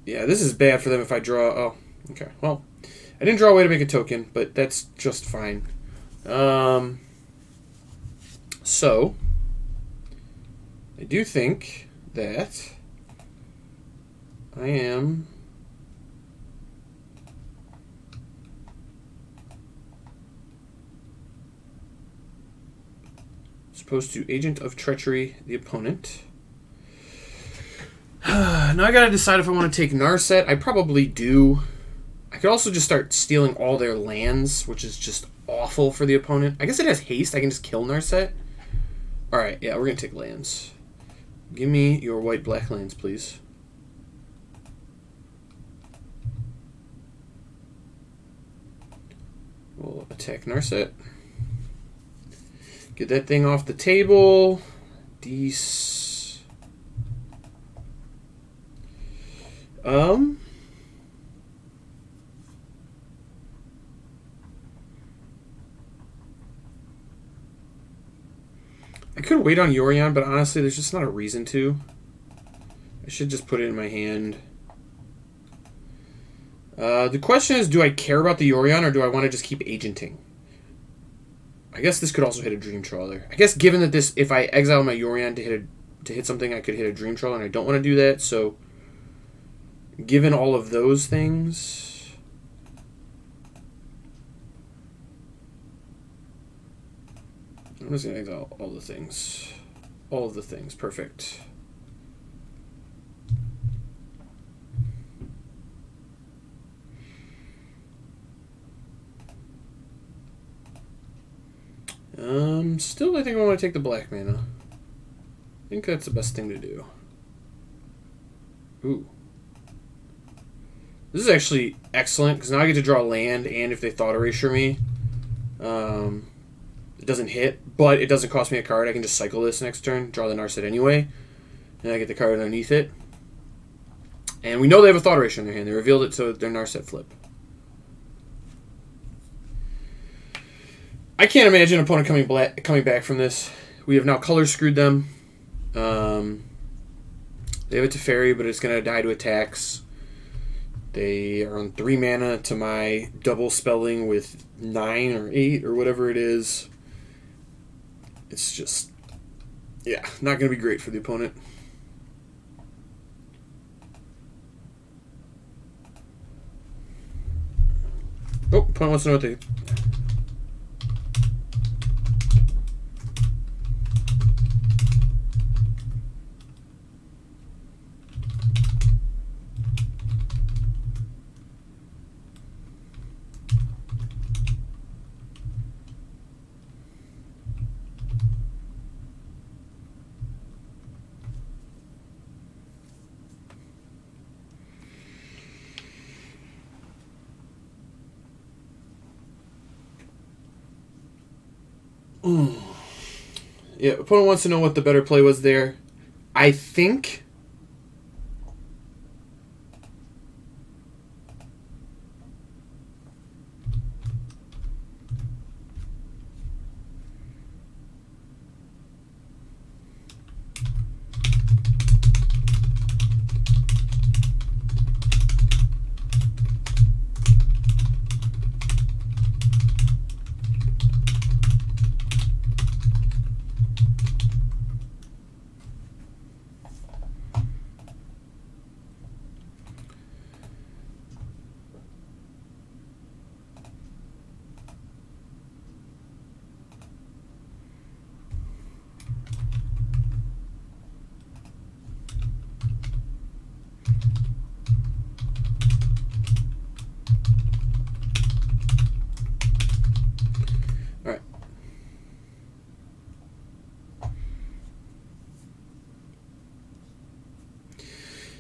G: Yeah, this is bad for them if I draw... Oh, okay. Well, I didn't draw a way to make a token, but that's just fine. So, I do think that I am supposed to Agent of Treachery the opponent. Now I gotta decide if I want to take Narset. I probably do. I could also just start stealing all their lands, which is just awful for the opponent. I guess it has haste. I can just kill Narset. Alright, yeah, we're gonna take lands. Give me your white-black lands, please. We'll attack Narset. Get that thing off the table. These. I could wait on Yorion, but honestly, there's just not a reason to. I should just put it in my hand. The question is, do I care about the Yorion, or do I want to just keep agenting? I guess this could also hit a Dream Trawler. I guess given that this, if I exile my Yorion to hit something, I could hit a Dream Trawler, and I don't want to do that, so given all of those things... I'm just going to exile all the things. All of the things. Perfect. Still, I think I want to take the black mana. I think that's the best thing to do. Ooh. This is actually excellent, because now I get to draw land, and if they Thought Erasure me, it doesn't hit, but it doesn't cost me a card. I can just cycle this next turn, draw the Narset anyway, and I get the card underneath it. And we know they have a Thought Erasure in their hand. They revealed it to their Narset flip. I can't imagine an opponent coming back from this. We have now color screwed them. They have a Teferi, but it's going to die to attacks. They are on 3 mana to my double spelling with 9 or 8 or whatever it is. It's just, yeah, not going to be great for the opponent. Oh, opponent wants to know what they... Yeah, opponent wants to know what the better play was there. I think...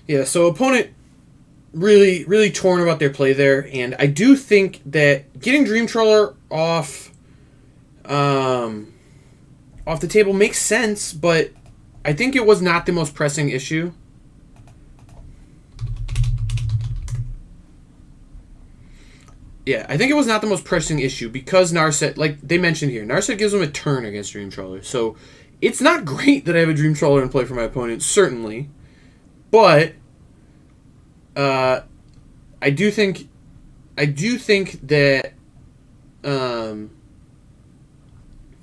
G: Yeah, so opponent really, really torn about their play there, and I do think that getting Dream Trawler off the table makes sense, but I think it was not the most pressing issue. Yeah, I think it was not the most pressing issue because Narset, like they mentioned here, Narset gives them a turn against Dream Trawler. So it's not great that I have a Dream Trawler in play for my opponent, certainly. But I do think that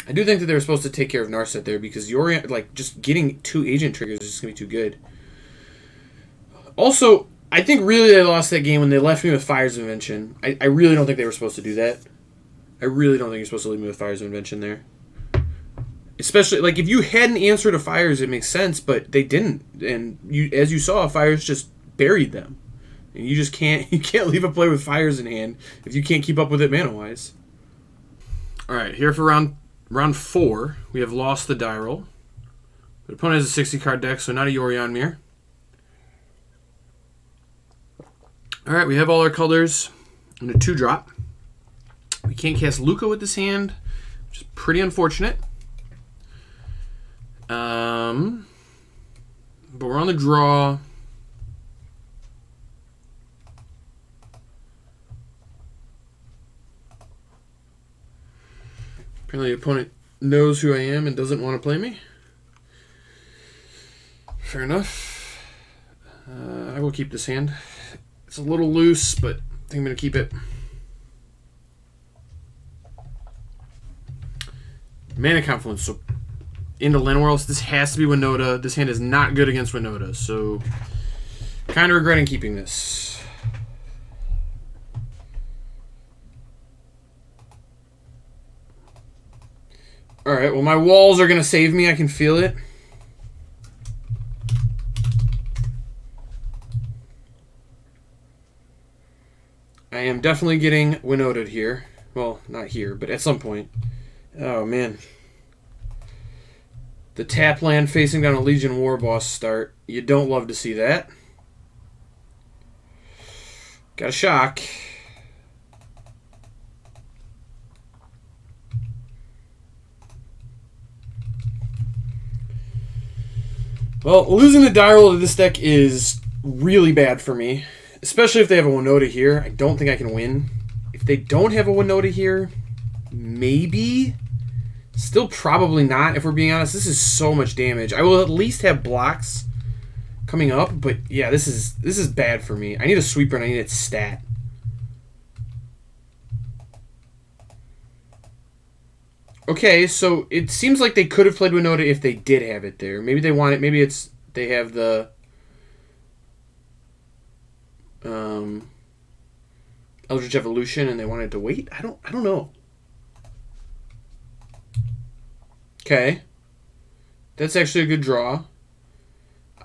G: they were supposed to take care of Narset there because you're like just getting 2 agent triggers is just gonna be too good. Also, I think really they lost that game when they left me with Fires of Invention. I really don't think they were supposed to do that. I really don't think you're supposed to leave me with Fires of Invention there. Especially, like, if you had an answer to Fires, it makes sense, but they didn't. And as you saw, Fires just buried them. And you just can't leave a play with Fires in hand if you can't keep up with it mana-wise. Alright, here for round 4, we have lost the die roll. The opponent has a 60-card deck, so not a Yorion Mirror. Alright, we have all our colors in a 2-drop. We can't cast Lukka with this hand, which is pretty unfortunate. But we're on the draw. Apparently the opponent knows who I am and doesn't want to play me. Fair enough. I will keep this hand. It's a little loose, but I think I'm going to keep it. Mana Confluence. So into Llanowar. This has to be Winota. This hand is not good against Winota, so kind of regretting keeping this. Alright, well my walls are going to save me. I can feel it. I am definitely getting Winoted here. Well, not here, but at some point. Oh, man. The tap land facing down a Legion War boss start. You don't love to see that. Got a shock. Well, losing the die roll to this deck is really bad for me. Especially if they have a Winota here. I don't think I can win. If they don't have a Winota here, maybe. Still probably not, if we're being honest. This is so much damage. I will at least have blocks coming up, but yeah, this is bad for me. I need a sweeper and I need its stat. Okay, so it seems like they could have played Winota if they did have it there. Maybe they want it. Maybe they have the Eldritch Evolution and they wanted to wait. I don't know. Okay. That's actually a good draw.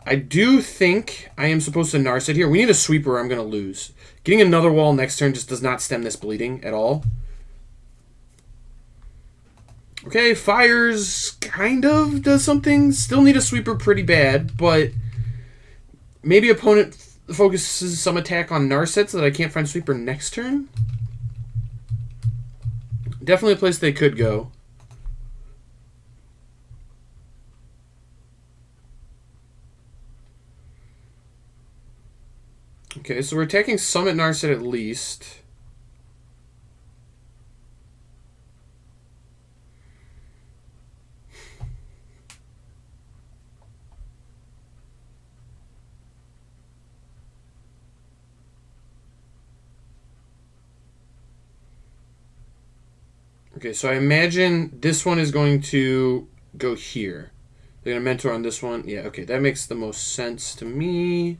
G: I do think I am supposed to Narset here. We need a sweeper or I'm going to lose. Getting another wall next turn just does not stem this bleeding at all. Okay, Fires kind of does something. Still need a sweeper pretty bad, but maybe opponent focuses some attack on Narset so that I can't find sweeper next turn. Definitely a place they could go. Okay, so we're attacking Summit Narset at least. Okay, so I imagine this one is going to go here. They're going to mentor on this one. Yeah, okay, that makes the most sense to me.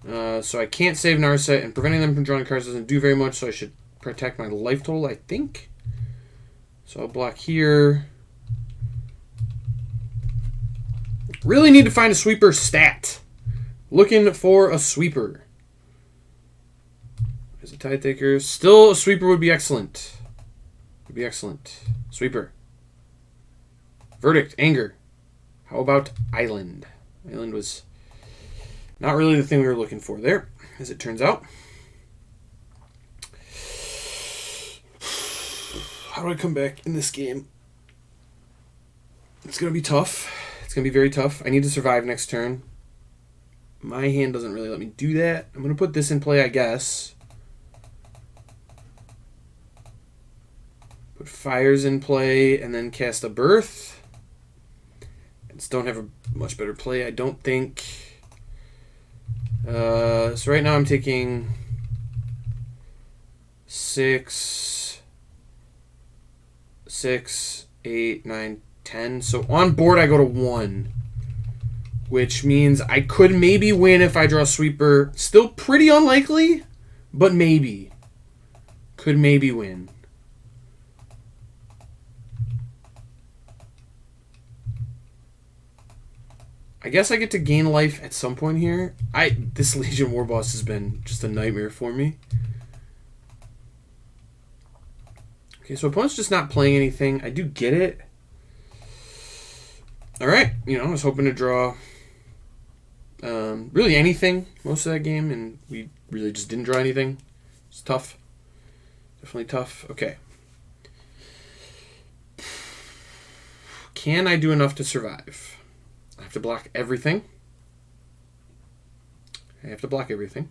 G: So I can't save Narset, and preventing them from drawing cards doesn't do very much, so I should protect my life total, I think. So I'll block here. Really need to find a sweeper stat. Looking for a sweeper. There's a Tide Taker. Still, a sweeper would be excellent. Would be excellent. Sweeper. Verdict. Anger. How about Island? Island was Not really the thing we were looking for there, as it turns out. How do I come back in this game? It's going to be tough. It's going to be very tough. I need to survive next turn. My hand doesn't really let me do that. I'm going to put this in play, I guess. Put fires in play and then cast a birth. I just don't have a much better play, I don't think. So right now I'm taking 6, 8, 9, 10. So on board I go to 1. Which means I could maybe win if I draw a sweeper. Still pretty unlikely, but maybe. Could maybe win. I guess I get to gain life at some point here. This Legion War Boss has been just a nightmare for me. Okay, so opponent's just not playing anything. I do get it. Alright, I was hoping to draw really anything most of that game, and we really just didn't draw anything. It's tough. Definitely tough. Okay. Can I do enough to survive? I have to block everything. I have to block everything.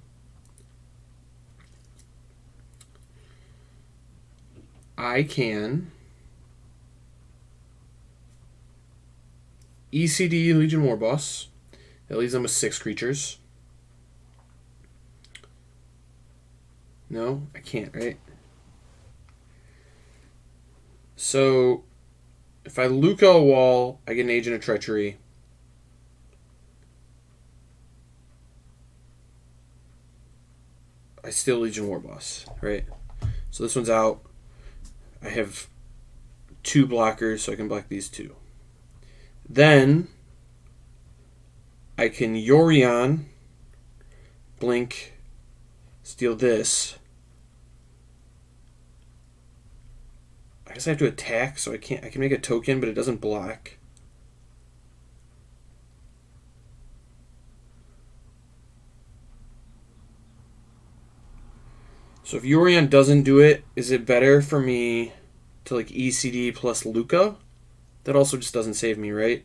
G: I can ECD Legion War Boss. That leaves them with 6 creatures. No, I can't, right? So, if I Lukka a wall, I get an Agent of Treachery. I still Legion War Boss, right? So this one's out. I have 2 blockers, so I can block these 2. Then I can Yorion, blink, steal this. I guess I have to attack, so I can make a token, but it doesn't block. So if Yorion doesn't do it, is it better for me to like ECD plus Lukka? That also just doesn't save me, right?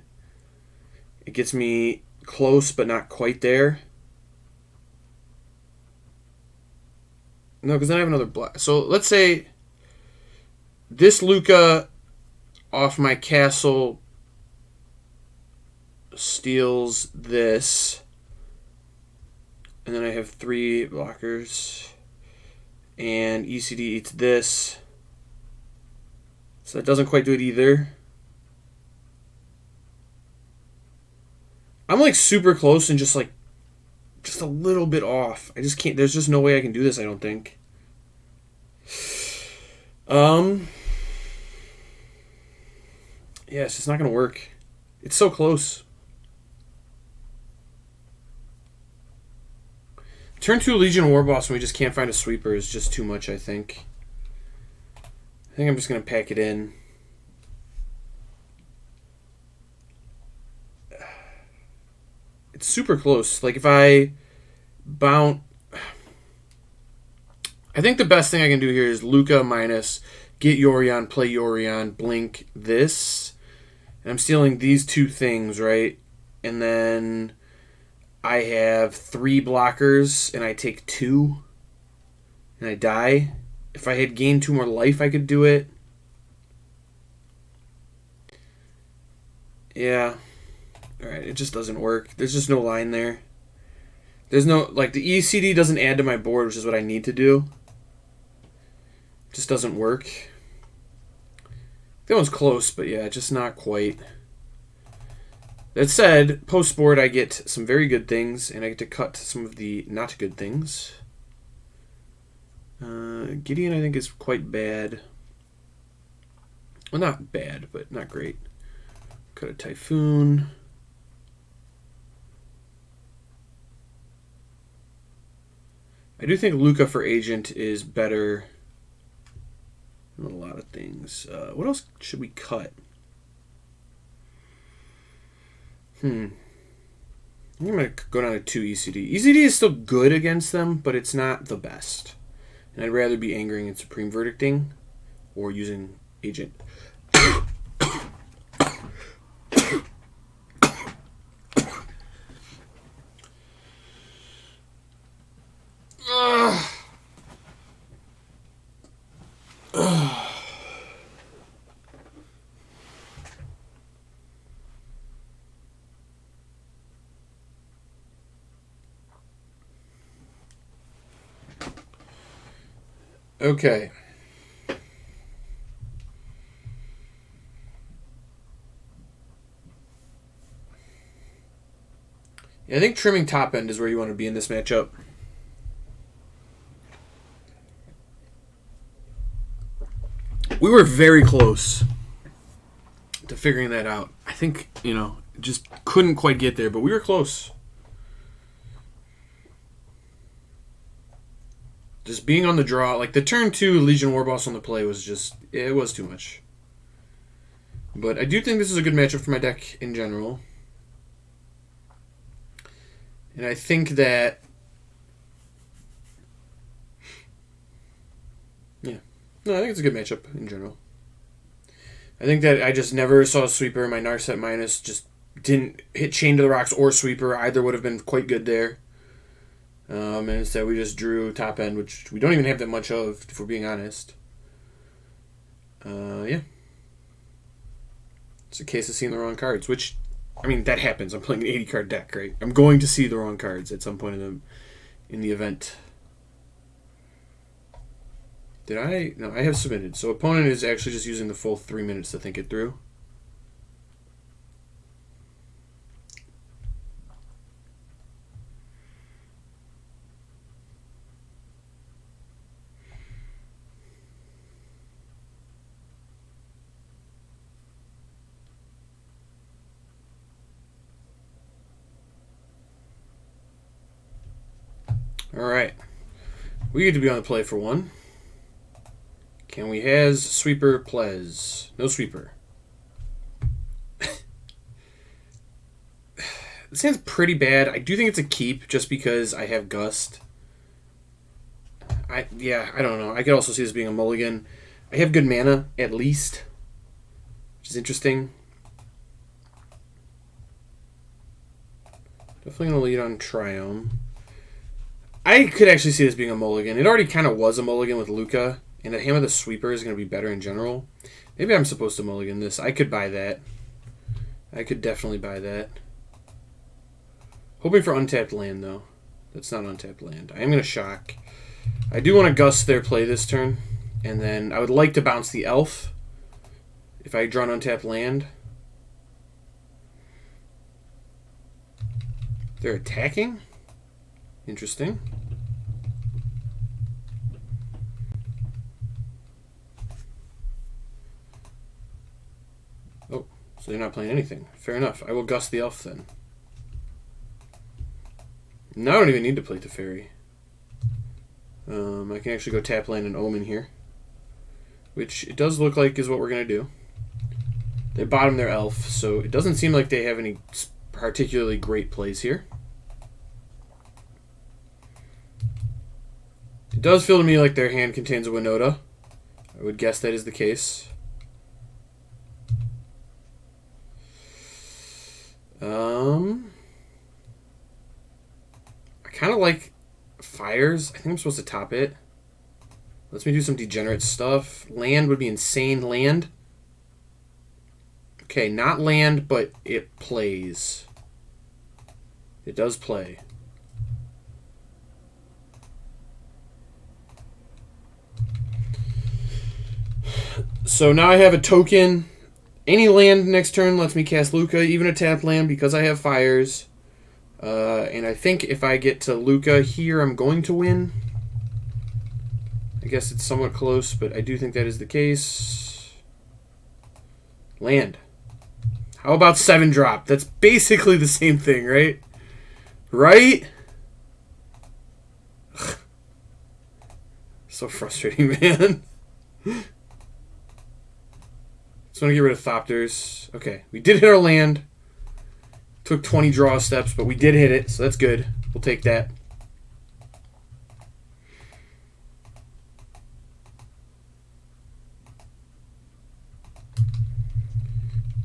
G: It gets me close, but not quite there. No, because then I have another block. So let's say this Lukka off my castle steals this. And then I have 3 blockers. And ECD eats this. So that doesn't quite do it either. I'm like super close and just a little bit off. I just can't. There's just no way I can do this, I don't think. Yeah, it's just not gonna work. It's so close. Turn 2 Legion War Boss when we just can't find a sweeper is just too much, I think. I think I'm just gonna pack it in. It's super close. Like if I bounce, I think the best thing I can do here is Lukka minus, get Yorion, play Yorion, blink this. And I'm stealing these 2 things, right? And then I have 3 blockers and I take 2 and I die. If I had gained 2 more life, I could do it. Yeah. Alright, it just doesn't work. There's just no line there. There's no, like, the ECD doesn't add to my board, which is what I need to do. It just doesn't work. That one's close, but yeah, just not quite. That said, post-board I get some very good things, and I get to cut some of the not good things. Gideon, I think, is quite bad. Well, not bad, but not great. Cut a Typhoon. I do think Lukka for Agent is better than a lot of things. What else should we cut? What I'm going to go down to 2 ECD. ECD is still good against them, but it's not the best. And I'd rather be angering and supreme verdicting or using agent. Okay. Yeah, I think trimming top end is where you want to be in this matchup. We were very close to figuring that out. I think, just couldn't quite get there, but we were close. Just being on the draw, like the turn 2 Legion Warboss on the play was just, it was too much. But I do think this is a good matchup for my deck in general. And I think that, yeah, no, I think it's a good matchup in general. I think that I just never saw a sweeper. My Narset minus just didn't hit Chain to the Rocks or sweeper. Either would have been quite good there. And instead we just drew top end, which we don't even have that much of, if we're being honest. Yeah. It's a case of seeing the wrong cards, which, I mean, that happens. I'm playing an 80-card deck, right? I'm going to see the wrong cards at some point in the event. Did I? No, I have submitted. So opponent is actually just using the full 3 minutes to think it through. All right. We get to be on the play for one. Can we has sweeper ples? No sweeper. This hand's pretty bad. I do think it's a keep just because I have Gust. I don't know. I could also see this being a mulligan. I have good mana, at least, which is interesting. Definitely going to lead on Triome. I could actually see this being a mulligan. It already kind of was a mulligan with Lukka, and the Hammer the Sweeper is going to be better in general. Maybe I'm supposed to mulligan this. I could buy that. I could definitely buy that. Hoping for untapped land, though. That's not untapped land. I am going to shock. I do want to Gust their play this turn, and then I would like to bounce the Elf if I draw an untapped land. They're attacking? Interesting. Oh, so they're not playing anything. Fair enough. I will Gust the Elf then. Now I don't even need to play Teferi. I can actually go tap land and Omen here, which it does look like is what we're going to do. They bottom their Elf, so it doesn't seem like they have any particularly great plays here. It does feel to me like their hand contains a Winota. I would guess that is the case. I kind of like Fires. I think I'm supposed to top it. Lets me do some degenerate stuff. Land would be insane. Land. Okay, not land, but it plays. It does play. So now I have a token. Any land next turn lets me cast Lukka, even a tapped land because I have Fires. And I think if I get to Lukka here, I'm going to win. I guess it's somewhat close, but I do think that is the case. Land. How about 7-drop? That's basically the same thing, right? Right? So frustrating, man. Just want to get rid of Thopters. Okay, we did hit our land. Took 20 draw steps, but we did hit it, so that's good. We'll take that.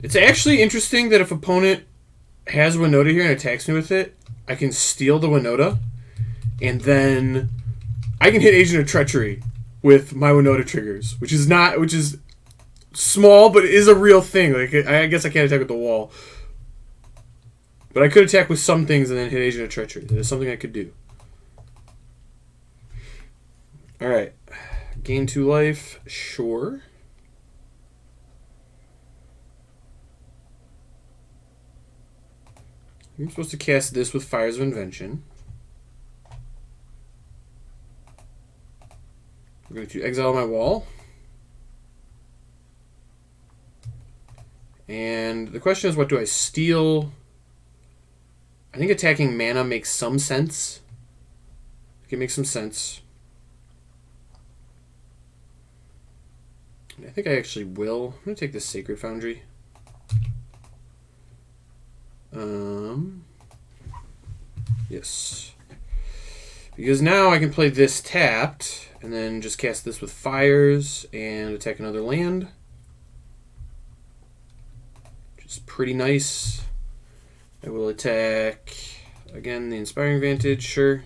G: It's actually interesting that if opponent has Winota here and attacks me with it, I can steal the Winota, and then I can hit Agent of Treachery with my Winota triggers, which is small, but it is a real thing. Like, I guess I can't attack with the wall, but I could attack with some things and then hit Agent of Treachery. That is something I could do. All right, gain 2 life, sure. I'm supposed to cast this with Fires of Invention. I'm going to exile my wall. And the question is, what do I steal? I think attacking mana makes some sense. It makes some sense. I think I actually will. I'm going to take this Sacred Foundry. Yes. Because now I can play this tapped, and then just cast this with Fires, and attack another land. Which is pretty nice. I will attack, again, the Inspiring Vantage, sure.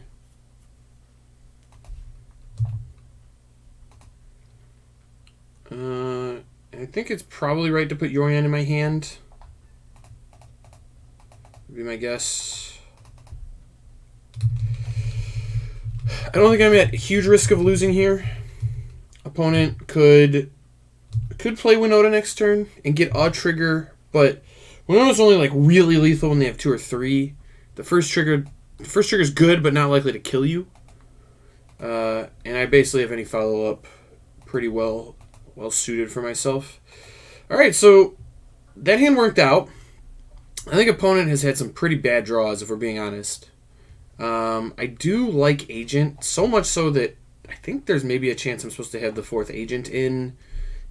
G: I think it's probably right to put Yorion in my hand. Would be my guess. I don't think I'm at huge risk of losing here. Opponent could play Winota next turn and get a trigger, but Winota's only like really lethal when they have 2 or 3. The first trigger is good, but not likely to kill you. And I basically have any follow up pretty well suited for myself. All right, so that hand worked out. I think opponent has had some pretty bad draws, if we're being honest. I do like Agent, so much so that I think there's maybe a chance I'm supposed to have the 4th Agent in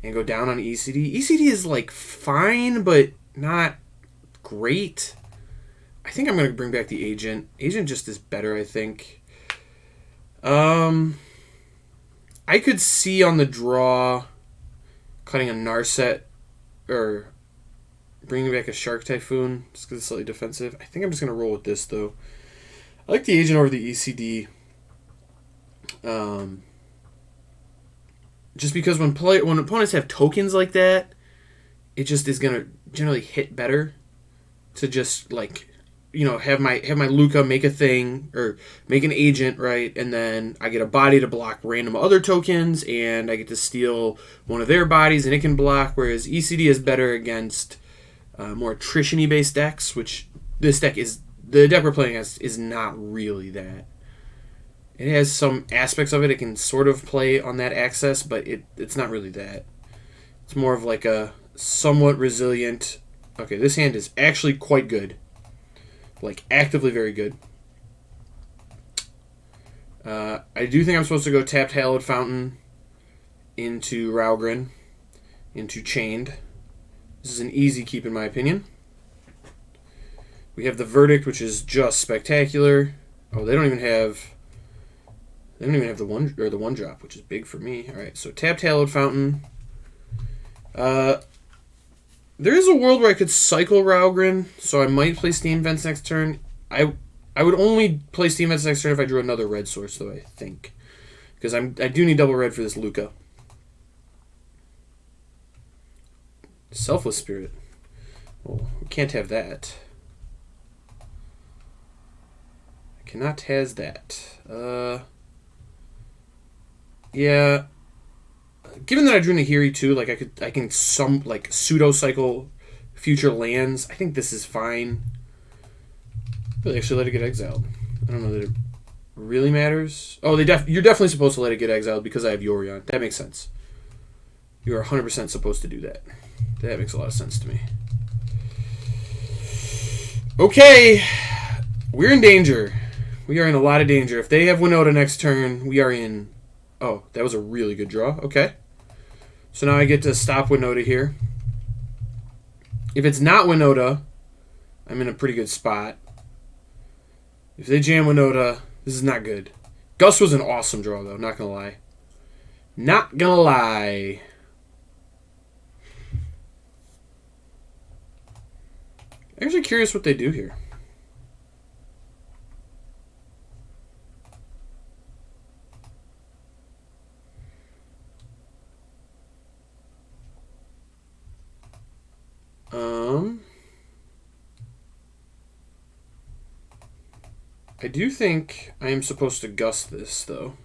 G: and go down on ECD. ECD is like fine, but not great. I think I'm going to bring back the Agent. Agent just is better, I think. I could see on the draw cutting a Narset or bringing back a Shark Typhoon just because it's slightly defensive. I think I'm just going to roll with this, though. I like the Agent over the ECD. Just because when opponents have tokens like that, it just is going to generally hit better to just, like, you know, have my Lukka make a thing or make an Agent, right? And then I get a body to block random other tokens, and I get to steal one of their bodies and it can block, whereas ECD is better against more attrition-y based decks, which this deck is, the deck we're playing as is not really that. It has some aspects of it can sort of play on that access, but it's not really that. It's more of like a somewhat resilient. Okay, this hand is actually quite good. Like, actively very good. I do think I'm supposed to go tapped Hallowed Fountain into Raugrin, into Chained. This is an easy keep in my opinion. We have the Verdict, which is just spectacular. Oh, they don't even have the one drop, which is big for me. All right, so tapped Hallowed Fountain. There is a world where I could cycle Raugrin, so I might play Steam Vents next turn. I would only play Steam Vents next turn if I drew another red source, though, I think. Because I do need double red for this Lukka. Selfless Spirit. Well, we can't have that. I cannot has that. Yeah. Given that I drew Nahiri too, like I can pseudo cycle future lands. I think this is fine. But actually let it get exiled. I don't know that it really matters. Oh, you're definitely supposed to let it get exiled because I have Yorion. That makes sense. You are 100% supposed to do that. That makes a lot of sense to me. Okay, we're in danger. We are in a lot of danger. If they have Winota next turn, we are in. Oh, that was a really good draw. Okay. So now I get to stop Winota here. If it's not Winota, I'm in a pretty good spot. If they jam Winota, this is not good. Gus was an awesome draw, though. Not gonna lie. Not gonna lie. Actually curious what they do here. I do think I am supposed to Gus this, though.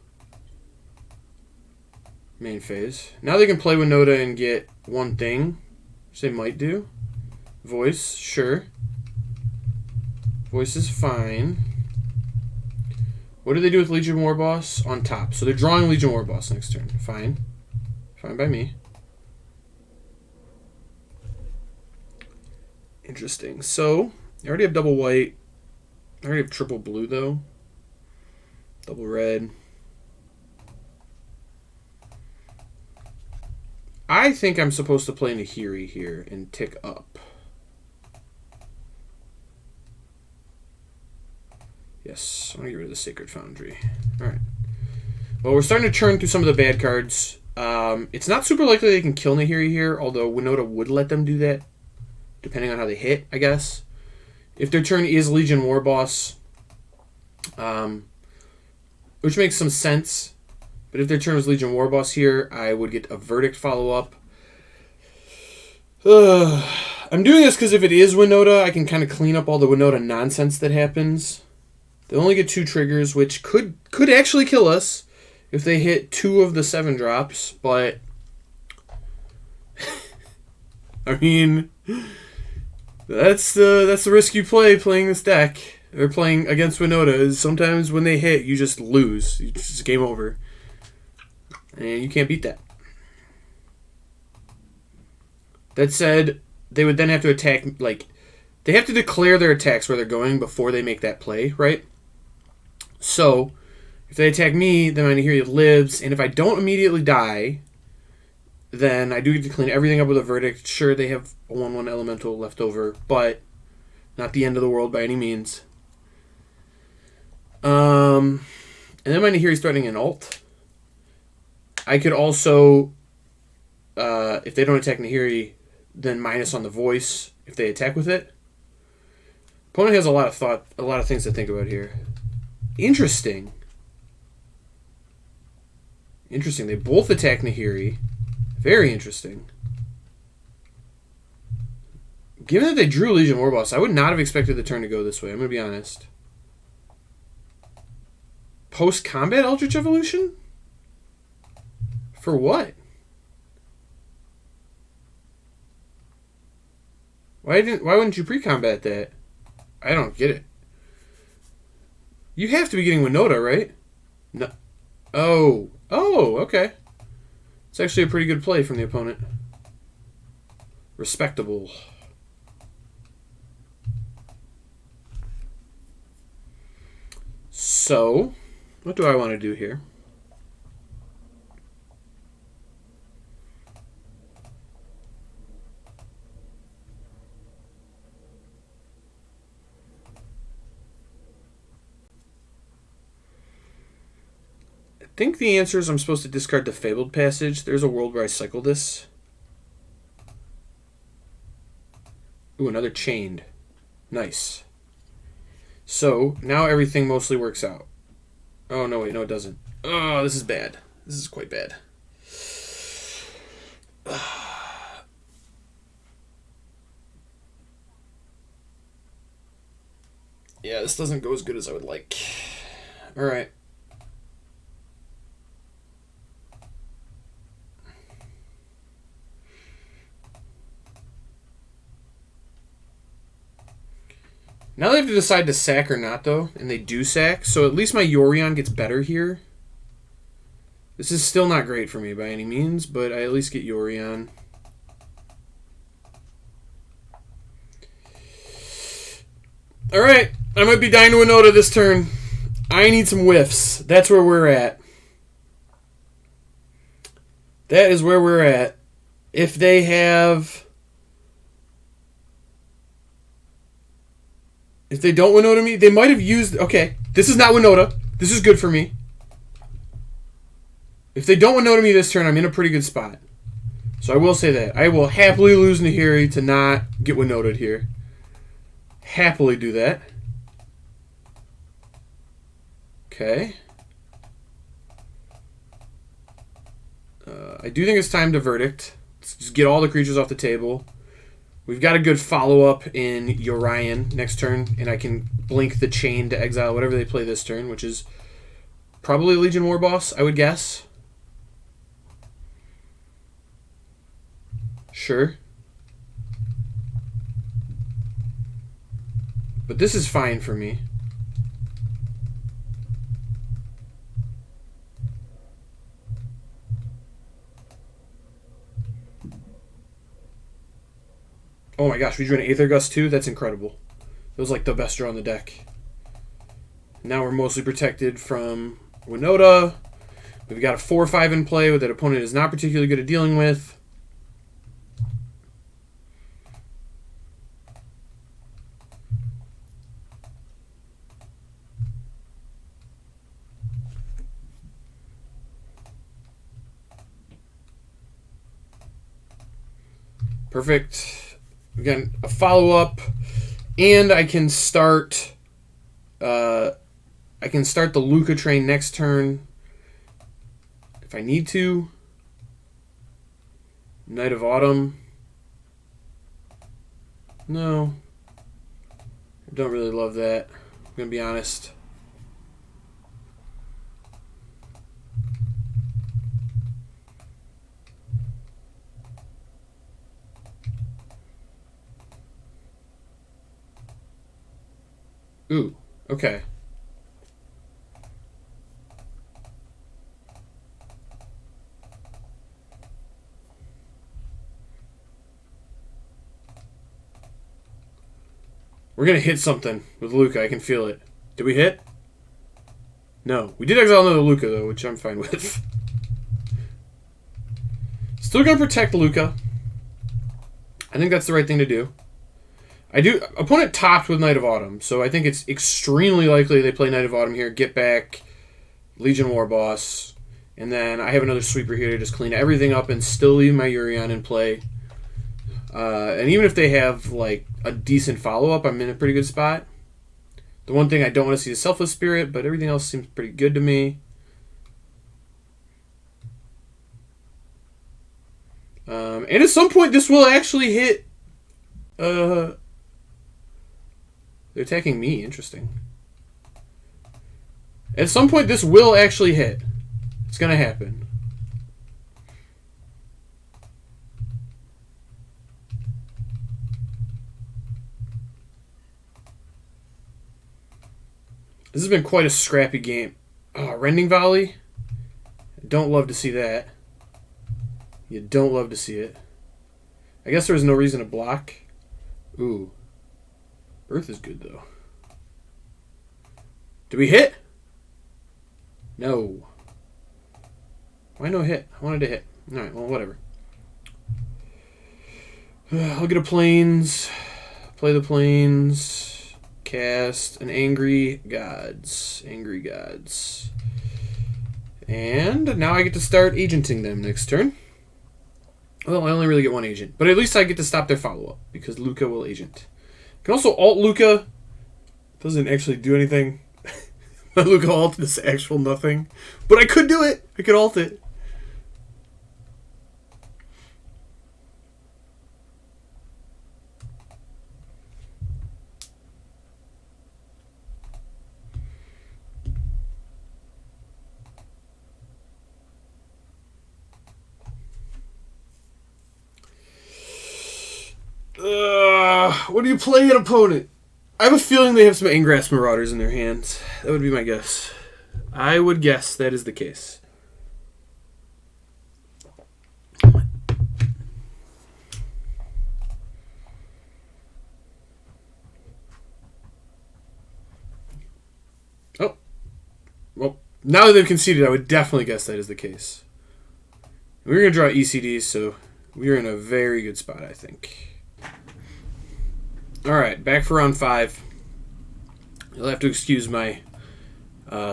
G: Main phase. Now they can play Winota and get one thing, which they might do. Voice, sure. Voice is fine. What do they do with Legion Warboss? On top. So they're drawing Legion Warboss next turn. Fine. Fine by me. Interesting. So, I already have double white. I already have triple blue, though. Double red. I think I'm supposed to play Nahiri here and tick up. Yes, I'm going to get rid of the Sacred Foundry. Alright. Well, we're starting to churn through some of the bad cards. It's not super likely they can kill Nahiri here, although Winota would let them do that, depending on how they hit, I guess. If their turn is Legion Warboss, which makes some sense, but if their turn is Legion Warboss here, I would get a Verdict follow-up. I'm doing this because if it is Winota, I can kind of clean up all the Winota nonsense that happens. They only get 2 triggers, which could actually kill us if they hit 2 of the 7 drops, but I mean, that's the risk you play playing this deck or playing against Winota. Is sometimes when they hit, you just lose. It's just game over, and you can't beat that. That said, they would then have to attack, like, they have to declare their attacks where they're going before they make that play, right? So, if they attack me, then Nahiri lives, and if I don't immediately die, then I do get to clean everything up with a Verdict. Sure, they have a 1/1 elemental left over, but not the end of the world by any means. And then Nahiri's threatening an ult. I could also, if they don't attack Nahiri, then minus on the voice if they attack with it. Opponent has a lot of things to think about here. Interesting. Interesting. They both attack Nahiri. Very interesting. Given that they drew Legion Warboss, I would not have expected the turn to go this way. I'm going to be honest. Post-combat Eldritch Evolution? For what? Why wouldn't you pre-combat that? I don't get it. You have to be getting Winota, right? No. Oh, okay. It's actually a pretty good play from the opponent. Respectable. So, what do I want to do here? I think the answer is I'm supposed to discard the Fabled Passage. There's a world where I cycle this. Ooh, another Chained. Nice. So, now everything mostly works out. Oh, no, wait, no, it doesn't. Oh, this is bad. This is quite bad. Yeah, this doesn't go as good as I would like. Alright. Now they have to decide to sack or not, though, and they do sack, so at least my Yorion gets better here. This is still not great for me by any means, but I at least get Yorion. Alright, I might be dying to Winota this turn. I need some whiffs. That's where we're at. That is where we're at. If they have... If they don't Winota me, they might have used... Okay, this is not Winota. This is good for me. If they don't Winota me this turn, I'm in a pretty good spot. So I will say that. I will happily lose Nahiri to not get Winoted here. Happily do that. Okay. I do think it's time to Verdict. Let's just get all the creatures off the table. We've got a good follow-up in Yorion next turn, and I can blink the chain to exile whatever they play this turn, which is probably Legion War Boss, I would guess. Sure. But this is fine for me. Oh my gosh, we drew an Aether Gust too? That's incredible. It was like the best draw on the deck. Now we're mostly protected from Winota. We've got a 4-5 in play that opponent is not particularly good at dealing with. Perfect. Again, a follow-up, and I can start the Lukka train next turn if I need to. Night of Autumn. No. I don't really love that. I'm going to be honest. Ooh, okay. We're going to hit something with Lukka. I can feel it. Did we hit? No. We did exile another Lukka, though, which I'm fine with. Still going to protect Lukka. I think that's the right thing to do. Opponent topped with Night of Autumn, so I think it's extremely likely they play Night of Autumn here, get back Legion War Boss, and then I have another sweeper here to just clean everything up and still leave my Yorion in play. And even if they have like a decent follow-up, I'm in a pretty good spot. The one thing I don't want to see is Selfless Spirit, but everything else seems pretty good to me. And at some point this will actually hit... They're attacking me. Interesting. At some point, this will actually hit. It's going to happen. This has been quite a scrappy game. Oh, Rending Volley? Don't love to see that. You don't love to see it. I guess there was no reason to block. Ooh. Birth is good, though. Did we hit? No. Why no hit? I wanted to hit. Alright, well, whatever. I'll get a Plains. Play the Plains. Cast an Angry Gods. Angry Gods. And now I get to start agenting them next turn. Well, I only really get one agent. But at least I get to stop their follow-up, because Lukka will agent. Can also alt Lukka. Doesn't actually do anything. My Lukka alt is actual nothing. But I could do it. I could alt it. What do you play an opponent? I have a feeling they have some Ingrass Marauders in their hands. That would be my guess. I would guess that is the case. Oh. Well, now that they've conceded, I would definitely guess that is the case. We're going to draw ECDs, so we're in a very good spot, I think. Alright, back for round 5. You'll have to excuse my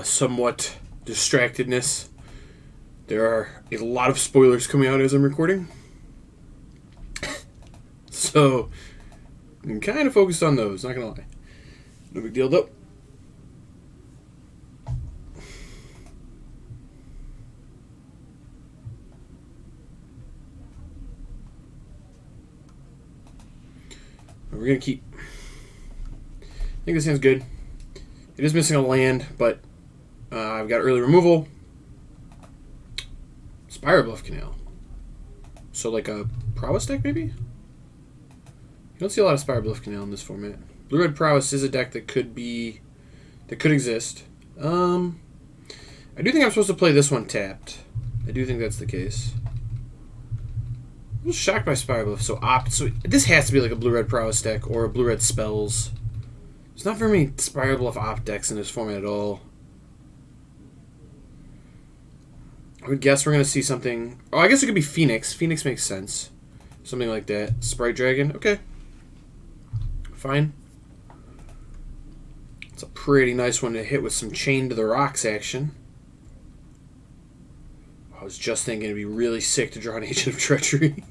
G: somewhat distractedness. There are a lot of spoilers coming out as I'm recording. So, I'm kind of focused on those, not gonna lie. No big deal though. We're gonna keep. I think this hand's good. It is missing a land, but I've got early removal. Spire Bluff Canal. So like a Prowess deck, maybe? You don't see a lot of Spire Bluff Canal in this format. Blue-Red Prowess is a deck that could exist. I do think I'm supposed to play this one tapped. I do think that's the case. I'm shocked by Spire Bluff. So this has to be like a Blue-Red Prowess deck or a Blue-Red Spells. There's not very many Spire Bluff Opt decks in this format at all. I would guess we're going to see something... Oh, I guess it could be Phoenix. Phoenix makes sense. Something like that. Sprite Dragon. Okay. Fine. It's a pretty nice one to hit with some Chain to the Rocks action. I was just thinking it'd be really sick to draw an Agent of Treachery.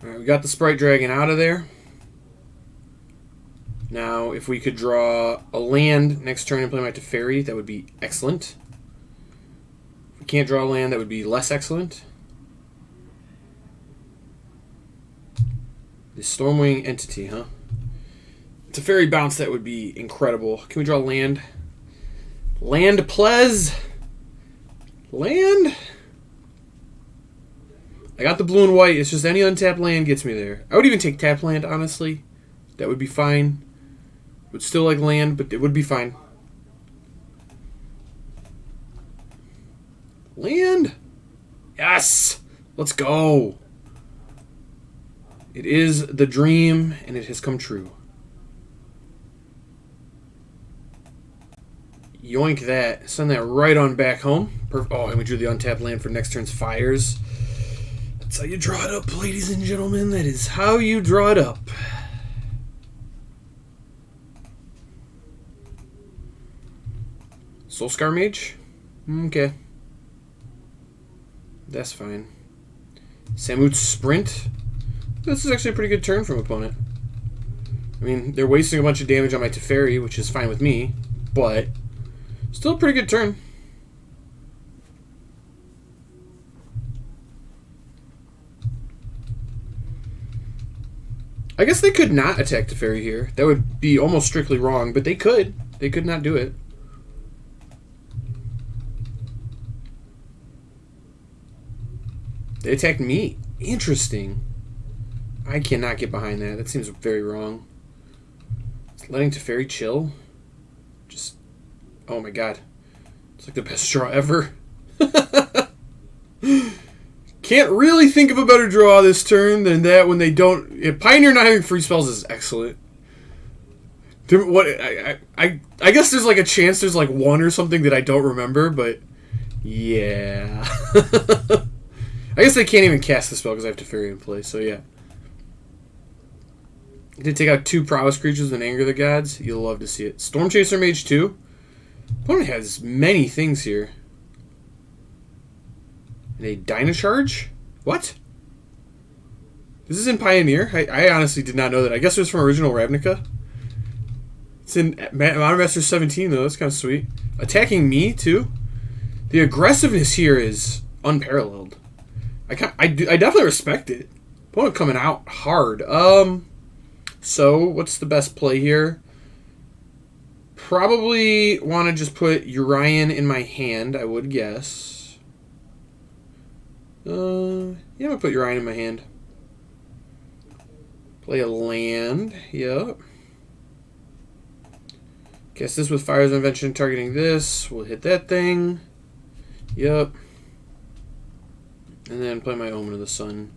G: Alright, we got the Sprite Dragon out of there. Now, if we could draw a land next turn and play my Teferi, that would be excellent. If we can't draw a land, that would be less excellent. The Stormwing Entity, huh? Teferi bounce, that would be incredible. Can we draw land? Land, please? Land? I got the blue and white. It's just any untapped land gets me there. I would even take tap land, honestly. That would be fine. Would still like land, but it would be fine. Land? Yes! Let's go! It is the dream, and it has come true. Yoink that. Send that right on back home. Oh, and we drew the untapped land for next turn's Fires. That's how you draw it up, ladies and gentlemen. That is how you draw it up. Soulscar Mage? Okay. That's fine. Samut's Sprint? This is actually a pretty good turn from opponent. I mean, they're wasting a bunch of damage on my Teferi, which is fine with me, but still a pretty good turn. I guess they could not attack Teferi here. That would be almost strictly wrong, but they could. They could not do it. They attacked me. Interesting. I cannot get behind that. That seems very wrong. Letting Teferi chill. Just... Oh my god. It's like the best draw ever. Can't really think of a better draw this turn than that when they don't... Yeah, Pioneer not having free spells is excellent. What I guess there's like a chance there's like one or something that I don't remember, but... Yeah. I guess they can't even cast the spell because I have Teferi in play, so yeah. I did take out 2 Prowess creatures and Anger the Gods. You'll love to see it. Storm Chaser Mage 2. Opponent has many things here. And a Dynacharge? What? This is in Pioneer? I honestly did not know that. I guess it was from original Ravnica. It's in Modern Master 17, though. That's kind of sweet. Attacking me, too? The aggressiveness here is unparalleled. I definitely respect it. Opponent coming out hard. So, what's the best play here? Probably want to just put Urian in my hand, I would guess. Yeah, I'm going to put Urian in my hand. Play a land. Yep. Cast this with Fire's Invention, targeting this. We'll hit that thing. Yep. And then play my Omen of the Sun.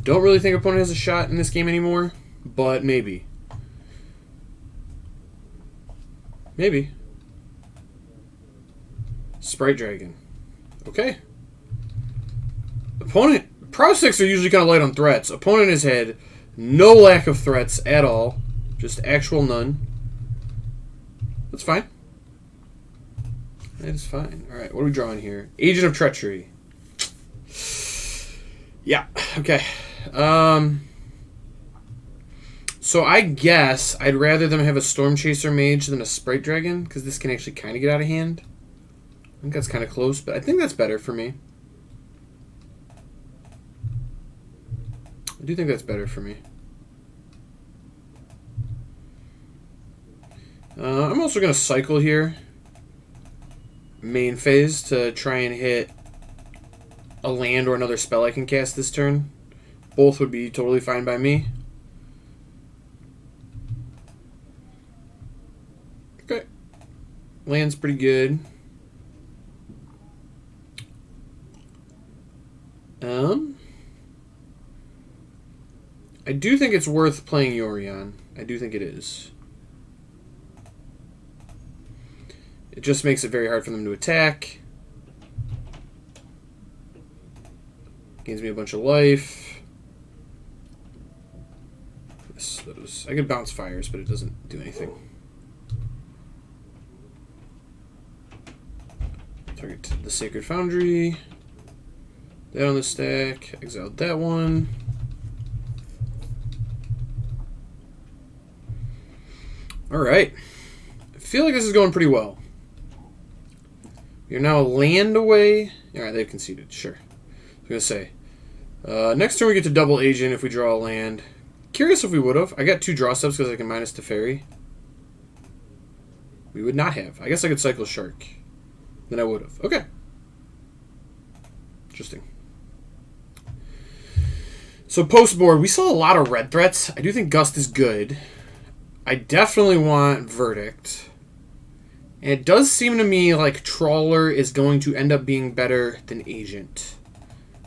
G: Don't really think opponent has a shot in this game anymore, but maybe. Maybe. Sprite Dragon. Okay. Opponent. Prospects are usually kind of light on threats. Opponent has had no lack of threats at all. Just actual none. That's fine. That is fine. Alright, what are we drawing here? Agent of Treachery. Yeah, okay. So I guess I'd rather them have a Storm Chaser Mage than a Sprite Dragon, because this can actually kind of get out of hand. I think that's kind of close, but I think that's better for me. I do think that's better for me. I'm also going to cycle here. Main phase to try and hit a land or another spell I can cast this turn. Both would be totally fine by me. Okay. Land's pretty good. I do think it's worth playing Yorion. I do think it is. It just makes it very hard for them to attack. Gains me a bunch of life. I could bounce fires, but it doesn't do anything. Target the Sacred Foundry. That on the stack. Exiled that one. Alright. I feel like this is going pretty well. You're now a land away. Alright, they've conceded. Sure. I was going to say. Next turn we get to double agent if we draw a land. Curious if we would have. I got 2 draw steps because I can minus Teferi. We would not have. I guess I could cycle Shark. Then I would have. Okay. Interesting. So post board, we saw a lot of red threats. I do think Gust is good. I definitely want Verdict. And it does seem to me like Trawler is going to end up being better than Agent.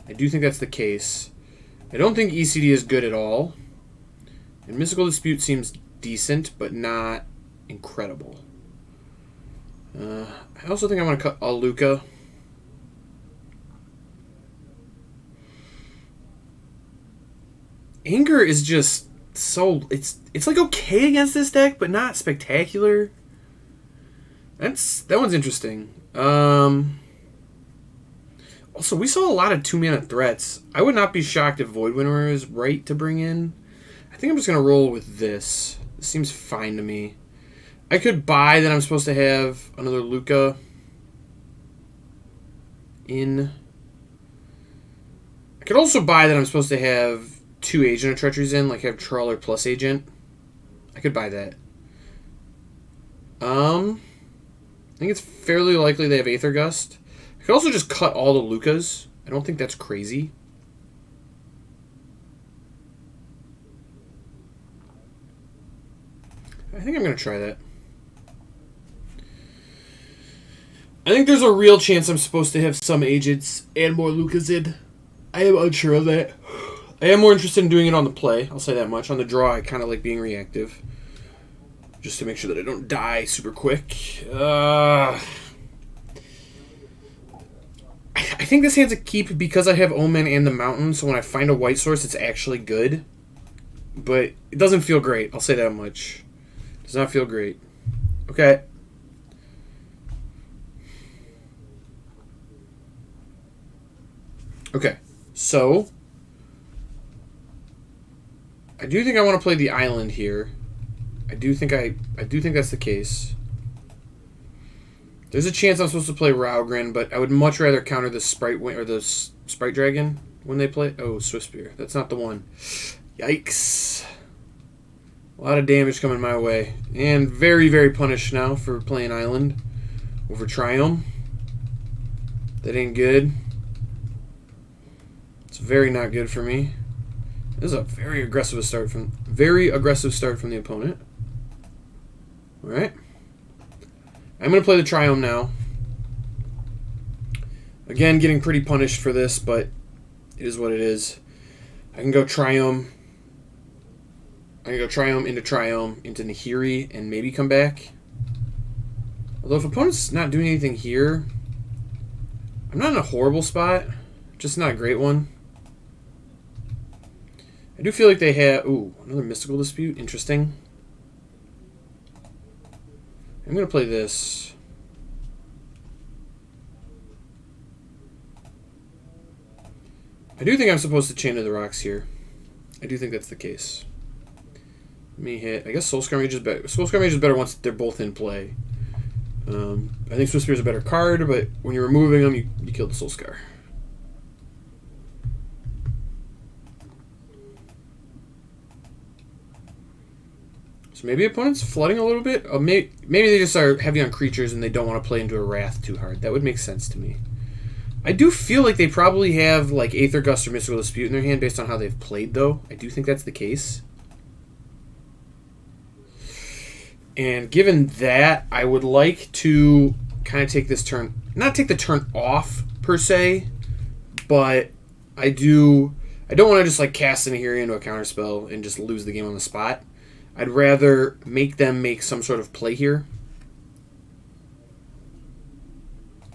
G: I do think that's the case. I don't think ECD is good at all. And Mystical Dispute seems decent, but not incredible. I also think I want to cut Lukka. Anger is just so it's like okay against this deck, but not spectacular. That one's interesting. Also, we saw a lot of 2-mana threats. I would not be shocked if Voidwinter is right to bring in. I think I'm just gonna roll with this. This seems fine to me. I could buy that I'm supposed to have another Lukka in. I could also buy that I'm supposed to have 2 Agent of Treacheries in, like have Trawler plus Agent. I could buy that. I think it's fairly likely they have Aether Gust. I could also just cut all the Lukkas. I don't think that's crazy. I think I'm going to try that. I think there's a real chance I'm supposed to have some Agents and more Lukkas in. I am unsure of that. I am more interested in doing it on the play. I'll say that much. On the draw, I kind of like being reactive. Just to make sure that I don't die super quick. I think this hand's a keep because I have Omen and the Mountain, so when I find a white source, it's actually good. But it doesn't feel great. I'll say that much. It does not feel great. Okay. Okay. So I do think I want to play the island here. I do think that's the case. There's a chance I'm supposed to play Raugrin, but I would much rather counter the Sprite Dragon when they play. Oh, Swiftspear. That's not the one. Yikes. A lot of damage coming my way. And very, very punished now for playing Island over Triumph. That ain't good. It's very not good for me. This is a very aggressive start from the opponent. All right. I'm going to play the Triumph now. Again, getting pretty punished for this, but it is what it is. I can go Triome. I can go Triome into Nahiri and maybe come back. Although if opponent's not doing anything here, I'm not in a horrible spot. Just not a great one. I do feel like they have... Ooh, another Mystical Dispute. Interesting. I'm going to play this. I do think I'm supposed to Chain to the Rocks here. I do think that's the case. Let me hit... I guess Soul Scar Mage is better. Soul Scar Mage is better once they're both in play. I think Swift Spear is a better card, but when you're removing them, you kill the Soul Scar. So maybe opponent's flooding a little bit. Maybe they just are heavy on creatures and they don't want to play into a Wrath too hard. That would make sense to me. I do feel like they probably have like Aether Gust or Mystical Dispute in their hand based on how they've played, though. I do think that's the case. And given that, I would like to kind of take this turn, not take the turn off per se, but I don't want to just like cast Nahiri into a counterspell and just lose the game on the spot. I'd rather make them make some sort of play here.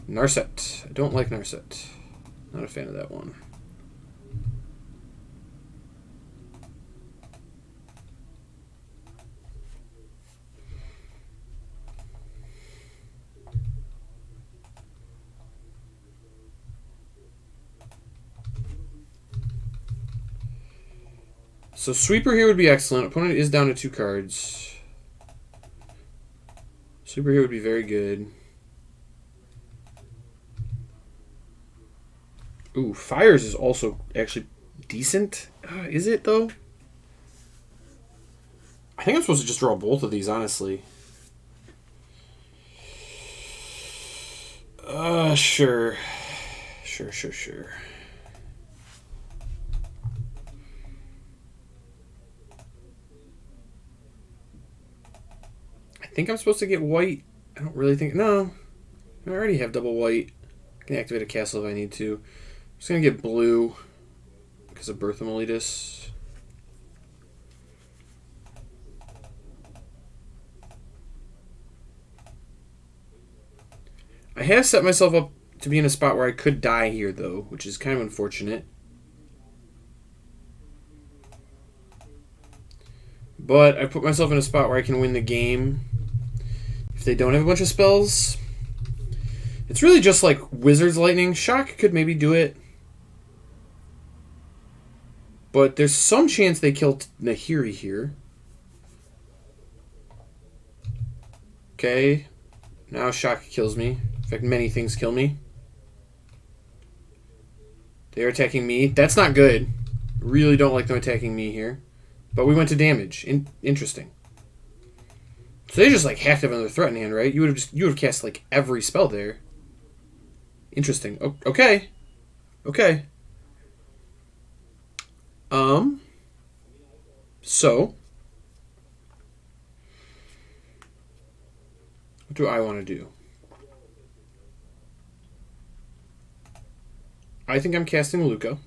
G: Narset. I don't like Narset. Not a fan of that one. So Sweeper here would be excellent. Opponent is down to 2 cards. Sweeper here would be very good. Ooh, Fires is also actually decent. Is it, though? I think I'm supposed to just draw both of these, honestly. Sure. Sure. I think I'm supposed to get white. I don't really think... No. I already have double white. I can activate a castle if I need to. I'm just going to get blue because of Birth of Meletus. I have set myself up to be in a spot where I could die here, though, which is kind of unfortunate. But I put myself in a spot where I can win the game if they don't have a bunch of spells. It's really just like Wizard's Lightning. Shock could maybe do it. But there's some chance they kill Nahiri here. Okay. Now Shock kills me. In fact, many things kill me. They're attacking me. That's not good. Really don't like them attacking me here. But we went to damage. Interesting. So they just like have to have another threat in hand, right? You would have cast like every spell there. Interesting. Okay. So what do I want to do? I think I'm casting Lukka.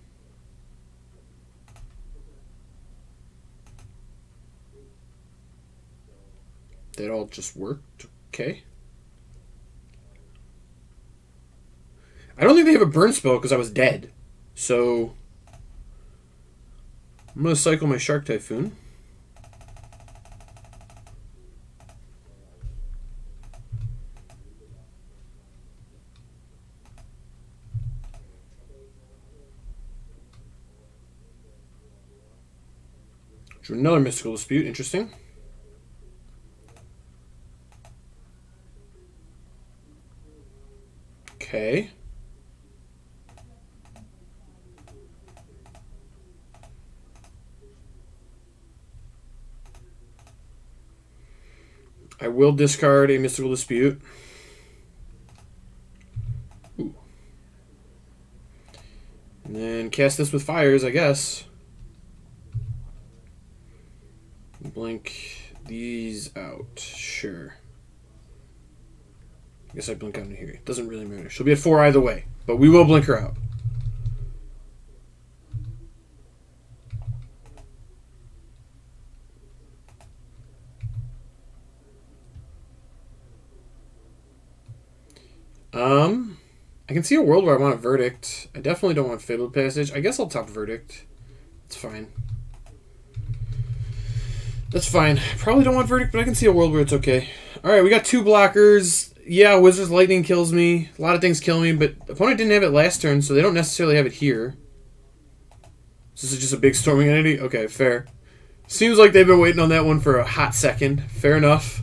G: That all just worked. Okay. I don't think they have a burn spell because I was dead. So I'm going to cycle my Shark Typhoon. Drew another Mystical Dispute. Interesting. Okay. I will discard a Mystical Dispute. Ooh. And then cast this with Fires, I guess. Blink these out. Sure. I guess I blink out into here. Doesn't really matter. She'll be at 4 either way. But we will blink her out. I can see a world where I want a Verdict. I definitely don't want Fabled Passage. I guess I'll top Verdict. It's fine. That's fine. Probably don't want Verdict, but I can see a world where it's okay. Alright, we got 2 blockers. Yeah, Wizard's Lightning kills me. A lot of things kill me, but opponent didn't have it last turn, so they don't necessarily have it here. This is just a big storming entity? Okay, fair. Seems like they've been waiting on that one for a hot second. Fair enough.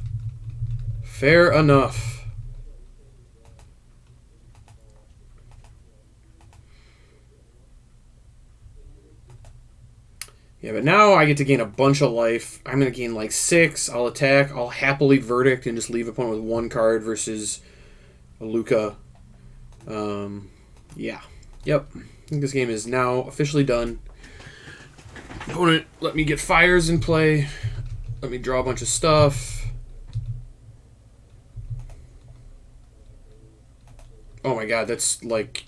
G: Fair enough. Yeah, but now I get to gain a bunch of life. I'm going to gain like 6. I'll attack. I'll happily Verdict and just leave opponent with 1 card versus a Lukka. Yeah. Yep. I think this game is now officially done. Opponent let me get fires in play. Let me draw a bunch of stuff. Oh my god, that's like...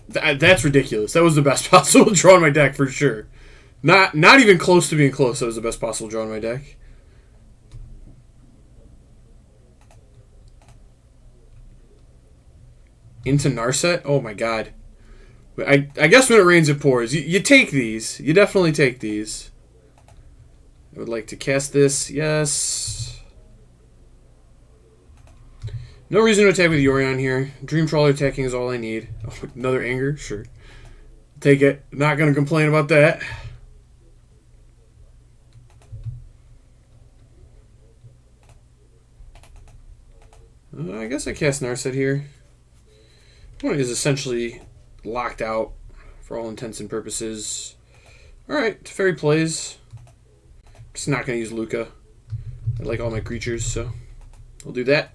G: That's ridiculous. That was the best possible draw in my deck for sure. Not even close to being close. That was the best possible draw in my deck. Into Narset? Oh my god. I guess when it rains it pours. You take these. You definitely take these. I would like to cast this. Yes. No reason to attack with Yorion here. Dream Trawler attacking is all I need. Oh, another Anger? Sure. Take it. Not going to complain about that. I guess I cast Narset here. Opponent is essentially locked out for all intents and purposes. Alright, Fairy plays. Just not going to use Lukka. I like all my creatures, so I'll do that.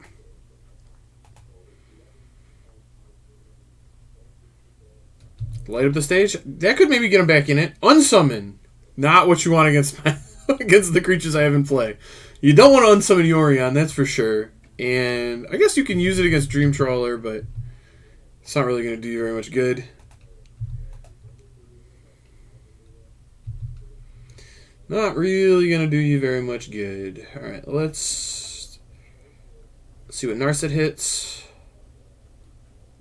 G: Light up the stage. That could maybe get him back in it. Unsummon. Not what you want against my against the creatures I have in play. You don't want to unsummon Yorion, that's for sure. And I guess you can use it against Dream Trawler, but it's not really going to do you very much good. Not really going to do you very much good. Alright, let's see what Narset hits.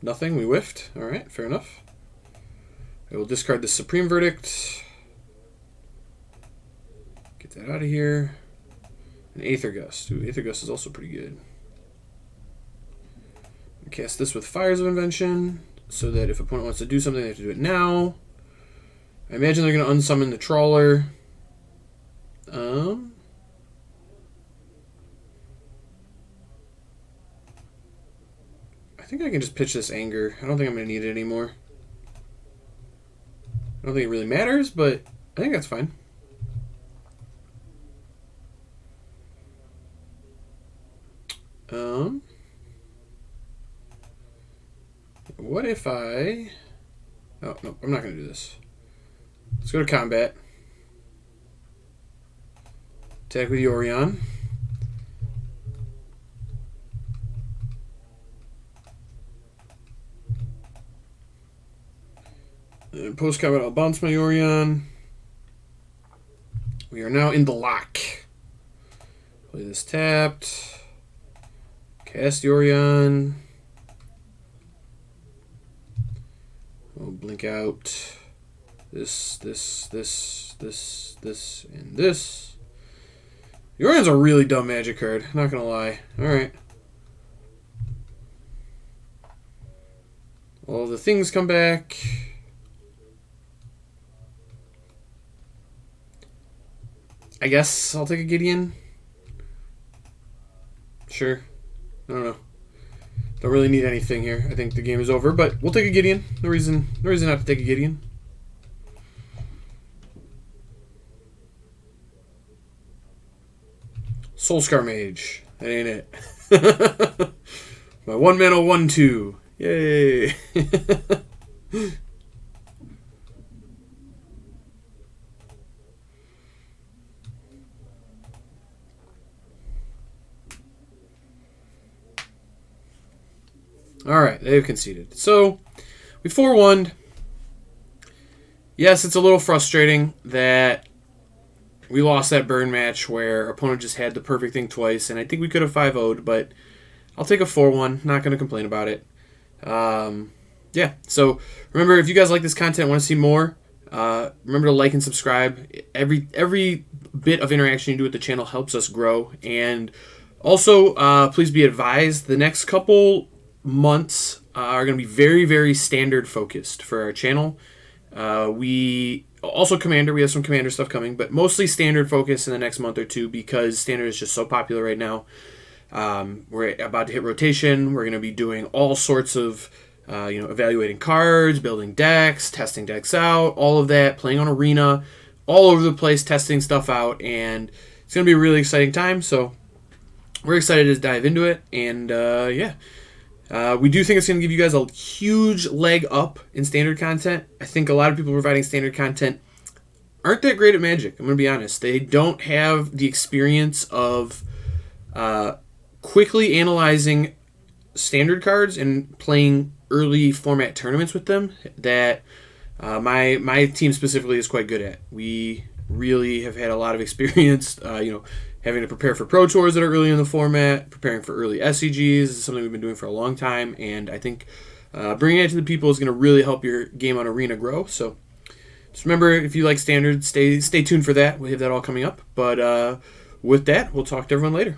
G: Nothing, we whiffed. Alright, fair enough. I will discard the Supreme Verdict. Get that out of here. An Aether Gust. Ooh, Aether Gust is also pretty good. Cast this with Fires of Invention, so that if opponent wants to do something, they have to do it now. I imagine they're going to unsummon the Trawler. I think I can just pitch this Anger. I don't think I'm going to need it anymore. I don't think it really matters, but I think that's fine. What if I... Oh, no, I'm not going to do this. Let's go to combat. Attack with Yorion. And post-combat, I'll bounce my Yorion. We are now in the lock. Play this tapped. Cast Yorion. We'll blink out this, and this. Yorion's a really dumb magic card, not gonna lie. Alright. All the things come back. I guess I'll take a Gideon. Sure. I don't know. Don't really need anything here. I think the game is over, but we'll take a Gideon. No reason not to take a Gideon. Soulscar Mage. That ain't it. My 1-mana 1/2. Yay. Alright, they've conceded. So, we 4-1'd. Yes, it's a little frustrating that we lost that burn match where opponent just had the perfect thing twice, and I think we could have 5-0'd, but I'll take a 4-1. Not going to complain about it. Yeah, so remember, if you guys like this content, want to see more, remember to like and subscribe. Every bit of interaction you do with the channel helps us grow. And also, please be advised, the next couple months are going to be very, very standard focused for our channel. We also Commander, we have some Commander stuff coming, but mostly standard focus in the next month or two because standard is just so popular right now. We're about to hit rotation. We're going to be doing all sorts of evaluating cards, building decks, testing decks out, all of that, playing on Arena, all over the place, testing stuff out, and it's going to be a really exciting time, so we're excited to dive into it, and we do think it's going to give you guys a huge leg up in standard content. I think a lot of people providing standard content aren't that great at Magic, I'm going to be honest. They don't have the experience of quickly analyzing standard cards and playing early format tournaments with them that my team specifically is quite good at. We really have had a lot of experience, having to prepare for Pro Tours that are early in the format, preparing for early SCGs is something we've been doing for a long time, and I think bringing it to the people is going to really help your game on Arena grow. So just remember, if you like standard, stay tuned for that. We have that all coming up. But with that, we'll talk to everyone later.